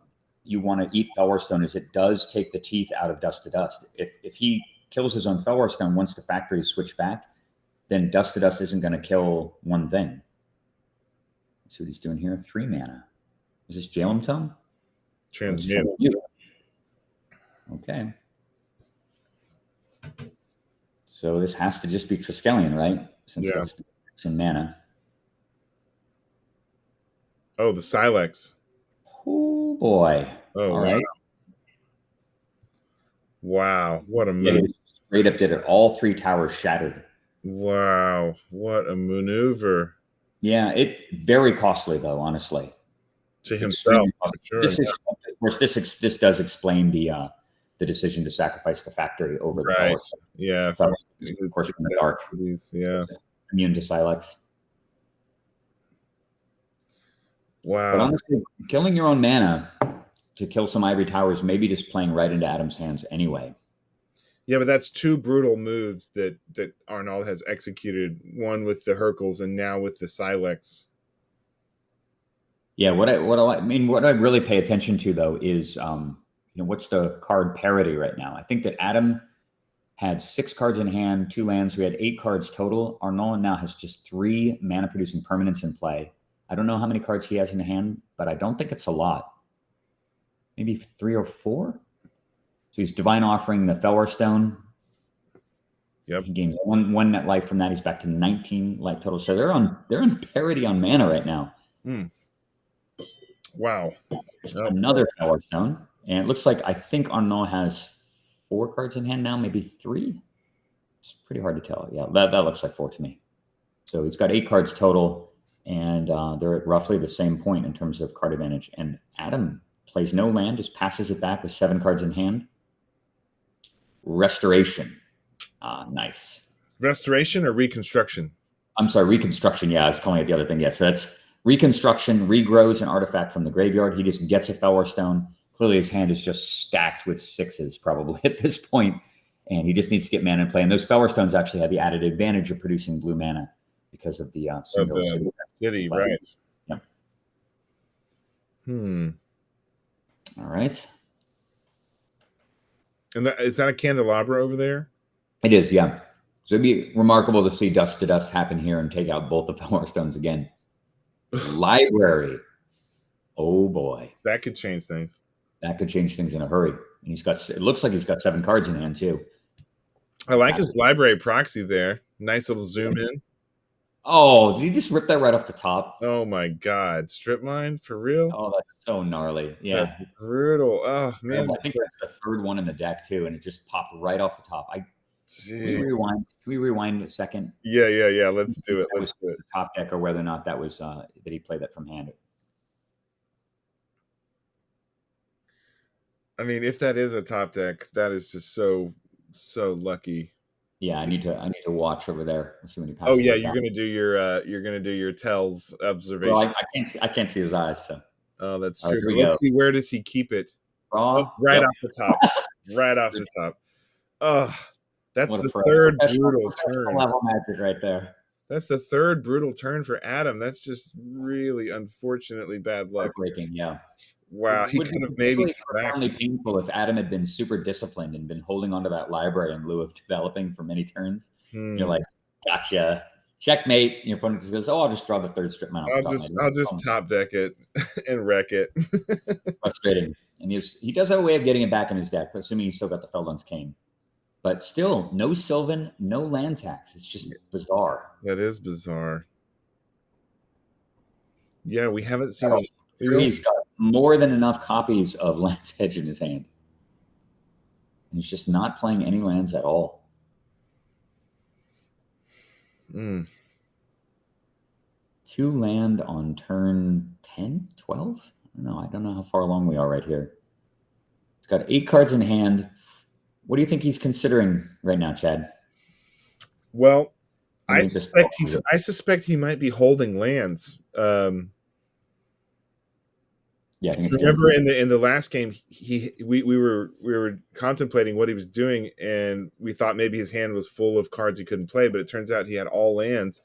[SPEAKER 2] to eat Felwar Stone is it does take the teeth out of Dust to Dust. If he kills his own Felwar Stone once the factory is switched back, then Dust to Dust isn't going to kill one thing. Let's see what he's doing here. 3 mana. Is this Jalem Tome?
[SPEAKER 1] Transmute.
[SPEAKER 2] Okay. So this has to just be Triskelion, right? Since it's in mana.
[SPEAKER 1] Oh, the Silex.
[SPEAKER 2] Oh, boy.
[SPEAKER 1] Oh,
[SPEAKER 2] all
[SPEAKER 1] wow.
[SPEAKER 2] right.
[SPEAKER 1] Wow, what a move.
[SPEAKER 2] Yeah, straight up did it. All 3 towers shattered.
[SPEAKER 1] Wow, what a maneuver.
[SPEAKER 2] Yeah, very costly, though, honestly.
[SPEAKER 1] To himself, for sure.
[SPEAKER 2] Of course, this does explain the decision to sacrifice the factory over the
[SPEAKER 1] right.
[SPEAKER 2] Felwar.
[SPEAKER 1] Yeah,
[SPEAKER 2] of course, from the dark.
[SPEAKER 1] Yeah,
[SPEAKER 2] immune to Silex.
[SPEAKER 1] Wow.
[SPEAKER 2] But honestly, killing your own mana to kill some Ivory Towers, maybe just playing right into Adam's hands anyway.
[SPEAKER 1] Yeah, but that's 2 brutal moves that Arnaud has executed. One with the Hercules and now with the Silex.
[SPEAKER 2] Yeah, what I really pay attention to though is what's the card parity right now? I think that Adam had 6 cards in hand, 2 lands. We had 8 cards total. Arnaud now has just 3 mana producing permanents in play. I don't know how many cards he has in hand, but I don't think it's a lot. Maybe 3 or 4. So he's Divine Offering the Felwar Stone.
[SPEAKER 1] Yep.
[SPEAKER 2] He gains 1 net life from that. He's back to 19 life total. So they're on parity on mana right now.
[SPEAKER 1] Wow.
[SPEAKER 2] Another Felwar Stone. And it looks like I think Arnaud has 4 cards in hand now, maybe 3. It's pretty hard to tell. Yeah, that looks like 4 to me. So he's got 8 cards total, and they're at roughly the same point in terms of card advantage. And Adam plays no land, just passes it back with 7 cards in hand. Restoration. Nice.
[SPEAKER 1] Restoration or Reconstruction?
[SPEAKER 2] I'm sorry, Reconstruction. Yeah, I was calling it the other thing. Yeah, so that's Reconstruction, regrows an artifact from the graveyard. He just gets a Felwar Stone. Clearly his hand is just stacked with 6s probably at this point, and he just needs to get mana in play. And those Felwar Stones actually have the added advantage of producing blue mana because of the single
[SPEAKER 1] city, right.
[SPEAKER 2] Yep. All right.
[SPEAKER 1] And is that a candelabra over there?
[SPEAKER 2] It is, yeah. So it'd be remarkable to see Dust to Dust happen here and take out both the Felwar Stones again. Library. Oh boy.
[SPEAKER 1] That could change things.
[SPEAKER 2] That could change things in a hurry. And it looks like he's got 7 cards in hand too.
[SPEAKER 1] I like his library proxy there. Nice little zoom in.
[SPEAKER 2] Oh, did he just rip that right off the top?
[SPEAKER 1] Oh my God. Strip Mine? For real?
[SPEAKER 2] Oh, that's so gnarly. Yeah.
[SPEAKER 1] That's brutal. Oh man.
[SPEAKER 2] I think that's the 3rd one in the deck too, and it just popped right off the top. Can we rewind a second?
[SPEAKER 1] Yeah. Let's do it. Let's do it.
[SPEAKER 2] Top deck, or whether or not that was that he played that from hand.
[SPEAKER 1] I mean, if that is a top deck, that is just so lucky.
[SPEAKER 2] Yeah, I need to watch over there. Let's see when he passes.
[SPEAKER 1] Oh yeah, you're gonna do your tells observation.
[SPEAKER 2] Well, I can't see his eyes. So
[SPEAKER 1] Oh, that's
[SPEAKER 2] All right,
[SPEAKER 1] true.
[SPEAKER 2] here we
[SPEAKER 1] Let's
[SPEAKER 2] go.
[SPEAKER 1] see, where does he keep it? Oh,
[SPEAKER 2] Draw.
[SPEAKER 1] right
[SPEAKER 2] Yep.
[SPEAKER 1] off the top. Right off the top. Oh, that's
[SPEAKER 2] What a
[SPEAKER 1] the
[SPEAKER 2] throw.
[SPEAKER 1] third
[SPEAKER 2] Professional
[SPEAKER 1] brutal turn.
[SPEAKER 2] level magic right there.
[SPEAKER 1] That's the third brutal turn for Adam. That's just really unfortunately bad luck.
[SPEAKER 2] Heartbreaking, yeah.
[SPEAKER 1] Wow,
[SPEAKER 2] It
[SPEAKER 1] he
[SPEAKER 2] would
[SPEAKER 1] could
[SPEAKER 2] be
[SPEAKER 1] have maybe
[SPEAKER 2] really
[SPEAKER 1] come back.
[SPEAKER 2] profoundly painful if Adam had been super disciplined and been holding onto that library in lieu of developing for many turns. You're like, gotcha, checkmate. And your opponent just goes, "Oh, I'll just draw the third strip mount."
[SPEAKER 1] I'll just top deck it and wreck it.
[SPEAKER 2] Frustrating. And he does have a way of getting it back in his deck, assuming he's still got the Feldon's Cane. But still, no Sylvan, no land tax. It's just bizarre.
[SPEAKER 1] That is bizarre. Yeah, we haven't seen
[SPEAKER 2] it. He's got more than enough copies of Land's Edge in his hand. And he's just not playing any lands at all. 2 land on turn 10, 12? I don't know how far along we are right here. He's got 8 cards in hand. What do you think he's considering right now, Chad?
[SPEAKER 1] Well, I suspect he might be holding lands.
[SPEAKER 2] Yeah, I think
[SPEAKER 1] remember in the last game, we were contemplating what he was doing, and we thought maybe his hand was full of cards he couldn't play, but it turns out he had all lands.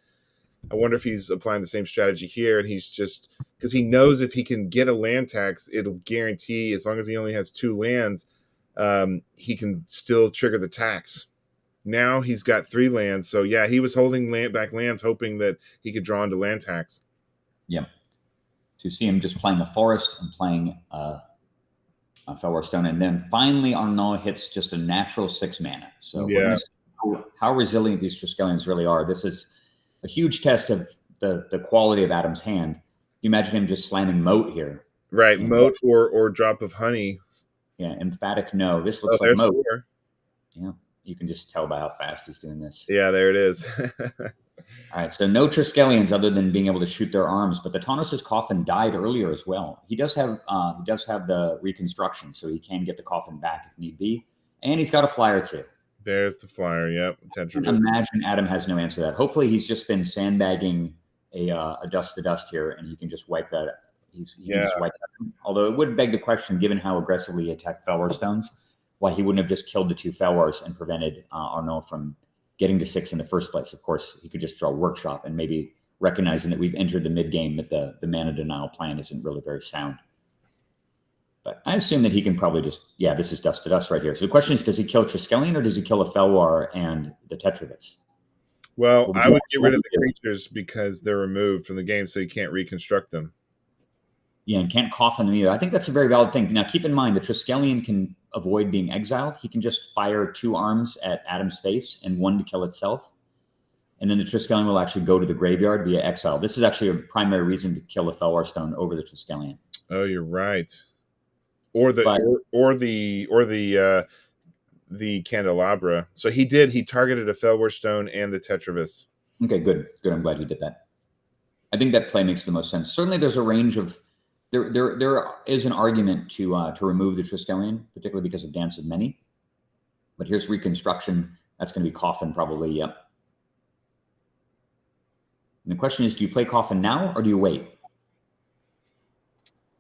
[SPEAKER 1] I wonder if he's applying the same strategy here, and he's just because he knows if he can get a land tax, it'll guarantee, as long as he only has 2 lands, he can still trigger the tax. Now he's got 3 lands, so yeah, he was holding back lands, hoping that he could draw into land tax.
[SPEAKER 2] Yeah. So you see him just playing a forest and playing a Fellwar Stone, and then finally Arnaud hits just a natural 6 mana. So we're going to see how resilient these Triskelions really are. This is a huge test of the quality of Adam's hand. You imagine him just slamming Moat here.
[SPEAKER 1] Right, Moat or Drop of Honey.
[SPEAKER 2] Yeah, emphatic no. This looks like Moat.
[SPEAKER 1] 4.
[SPEAKER 2] Yeah, you can just tell by how fast he's doing this.
[SPEAKER 1] Yeah, there it is.
[SPEAKER 2] All right, so no Triskelions other than being able to shoot their arms, but the Tawnos' Coffin died earlier as well. He does have the reconstruction, so he can get the coffin back if need be, and he's got a flyer too.
[SPEAKER 1] There's the flyer. Yep,
[SPEAKER 2] imagine Adam has no answer to that. Hopefully, he's just been sandbagging a dust to dust here, and he can just wipe that. He can just wipe that. Although it would beg the question, given how aggressively he attacked Fellwar Stones, why he wouldn't have just killed the 2 Fellwars and prevented Arnaud from getting to 6 in the first place. Of course, he could just draw Workshop, and maybe recognizing that we've entered the mid game, that the mana denial plan isn't really very sound. But I assume that he can probably just, this is dust to dust right here. So the question is, does he kill Triskelion or does he kill a Fellwar and the Tetravits?
[SPEAKER 1] Well, I would get rid of the creatures because they're removed from the game, so you can't reconstruct them.
[SPEAKER 2] Yeah, and can't coffin them either. I think that's a very valid thing. Now, keep in mind, the Triskelion can avoid being exiled. He can just fire 2 arms at Adam's face and 1 to kill itself. And then the Triskelion will actually go to the graveyard via exile. This is actually a primary reason to kill the Fellwar Stone over the Triskelion.
[SPEAKER 1] Oh, you're right. Or the Candelabra. So he targeted a Fellwar Stone and the Tetravis.
[SPEAKER 2] Okay, good. I'm glad he did that. I think that play makes the most sense. Certainly there's a range of there is an argument to remove the Triskelion, particularly because of Dance of Many. But here's reconstruction. That's going to be Coffin probably, yep. And the question is, do you play Coffin now or do you wait?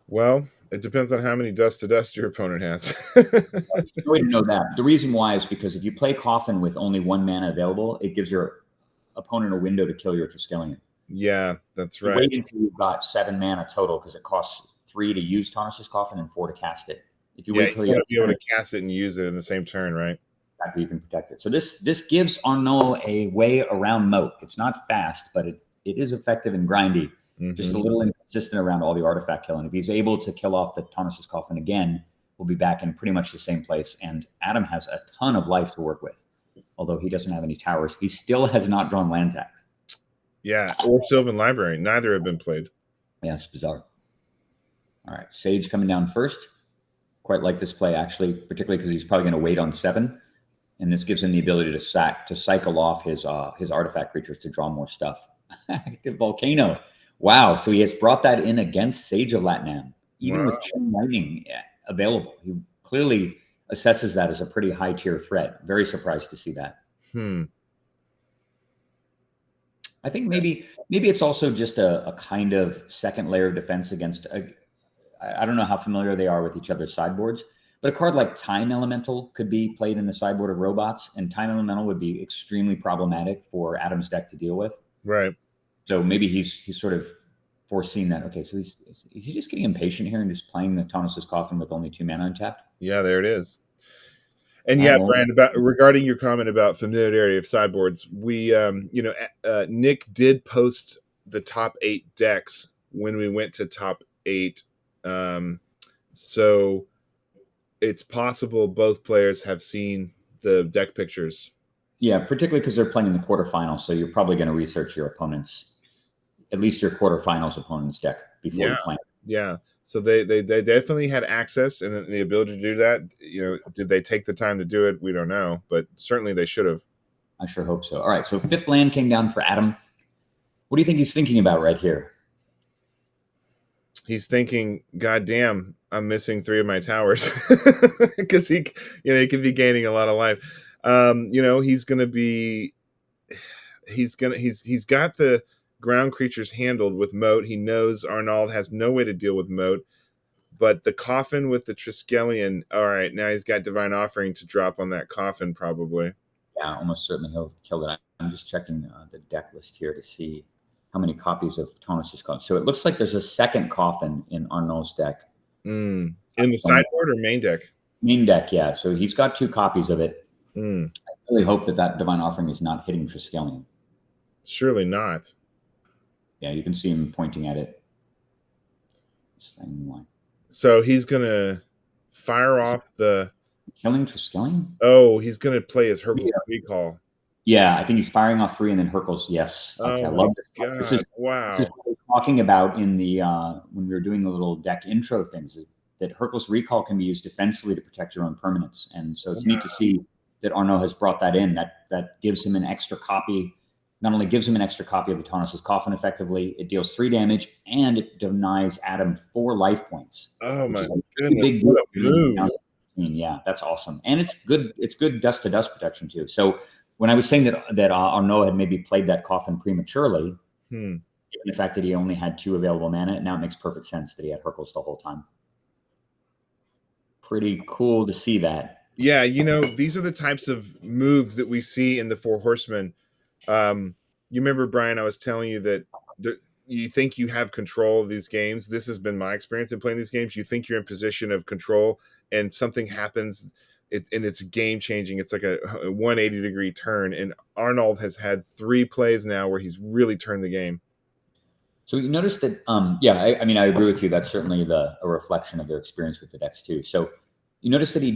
[SPEAKER 1] Well, it depends on how many dust to dust your opponent has.
[SPEAKER 2] There's no way to know that. The reason why is because if you play Coffin with only 1 mana available, it gives your opponent a window to kill your Triskelion.
[SPEAKER 1] Yeah, that's right.
[SPEAKER 2] Wait until you've got 7 mana total because it costs 3 to use Tawnos' Coffin and 4 to cast it. If you wait till
[SPEAKER 1] you want to be able to cast it and use it in the same turn, right?
[SPEAKER 2] Exactly, you can protect it. So this gives Arnaud a way around Moat. It's not fast, but it is effective and grindy. Just a little inconsistent around all the artifact killing. If he's able to kill off the Tawnos' Coffin again, we'll be back in pretty much the same place. And Adam has a ton of life to work with. Although he doesn't have any towers, he still has not drawn land tax.
[SPEAKER 1] Yeah, or Sylvan Library. Neither have been played.
[SPEAKER 2] Yeah, it's bizarre. All right, Sage coming down first. Quite like this play, actually, particularly because he's probably going to wait on 7. And this gives him the ability to cycle off his artifact creatures to draw more stuff. Active Volcano. Wow, so he has brought that in against Sage of Latnam, even with Chain Lightning available. He clearly assesses that as a pretty high-tier threat. Very surprised to see that. I think maybe it's also just a kind of second layer of defense against I don't know how familiar they are with each other's sideboards, but a card like Time Elemental could be played in the sideboard of robots, and Time Elemental would be extremely problematic for Adam's deck to deal with.
[SPEAKER 1] Right.
[SPEAKER 2] So maybe he's sort of foreseen that. Okay, so is he just getting impatient here and just playing the Thomas's Coffin with only 2 mana untapped?
[SPEAKER 1] Yeah, there it is. And yeah, Brian, regarding your comment about familiarity of sideboards, we, Nick did post the top 8 decks when we went to top 8. So it's possible both players have seen the deck pictures.
[SPEAKER 2] Yeah, particularly because they're playing in the quarterfinals, so you're probably going to research your opponent's, at least your quarterfinals opponent's deck before you play.
[SPEAKER 1] Yeah. So they definitely had access and the ability to do that. Did they take the time to do it? We don't know, but certainly they should have.
[SPEAKER 2] I sure hope so. All right, so 5th land came down for Adam. What do you think he's thinking about right here?
[SPEAKER 1] He's thinking, God damn, I'm missing 3 of my towers because he could be gaining a lot of life. He's got the ground creatures handled with Moat. He knows Arnaud has no way to deal with Moat, but the Coffin with the Triskelion, all right, now he's got Divine Offering to drop on that Coffin probably.
[SPEAKER 2] Yeah, almost certainly he'll kill it. I'm just checking the deck list here to see how many copies of Tonus's Coffin. So it looks like there's a second Coffin in Arnaud's deck.
[SPEAKER 1] In the sideboard or main deck?
[SPEAKER 2] Main deck, yeah. So he's got 2 copies of it.
[SPEAKER 1] I
[SPEAKER 2] really hope that Divine Offering is not hitting Triskelion.
[SPEAKER 1] Surely not.
[SPEAKER 2] Yeah, you can see him pointing at it.
[SPEAKER 1] So he's going to fire off the...
[SPEAKER 2] Killing Triskelion?
[SPEAKER 1] Oh, he's going to play his Hercules Recall.
[SPEAKER 2] Yeah, I think he's firing off 3 and then Hercules. Yes. Okay, I love
[SPEAKER 1] God.
[SPEAKER 2] This is
[SPEAKER 1] wow.
[SPEAKER 2] This is what we're talking about in the when we were doing the little deck intro things, is that Hercules Recall can be used defensively to protect your own permanents. And so it's neat to see that Arnaud has brought that in. That gives him an extra copy. Not only gives him an extra copy of the Tonus's Coffin effectively, it deals 3 damage and it denies Adam 4 life points.
[SPEAKER 1] Oh my goodness.
[SPEAKER 2] Big move. Yeah, that's awesome. And it's good dust to dust protection too. So when I was saying that Arnaud had maybe played that Coffin prematurely, given the fact that he only had 2 available mana, now it makes perfect sense that he had Hercules the whole time. Pretty cool to see that.
[SPEAKER 1] Yeah, these are the types of moves that we see in the Four Horsemen. You remember, Brian, I was telling you that you think you have control of these games. This has been my experience in playing these games. You think you're in position of control and something happens and it's game changing. It's like a 180-degree turn. And Arnaud has had 3 plays now where he's really turned the game.
[SPEAKER 2] So you notice that, I mean, I agree with you. That's certainly a reflection of their experience with the decks too. So you notice that he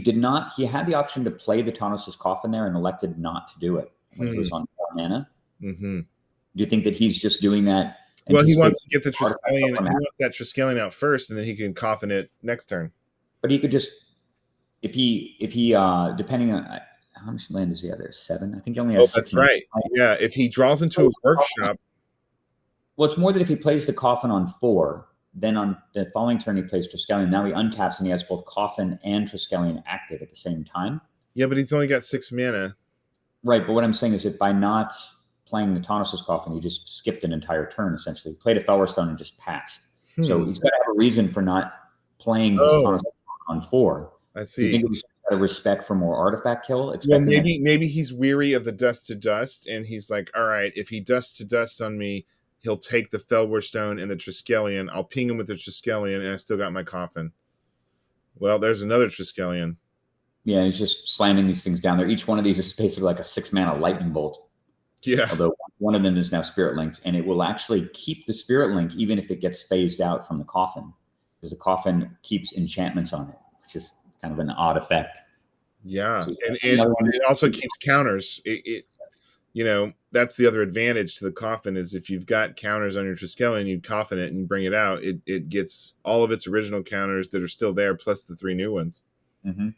[SPEAKER 2] had the option to play the Tonus's Coffin there and elected not to do it when he was on 4 mana.
[SPEAKER 1] Mm-hmm.
[SPEAKER 2] Do you think that he's just doing that?
[SPEAKER 1] Well, he wants to get the Triskelion. He wants that Triskelion out first, and then he can Coffin it next turn.
[SPEAKER 2] But he could just, if he depending on how much land does he have there? 7. I think he only has 6.
[SPEAKER 1] That's right. Yeah, if he draws into a workshop.
[SPEAKER 2] Well, it's more that if he plays the Coffin on 4, then on the following turn he plays Triskelion. Now he untaps and he has both Coffin and Triskelion active at the same time.
[SPEAKER 1] Yeah, but he's only got 6 mana. Right,
[SPEAKER 2] but what I'm saying is that by not playing the Tonus's Coffin, he just skipped an entire turn, essentially. He played a Felwar and just passed. So he's got to have a reason for not playing his Tonus's Coffin on 4.
[SPEAKER 1] I see.
[SPEAKER 2] Do you think he's got a respect for more artifact kill?
[SPEAKER 1] Well, maybe he's weary of the dust to dust, and he's like, all right, if he dust to dust on me, he'll take the Felwar Stone and the Triskelion. I'll ping him with the Triskelion, and I still got my Coffin. Well, there's another Triskelion.
[SPEAKER 2] Yeah, he's just slamming these things down there. Each one of these is basically like a 6-mana lightning bolt.
[SPEAKER 1] Yeah.
[SPEAKER 2] Although one of them is now Spirit Linked, and it will actually keep the Spirit Link even if it gets phased out from the Coffin, because the Coffin keeps enchantments on it, which is kind of an odd effect.
[SPEAKER 1] Yeah, so and it also keeps counters. That's the other advantage to the Coffin is if you've got counters on your Triskelion, you Coffin it and you bring it out. It gets all of its original counters that are still there, plus the 3 new ones.
[SPEAKER 2] Mm-hmm.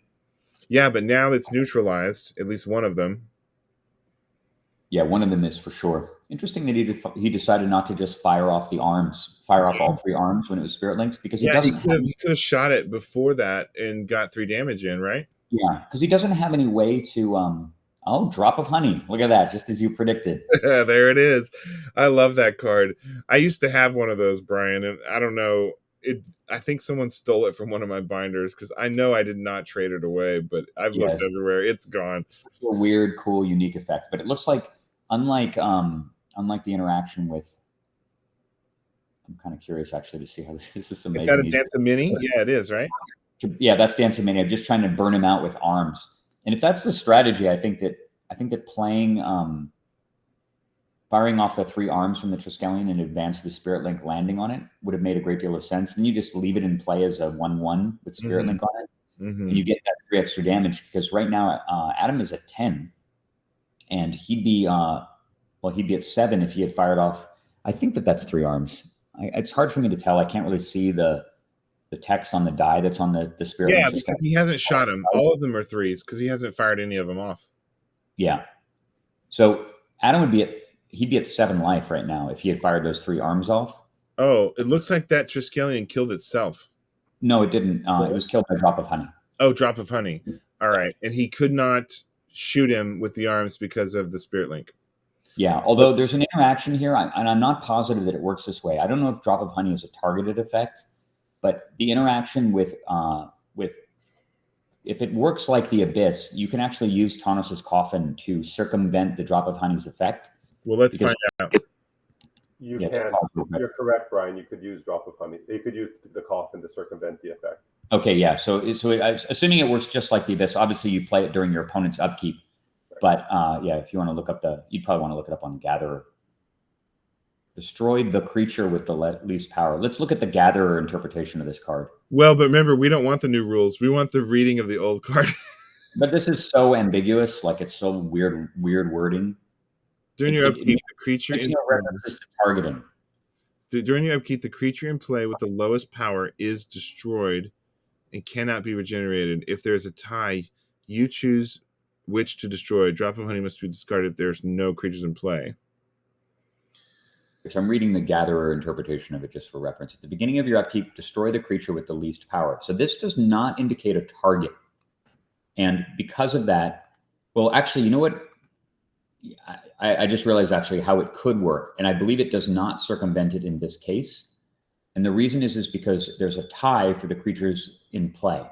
[SPEAKER 1] Yeah, but now it's neutralized, at least one of them.
[SPEAKER 2] Yeah, one of them is for sure. Interesting that he decided not to just fire off all 3 arms when it was Spirit Linked, because he could
[SPEAKER 1] have shot it before that and got 3 damage in, right?
[SPEAKER 2] Yeah, because he doesn't have any way to Drop of Honey. Look at that, just as you predicted.
[SPEAKER 1] There it is. I love that card. I used to have one of those, Brian, and I don't know. I think someone stole it from one of my binders because I know I did not trade it away, but I've looked everywhere. It's gone.
[SPEAKER 2] It's a weird, cool, unique effect, but it looks like unlike the interaction with. I'm kind of curious actually to see how this is amazing.
[SPEAKER 1] Is that a Dancer Mini? Yeah, it is, right?
[SPEAKER 2] Yeah, that's Dancer Mini. I'm just trying to burn him out with arms, and if that's the strategy, I think that playing firing off the 3 arms from the Triskelion in advance of the Spirit Link landing on it would have made a great deal of sense. Then you just leave it in play as a 1/1 with Spirit Link on it, and you get that 3 extra damage, because right now Adam is at 10, and he'd be at 7 if he had fired off. I think that's 3 arms. It's hard for me to tell. I can't really see the text on the die that's on the Spirit Link.
[SPEAKER 1] Yeah, because he hasn't shot them. All of them are 3s because he hasn't fired any of them off.
[SPEAKER 2] Yeah. So Adam he'd be at 7 life right now if he had fired those 3 arms off.
[SPEAKER 1] Oh, it looks like that Triskelion killed itself.
[SPEAKER 2] No, it didn't. It was killed by a drop of honey.
[SPEAKER 1] Oh, drop of honey. All right. And he could not shoot him with the arms because of the Spirit Link.
[SPEAKER 2] Yeah, although there's an interaction here, and I'm not positive that it works this way. I don't know if drop of honey is a targeted effect, but the interaction with if it works like the Abyss, you can actually use Taunus's Coffin to circumvent the drop of honey's effect.
[SPEAKER 1] Well, let's find out.
[SPEAKER 3] You can. You're correct, Brian. You could use drop of honey. You could use the Coffin to circumvent the effect.
[SPEAKER 2] Okay, yeah. So assuming it works just like the Abyss, obviously you play it during your opponent's upkeep. But yeah, if you want to look up you'd probably want to look it up on Gatherer. Destroyed the creature with the least power. Let's look at the Gatherer interpretation of this card.
[SPEAKER 1] Well, but remember, we don't want the new rules. We want the reading of the old card.
[SPEAKER 2] But this is so ambiguous. Like, it's so weird wording.
[SPEAKER 1] During your upkeep, the creature in
[SPEAKER 2] targeting.
[SPEAKER 1] During your upkeep, the creature in play with the lowest power is destroyed and cannot be regenerated. If there is a tie, you choose which to destroy. Drop of honey must be discarded if there's no creatures in play.
[SPEAKER 2] Which I'm reading the Gatherer interpretation of it just for reference. At the beginning of your upkeep, destroy the creature with the least power. So this does not indicate a target. And because of that, well, actually, you know what? I just realized actually how it could work. And I believe it does not circumvent it in this case. And the reason is because there's a tie for the creatures in play.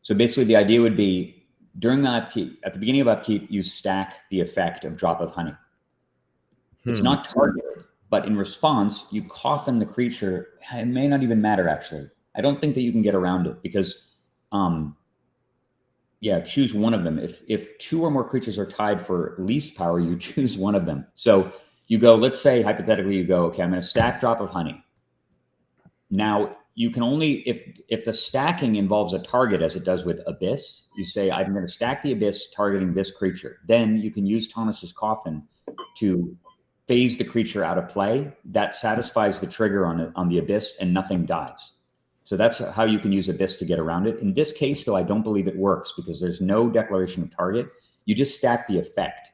[SPEAKER 2] So basically the idea would be during the upkeep, at the beginning of upkeep, you stack the effect of drop of honey. It's not targeted, but in response, you coffin the creature. It may not even matter, actually. I don't think that you can get around it because, yeah, choose one of them. If 2 or more creatures are tied for least power, you choose one of them. So you go, let's say, hypothetically, you go, okay, I'm going to stack drop of honey. Now, you can only, if the stacking involves a target, as it does with Abyss, you say, I'm going to stack the Abyss targeting this creature. Then you can use Taunus's Coffin to phase the creature out of play. That satisfies the trigger on the Abyss, and nothing dies. So that's how you can use Abyss to get around it. In this case, though, I don't believe it works because there's no declaration of target. You just stack the effect.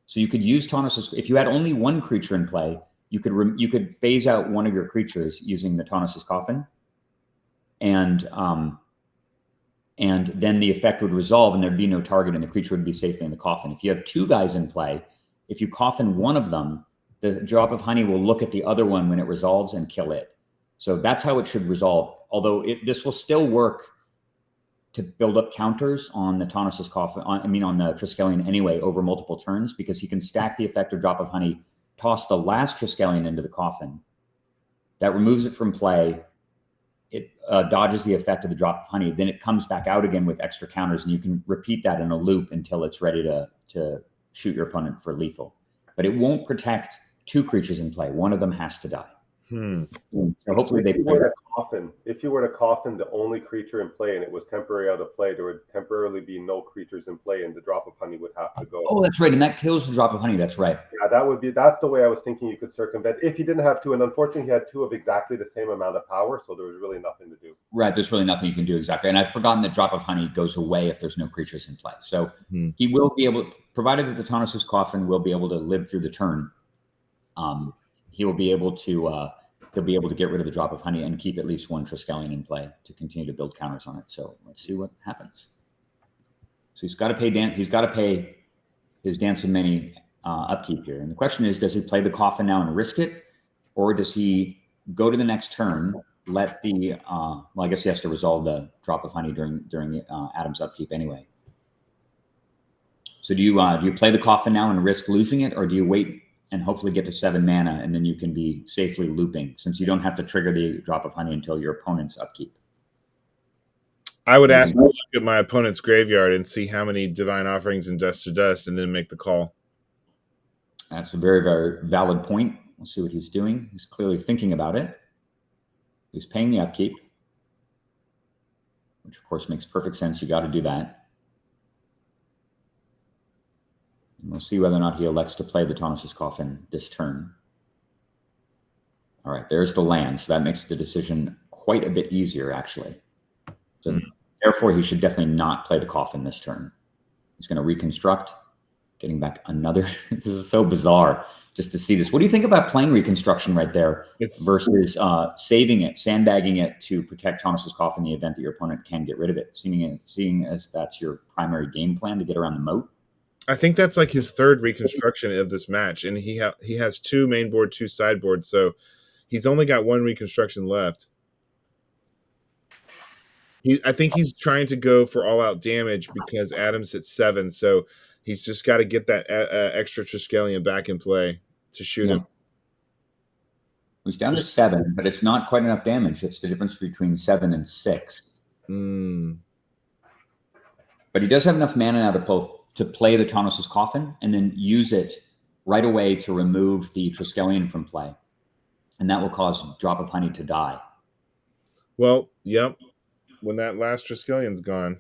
[SPEAKER 2] So you could use Taunus's, if you had only 1 creature in play, you could phase out one of your creatures using the Taunus's Coffin, and then the effect would resolve and there'd be no target and the creature would be safely in the coffin. If you have 2 guys in play, if you coffin one of them, the drop of honey will look at the other one when it resolves and kill it. So that's how it should resolve. Although this will still work to build up counters on the Taunus's Coffin, on the Triskelion anyway, over multiple turns, because he can stack the effect of drop of honey, toss the last Triskelion into the coffin. That removes it from play. It dodges the effect of the drop of honey. Then it comes back out again with extra counters, and you can repeat that in a loop until it's ready to shoot your opponent for lethal. But it won't protect 2 creatures in play. One of them has to die. So hopefully
[SPEAKER 3] if you were to coffin the only creature in play and it was temporarily out of play, there would temporarily be no creatures in play and the drop of honey would have to go.
[SPEAKER 2] Oh, that's right. And that kills the drop of honey. That's right.
[SPEAKER 3] Yeah, that's the way I was thinking you could circumvent if you didn't have 2. And unfortunately, he had 2 of exactly the same amount of power. So there was really nothing to do.
[SPEAKER 2] Right. There's really nothing you can do. Exactly. And I've forgotten that drop of honey goes away if there's no creatures in play. So he will be able, provided that the Taunus's Coffin will be able to live through the turn, he will be able to he'll be able to get rid of the drop of honey and keep at least 1 Triskelion in play to continue to build counters on it. So let's see what happens. So he's got to pay his Dance of Many upkeep here. And the question is, does he play the Coffin now and risk it? Or does he go to the next turn, let the well, I guess he has to resolve the drop of honey during Adam's upkeep anyway. So do you play the coffin now and risk losing it, or do you wait and hopefully get to 7 mana and then you can be safely looping, since you don't have to trigger the drop of honey until your opponent's upkeep?
[SPEAKER 1] I would ask to look at my opponent's graveyard and see how many Divine Offerings and Dust to Dust, and then make the call.
[SPEAKER 2] That's a very, very valid point. We'll see what he's doing. He's clearly thinking about it. He's paying the upkeep, which of course makes perfect sense. You got to do that. And we'll see whether or not he elects to play the Thomas's Coffin this turn. All right, there's the land. So that makes the decision quite a bit easier, actually. So therefore, he should definitely not play the Coffin this turn. He's going to reconstruct, getting back another. This is so bizarre just to see this. What do you think about playing Reconstruction right there versus saving it, sandbagging it to protect Thomas's Coffin in the event that your opponent can get rid of it, seeing as that's your primary game plan to get around the moat?
[SPEAKER 1] I think that's like his third Reconstruction of this match, and he has 2 main board, 2 sideboard, so he's only got 1 Reconstruction left. I think he's trying to go for all-out damage because Adam's at 7, so he's just got to get that extra Triskelion back in play to shoot him.
[SPEAKER 2] He's down to 7, but it's not quite enough damage. It's the difference between 7 and 6. But he does have enough mana now to play the Thomas's Coffin and then use it right away to remove the Triskelion from play. And that will cause Drop of Honey to die.
[SPEAKER 1] Well, yep. When that last Triskelion's gone.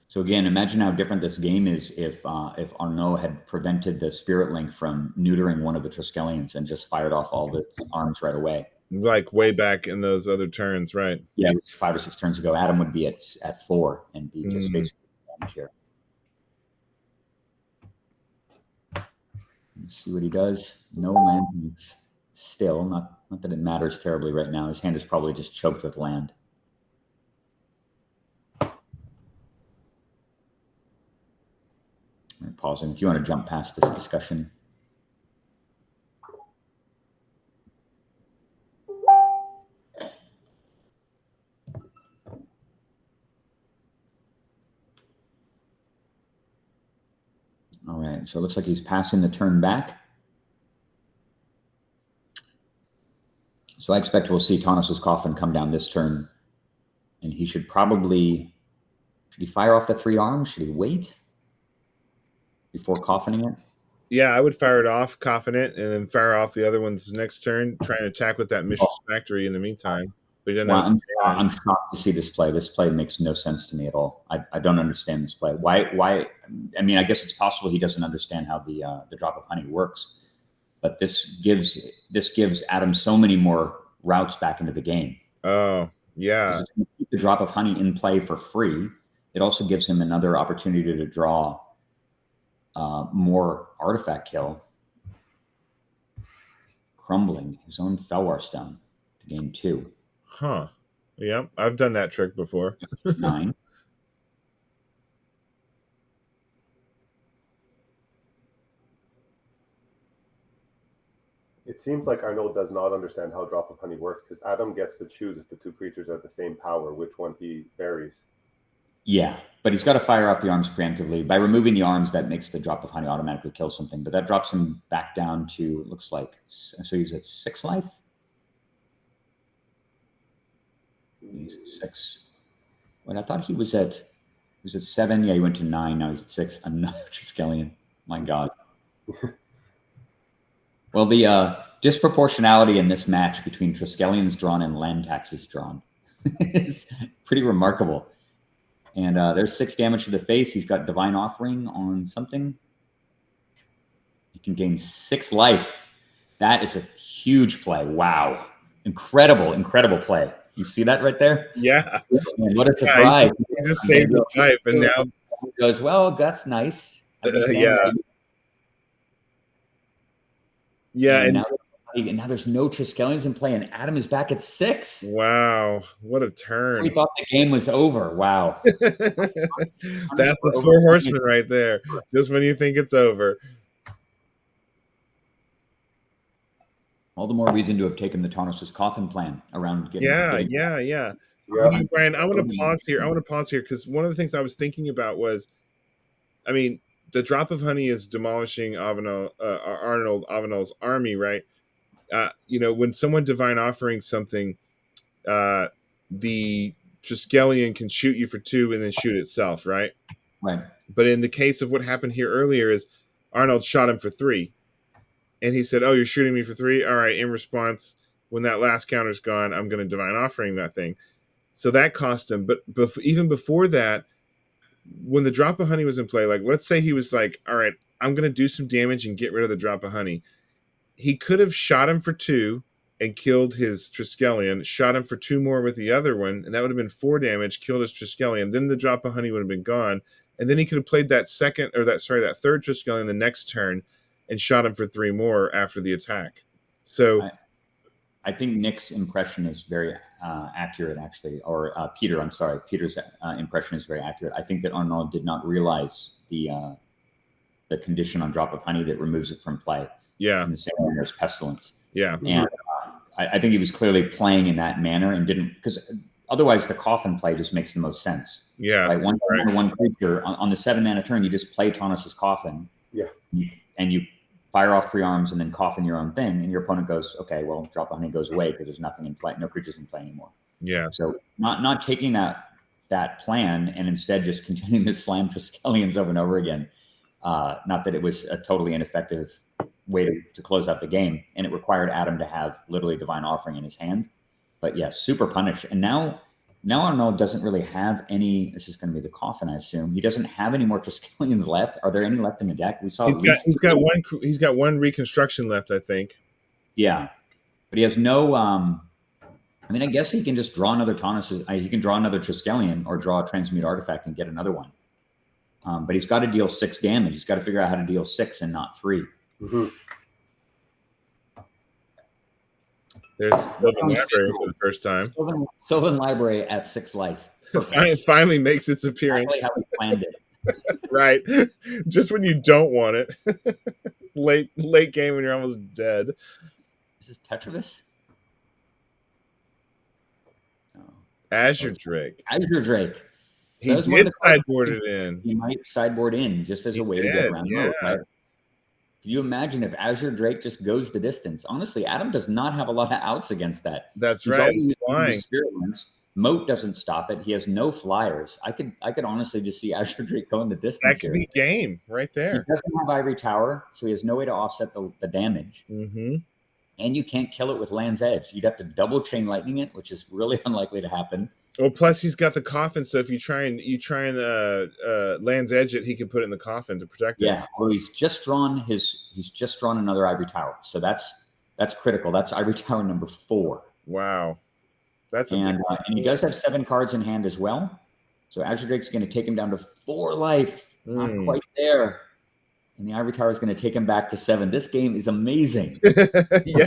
[SPEAKER 2] So again, imagine how different this game is if Arnaud had prevented the Spirit Link from neutering one of the Triskelions and just fired off all the arms right away.
[SPEAKER 1] Like way back in those other turns, right?
[SPEAKER 2] Yeah, it was 5 or 6 turns ago. Adam would be at 4 and be just basically damage here. Let's see what he does. No land needs still. Not that it matters terribly right now. His hand is probably just choked with land. Right, pausing. If you want to jump past this discussion. All right, so it looks like he's passing the turn back. So I expect we'll see Thomas's Coffin come down this turn, and he should probably, should he fire off the 3 arms? Should he wait before coffining it?
[SPEAKER 1] Yeah, I would fire it off, coffin it, and then fire off the other ones next turn, trying to attack with that Mistress Factory in the meantime. But
[SPEAKER 2] I'm shocked to see this play. This play makes no sense to me at all. I don't understand this play. Why? I mean, I guess it's possible he doesn't understand how the Drop of Honey works, but this gives Adam so many more routes back into the game.
[SPEAKER 1] Oh, yeah.
[SPEAKER 2] It's going to keep the Drop of Honey in play for free. It also gives him another opportunity to draw more artifact kill. Crumbling his own Felwar Stone to gain 2.
[SPEAKER 1] Huh. Yeah, I've done that trick before.
[SPEAKER 2] 9.
[SPEAKER 3] It seems like Arnaud does not understand how Drop of Honey works, because Adam gets to choose if the 2 creatures are the same power, which one he buries.
[SPEAKER 2] Yeah, but he's got to fire off the arms preemptively. By removing the arms, that makes the Drop of Honey automatically kill something, but that drops him back down to, it looks like, so he's at 6 life? He's at 6. Wait, I thought he was at 7. Yeah, he went to 9. Now he's at 6. Another Triskelion. My God. Well, the disproportionality in this match between Triskelions drawn and land taxes drawn is pretty remarkable. And there's 6 damage to the face. He's got Divine Offering on something. He can gain 6 life. That is a huge play. Wow. Incredible, incredible play. You see that right there?
[SPEAKER 1] Yeah.
[SPEAKER 2] Man, what a surprise.
[SPEAKER 1] He just saved his life, and now
[SPEAKER 2] he goes, well, that's nice.
[SPEAKER 1] Yeah. Yeah,
[SPEAKER 2] and now there's no Triskelions in play, and Adam is back at 6.
[SPEAKER 1] Wow, what a turn.
[SPEAKER 2] We thought the game was over. Wow.
[SPEAKER 1] That's the Four Horsemen right there. Just when you think it's over.
[SPEAKER 2] All the more reason to have taken the Tarnis's coffin plan around getting.
[SPEAKER 1] Yeah. You know, Brian, I want to pause here because one of the things I was thinking about was, I mean, the drop of honey is demolishing Arnaud Avenel's army, right? You know, when someone divine offering something, the Triskelion can shoot you for 2 and then shoot itself, right?
[SPEAKER 2] Right.
[SPEAKER 1] But in the case of what happened here earlier is Arnold shot him for 3. And he said, "Oh, you're shooting me for 3? All right, in response, when that last counter's gone, I'm going to divine offering that thing." So that cost him. But even before that, when the drop of honey was in play, like let's say he was like, "All right, I'm going to do some damage and get rid of the drop of honey." He could have shot him for 2 and killed his Triskelion, shot him for 2 more with the other one, and that would have been 4 damage, killed his Triskelion. Then the drop of honey would have been gone. And then he could have played that third Triskelion the next turn and shot him for 3 more after the attack. So
[SPEAKER 2] I think Nick's impression is very accurate, actually, or Peter's impression is very accurate. I think that Arnaud did not realize the condition on drop of honey that removes it from play.
[SPEAKER 1] Yeah.
[SPEAKER 2] In the same manner as pestilence.
[SPEAKER 1] Yeah.
[SPEAKER 2] And I think he was clearly playing in that manner and didn't, because otherwise the coffin play just makes the most sense.
[SPEAKER 1] Yeah.
[SPEAKER 2] Like one creature on the 7-mana turn, you just play Tarnis's coffin.
[SPEAKER 3] Yeah.
[SPEAKER 2] And you fire off 3 arms and then coffin your own thing, and your opponent goes, okay, well, drop of honey goes away because there's nothing in play, no creatures in play anymore.
[SPEAKER 1] Yeah.
[SPEAKER 2] So not taking that plan and instead just continuing to slam Triskelions over and over again. Not that it was a totally ineffective way to close out the game, and it required Adam to have literally divine offering in his hand. But yes, super punish. And now Arnaud doesn't really have any. This is going to be the coffin, I assume. He doesn't have any more Triskelions left. Are there any left in the deck? We saw
[SPEAKER 1] he's got one reconstruction left, I think.
[SPEAKER 2] Yeah, but he has no. I mean, I guess he can just draw another Tarnis. He can draw another Triskelion or draw a transmute artifact and get another one. But he's got to deal 6 damage. He's got to figure out how to deal 6 and not 3.
[SPEAKER 3] Mm-hmm.
[SPEAKER 1] There's Sylvan Library for the first time.
[SPEAKER 2] Sylvan Library at 6 life.
[SPEAKER 1] It finally makes its appearance.
[SPEAKER 2] Exactly how we planned it.
[SPEAKER 1] Right. Just when you don't want it. late game when you're almost dead.
[SPEAKER 2] Is this Tetravis?
[SPEAKER 1] No. Azure Drake.
[SPEAKER 2] He
[SPEAKER 1] did sideboard it in.
[SPEAKER 2] He might sideboard in just as a way to get around mode, right? Can you imagine if Azure Drake just goes the distance? Honestly, Adam does not have a lot of outs against that.
[SPEAKER 1] That's right. He's flying.
[SPEAKER 2] Moat doesn't stop it. He has no flyers. I could honestly just see Azure Drake going the distance.
[SPEAKER 1] That could be game right there.
[SPEAKER 2] He doesn't have Ivory Tower, so he has no way to offset the damage.
[SPEAKER 1] Mm-hmm.
[SPEAKER 2] And you can't kill it with Land's Edge. You'd have to double Chain Lightning it, which is really unlikely to happen.
[SPEAKER 1] Well, plus he's got the coffin, so if you try and Land's Edge it, he can put it in the coffin to protect it.
[SPEAKER 2] Yeah, well, he's just drawn another Ivory Tower, so that's critical. That's Ivory Tower number 4.
[SPEAKER 1] Wow,
[SPEAKER 2] and he does have 7 cards in hand as well. So Azure Drake's going to take him down to 4 life, not quite there. And the Ivory Tower is going to take him back to 7. This game is amazing.
[SPEAKER 1] Yeah.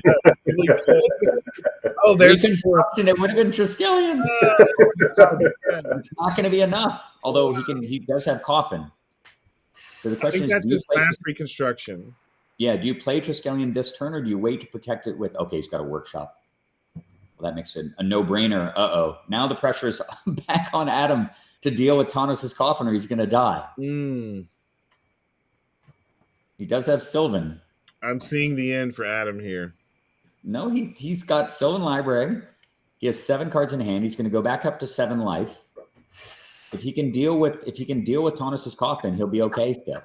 [SPEAKER 1] Oh, there's
[SPEAKER 2] construction. It would have been Triskelion. It's not going to be enough. Although he does have coffin. So the question
[SPEAKER 1] that's his last reconstruction.
[SPEAKER 2] Yeah. Do you play Triskelion this turn, or do you wait to protect it with? Okay, he's got a workshop. Well, that makes it a no-brainer. Now the pressure is back on Adam to deal with Tarnis's coffin, or he's going to die. He does have Sylvan.
[SPEAKER 1] I'm seeing the end for Adam here.
[SPEAKER 2] No, he's got Sylvan Library. He has 7 cards in hand. He's going to go back up to 7 life. If he can deal with Tarnis's coffin, he'll be okay still.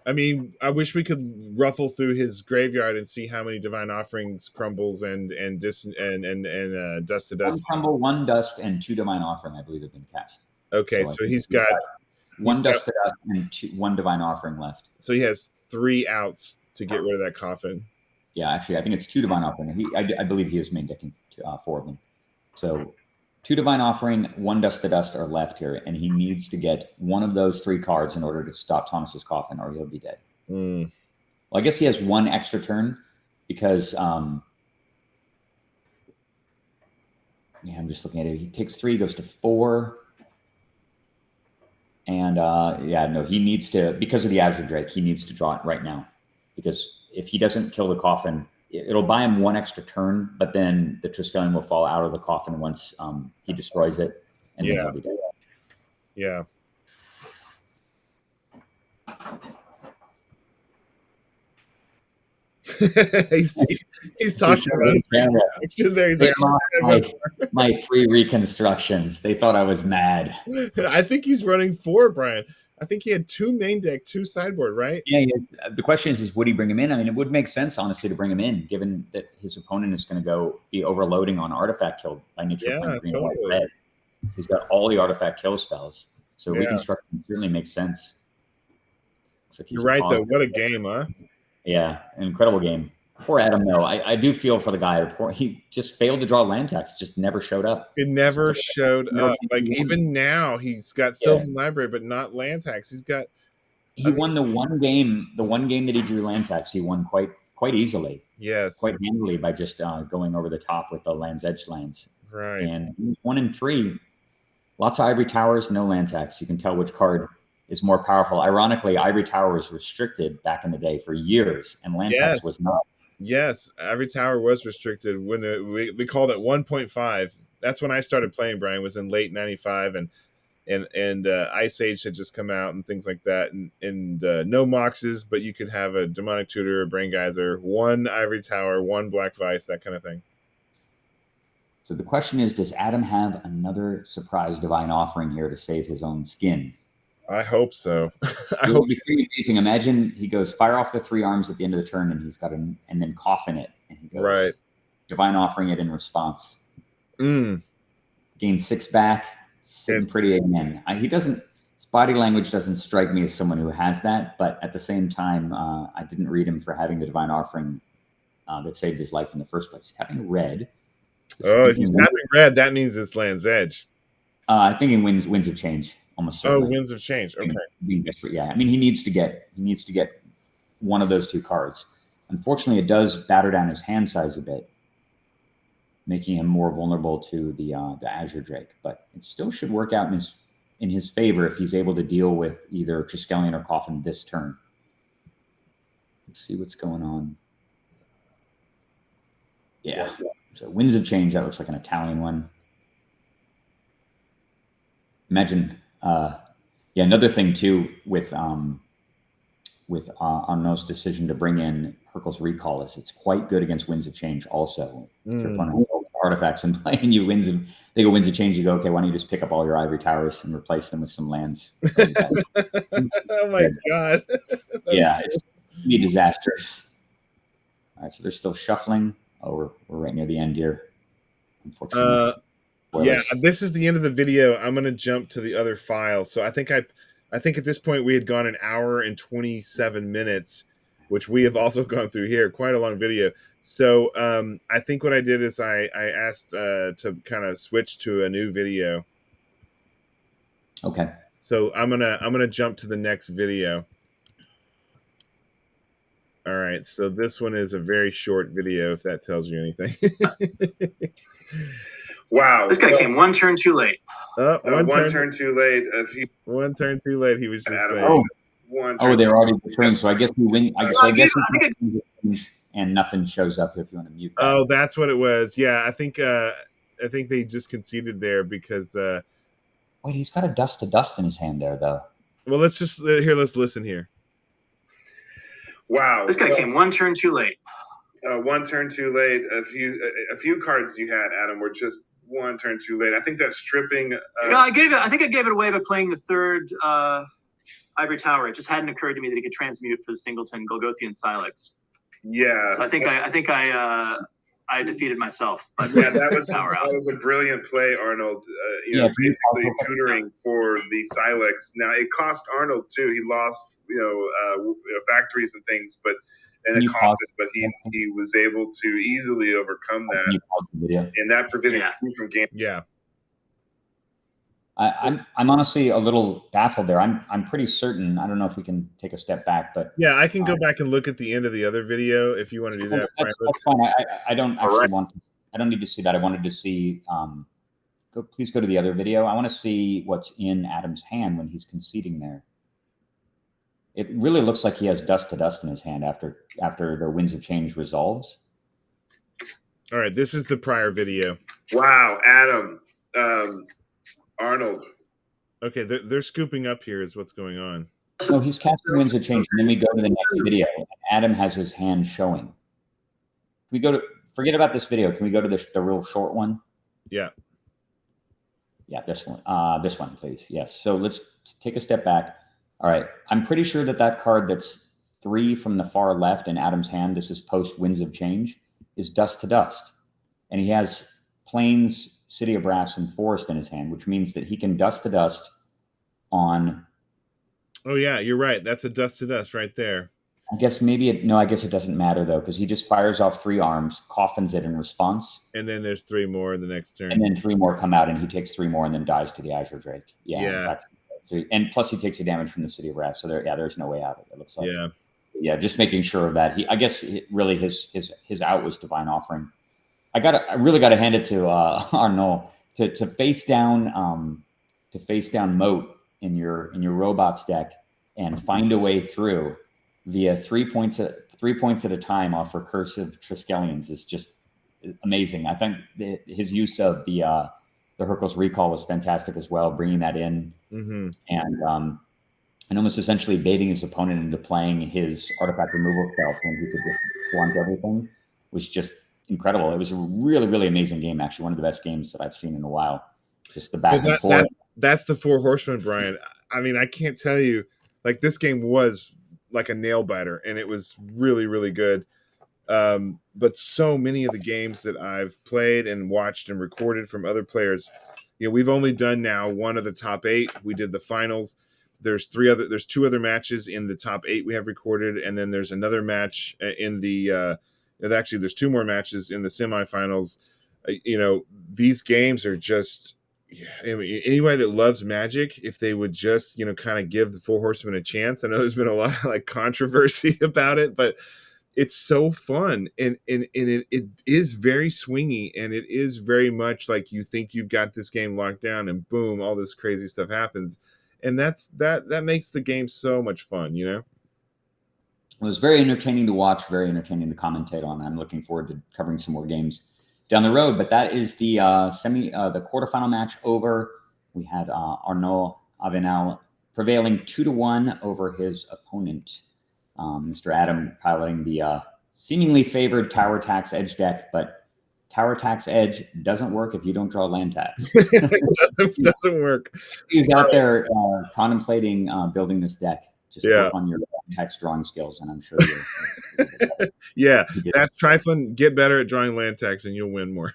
[SPEAKER 1] I mean, I wish we could ruffle through his graveyard and see how many Divine Offerings, Crumbles, and Dust to Dust.
[SPEAKER 2] 1 Crumble, 1 Dust, and 2 Divine Offering, I believe, have been cast.
[SPEAKER 1] Okay, so he's got
[SPEAKER 2] 1 Dust to Dust and 1 Divine Offering left.
[SPEAKER 1] So he has 3 outs to get rid of that coffin.
[SPEAKER 2] Yeah, actually, I think it's 2 Divine Offering. I believe he is main decking 4 of them. So 2 Divine Offering, 1 Dust to Dust are left here, and he needs to get one of those 3 cards in order to stop Thomas's coffin, or he'll be dead. Well, I guess he has 1 extra turn because, I'm just looking at it. He takes 3, goes to 4. And, he needs to, because of the Azure Drake, he needs to draw it right now. Because if he doesn't kill the coffin, it'll buy him one extra turn, but then the Triskelion will fall out of the coffin once he destroys it, and then he'll be dead.
[SPEAKER 1] Yeah. he's talking about his reconstruction there. He's like,
[SPEAKER 2] my 3 reconstructions. They thought I was mad.
[SPEAKER 1] I think he's running 4, Brian. I think he had 2 main deck, 2 sideboard, right?
[SPEAKER 2] Yeah. The question is would he bring him in? I mean, it would make sense, honestly, to bring him in, given that his opponent is going to be overloading on artifact kill by nature of playing green, white, red. He's got all the artifact kill spells, so reconstruction certainly makes sense. Like
[SPEAKER 1] you're right, though. What a game, huh?
[SPEAKER 2] Yeah, an incredible game. Poor Adam, though. I do feel for the guy. He just failed to draw land tax. Just never showed up.
[SPEAKER 1] It never showed up. Like, even now, he's got Sylvan Library, but not land tax. He
[SPEAKER 2] won the one game that he drew land tax. He won quite easily.
[SPEAKER 1] Yes.
[SPEAKER 2] Quite handily by just going over the top with the Land's Edge lands.
[SPEAKER 1] Right.
[SPEAKER 2] And 1 in 3. Lots of Ivory Towers, no land tax. You can tell which card is more powerful. Ironically, Ivory Tower was restricted back in the day for years, and land tax was not.
[SPEAKER 1] Yes, Ivory Tower was restricted when we called it 1.5. That's when I started playing, Brian, was in late 95, and Ice Age had just come out and things like that, and no moxes, but you could have a Demonic Tutor, a Brain Geyser, 1 Ivory Tower, 1 Black Vice, that kind of thing.
[SPEAKER 2] So the question is, does Adam have another surprise Divine Offering here to save his own skin?
[SPEAKER 1] I hope so.
[SPEAKER 2] It would be pretty amazing. Imagine he goes fire off the 3 arms at the end of the turn, and he's got and then coffin it, and he goes Divine Offering it in response.
[SPEAKER 1] Gain
[SPEAKER 2] 6 back, sitting pretty again. His body language doesn't strike me as someone who has that, but at the same time, I didn't read him for having the Divine Offering that saved his life in the first place. He's having red.
[SPEAKER 1] He's having red. That means it's Land's Edge.
[SPEAKER 2] I think he wins of change. Almost certainly.
[SPEAKER 1] Winds of change. Okay.
[SPEAKER 2] Being desperate, yeah. I mean, he needs to get one of those 2 cards. Unfortunately, it does batter down his hand size a bit, making him more vulnerable to the Azure Drake. But it still should work out in his favor if he's able to deal with either Triskelion or Coffin this turn. Let's see what's going on. Yeah. So Winds of Change, that looks like an Italian one. Imagine. Another thing too with Arnaud's decision to bring in Hurkyl's Recall is it's quite good against Winds of Change also. If your opponent has artifacts in play and they go Winds of Change, you go, okay, why don't you just pick up all your Ivory Towers and replace them with some lands?
[SPEAKER 1] Oh my God.
[SPEAKER 2] Yeah, it's be disastrous. All right, so they're still shuffling. Oh, we're right near the end here, unfortunately.
[SPEAKER 1] Yeah, this is the end of the video. I'm going to jump to the other file. So I think at this point we had gone 1 hour and 27 minutes, which we have also gone through here. Quite a long video. So I think what I did is I asked to kind of switch to a new video.
[SPEAKER 2] Okay.
[SPEAKER 1] So I'm gonna jump to the next video. All right. So this one is a very short video, if that tells you anything. Wow.
[SPEAKER 4] This guy came 1 turn too late.
[SPEAKER 1] One turn too late. 1 turn too late. He was just saying.
[SPEAKER 2] They were already betraying. So I guess we win. I guess and nothing shows up if you want to mute that.
[SPEAKER 1] Oh, that's what it was. Yeah, I think they just conceded there because.
[SPEAKER 2] Wait, he's got a dust to dust in his hand there, though.
[SPEAKER 1] Well, let's listen here. Wow.
[SPEAKER 4] This guy came 1 turn too late.
[SPEAKER 1] 1 turn too late. A few cards you had, Adam, were just 1 turn too late. I think that's stripping.
[SPEAKER 4] I think I gave it away by playing the 3rd Ivory Tower. It just hadn't occurred to me that he could transmute for the Singleton, Golgothian Silex.
[SPEAKER 1] Yeah.
[SPEAKER 4] So I think I defeated myself.
[SPEAKER 1] Yeah, that was a brilliant play, Arnold. Basically tutoring for the Silex. Now it cost Arnold too. He lost, factories and things, but it cost it. But he was able to easily overcome that, and that prevented you from game. Yeah.
[SPEAKER 2] I'm honestly a little baffled there. I'm pretty certain. I don't know if we can take a step back, but
[SPEAKER 1] yeah, I can go back and look at the end of the other video if you want to do that.
[SPEAKER 2] That's fine. I don't actually want to. I don't need to see that. I wanted to see. Please go to the other video. I want to see what's in Adam's hand when he's conceding there. It really looks like he has dust to dust in his hand after the Winds of Change resolves.
[SPEAKER 1] All right, this is the prior video. Wow, Adam, Arnold. Okay, they're scooping up here is what's going on.
[SPEAKER 2] No, he's casting Winds of Change, and then we go to the next video. Adam has his hand showing. Can we go to, forget about this video. Can we go to the real short one?
[SPEAKER 1] Yeah.
[SPEAKER 2] Yeah, this one, please. Yes. So let's take a step back. All right. I'm pretty sure that card that's 3 from the far left in Adam's hand, this is post Winds of Change, is Dust to Dust. And he has Plains, City of Brass, and Forest in his hand, which means that he can Dust to Dust on...
[SPEAKER 1] Oh, yeah, you're right. That's a Dust to Dust right there.
[SPEAKER 2] I guess I guess it doesn't matter, though, because he just fires off 3 arms, coffins it in response.
[SPEAKER 1] And then there's 3 more in the next turn.
[SPEAKER 2] And then 3 more come out, and he takes 3 more and then dies to the Azure Drake. Yeah. And plus he takes the damage from the City of Brass. So there's no way out of it, it looks like. Yeah, just making sure of that. I guess really his out was Divine Offering. I really got to hand it to Arnaud to face down Moat in your robots deck and find a way through via 3 points at a time off recursive Triskelions is just amazing. I think his use of the Hercules recall was fantastic as well, bringing that in and almost essentially baiting his opponent into playing his artifact removal spell when he could just flaunt everything was just incredible. It was a really, really amazing game, actually. One of the best games that I've seen in a while. Just the back and forth.
[SPEAKER 1] That's the Four Horsemen, Brian. I mean, I can't tell you, like, this game was like a nail biter, and it was really, really good. But so many of the games that I've played and watched and recorded from other players, we've only done now one of the top 8. We did the finals. There's 2 other matches in the top 8 we have recorded, and then there's another match in the actually there's 2 more matches in the semifinals. These games are just, I mean, anybody that loves Magic, if they would just kind of give the Four Horsemen a chance. I know there's been a lot of like controversy about it, but it's so fun, and it is very swingy, and it is very much like you think you've got this game locked down, and boom, all this crazy stuff happens. And that makes the game so much fun, It
[SPEAKER 2] was very entertaining to watch, very entertaining to commentate on. I'm looking forward to covering some more games down the road. But that is the the quarterfinal match over. We had Arnaud Avenal prevailing 2-1 over his opponent, Mr. Adam, piloting the seemingly favored Tower TaxEdge deck, but Tower TaxEdge doesn't work if you don't draw land tax.
[SPEAKER 1] It doesn't work.
[SPEAKER 2] He's out there contemplating building this deck. Just work on your tax drawing skills, and I'm sure you're.
[SPEAKER 1] Yeah, that's TaxTriflin. Get better at drawing land tax, and you'll win more.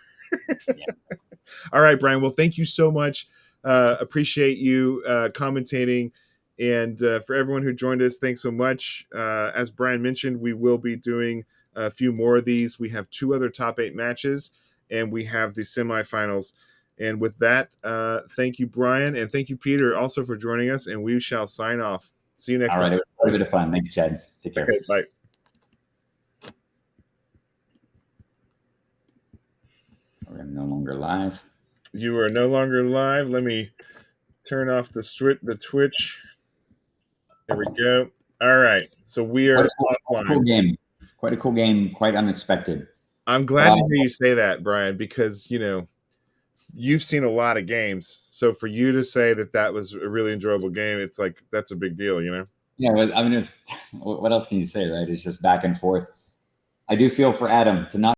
[SPEAKER 1] All right, Brian. Well, thank you so much. Appreciate you commentating. And for everyone who joined us, thanks so much. As Brian mentioned, we will be doing a few more of these. We have 2 other top 8 matches, and we have the semifinals. And with that, thank you, Brian, and thank you, Peter, also for joining us. And we shall sign off. See you next time.
[SPEAKER 2] All right, it was a bit of fun. Thank you, Chad. Take care.
[SPEAKER 1] Okay, bye.
[SPEAKER 2] We're no longer live.
[SPEAKER 1] You are no longer live. Let me turn off the Twitch. There we go. All right. So we are
[SPEAKER 2] quite a cool game. Quite a cool game. Quite unexpected.
[SPEAKER 1] I'm glad to hear you say that, Brian, because, you've seen a lot of games. So for you to say that was a really enjoyable game, it's like, that's a big deal,
[SPEAKER 2] Yeah. I mean, what else can you say, right? It's just back and forth. I do feel for Adam to not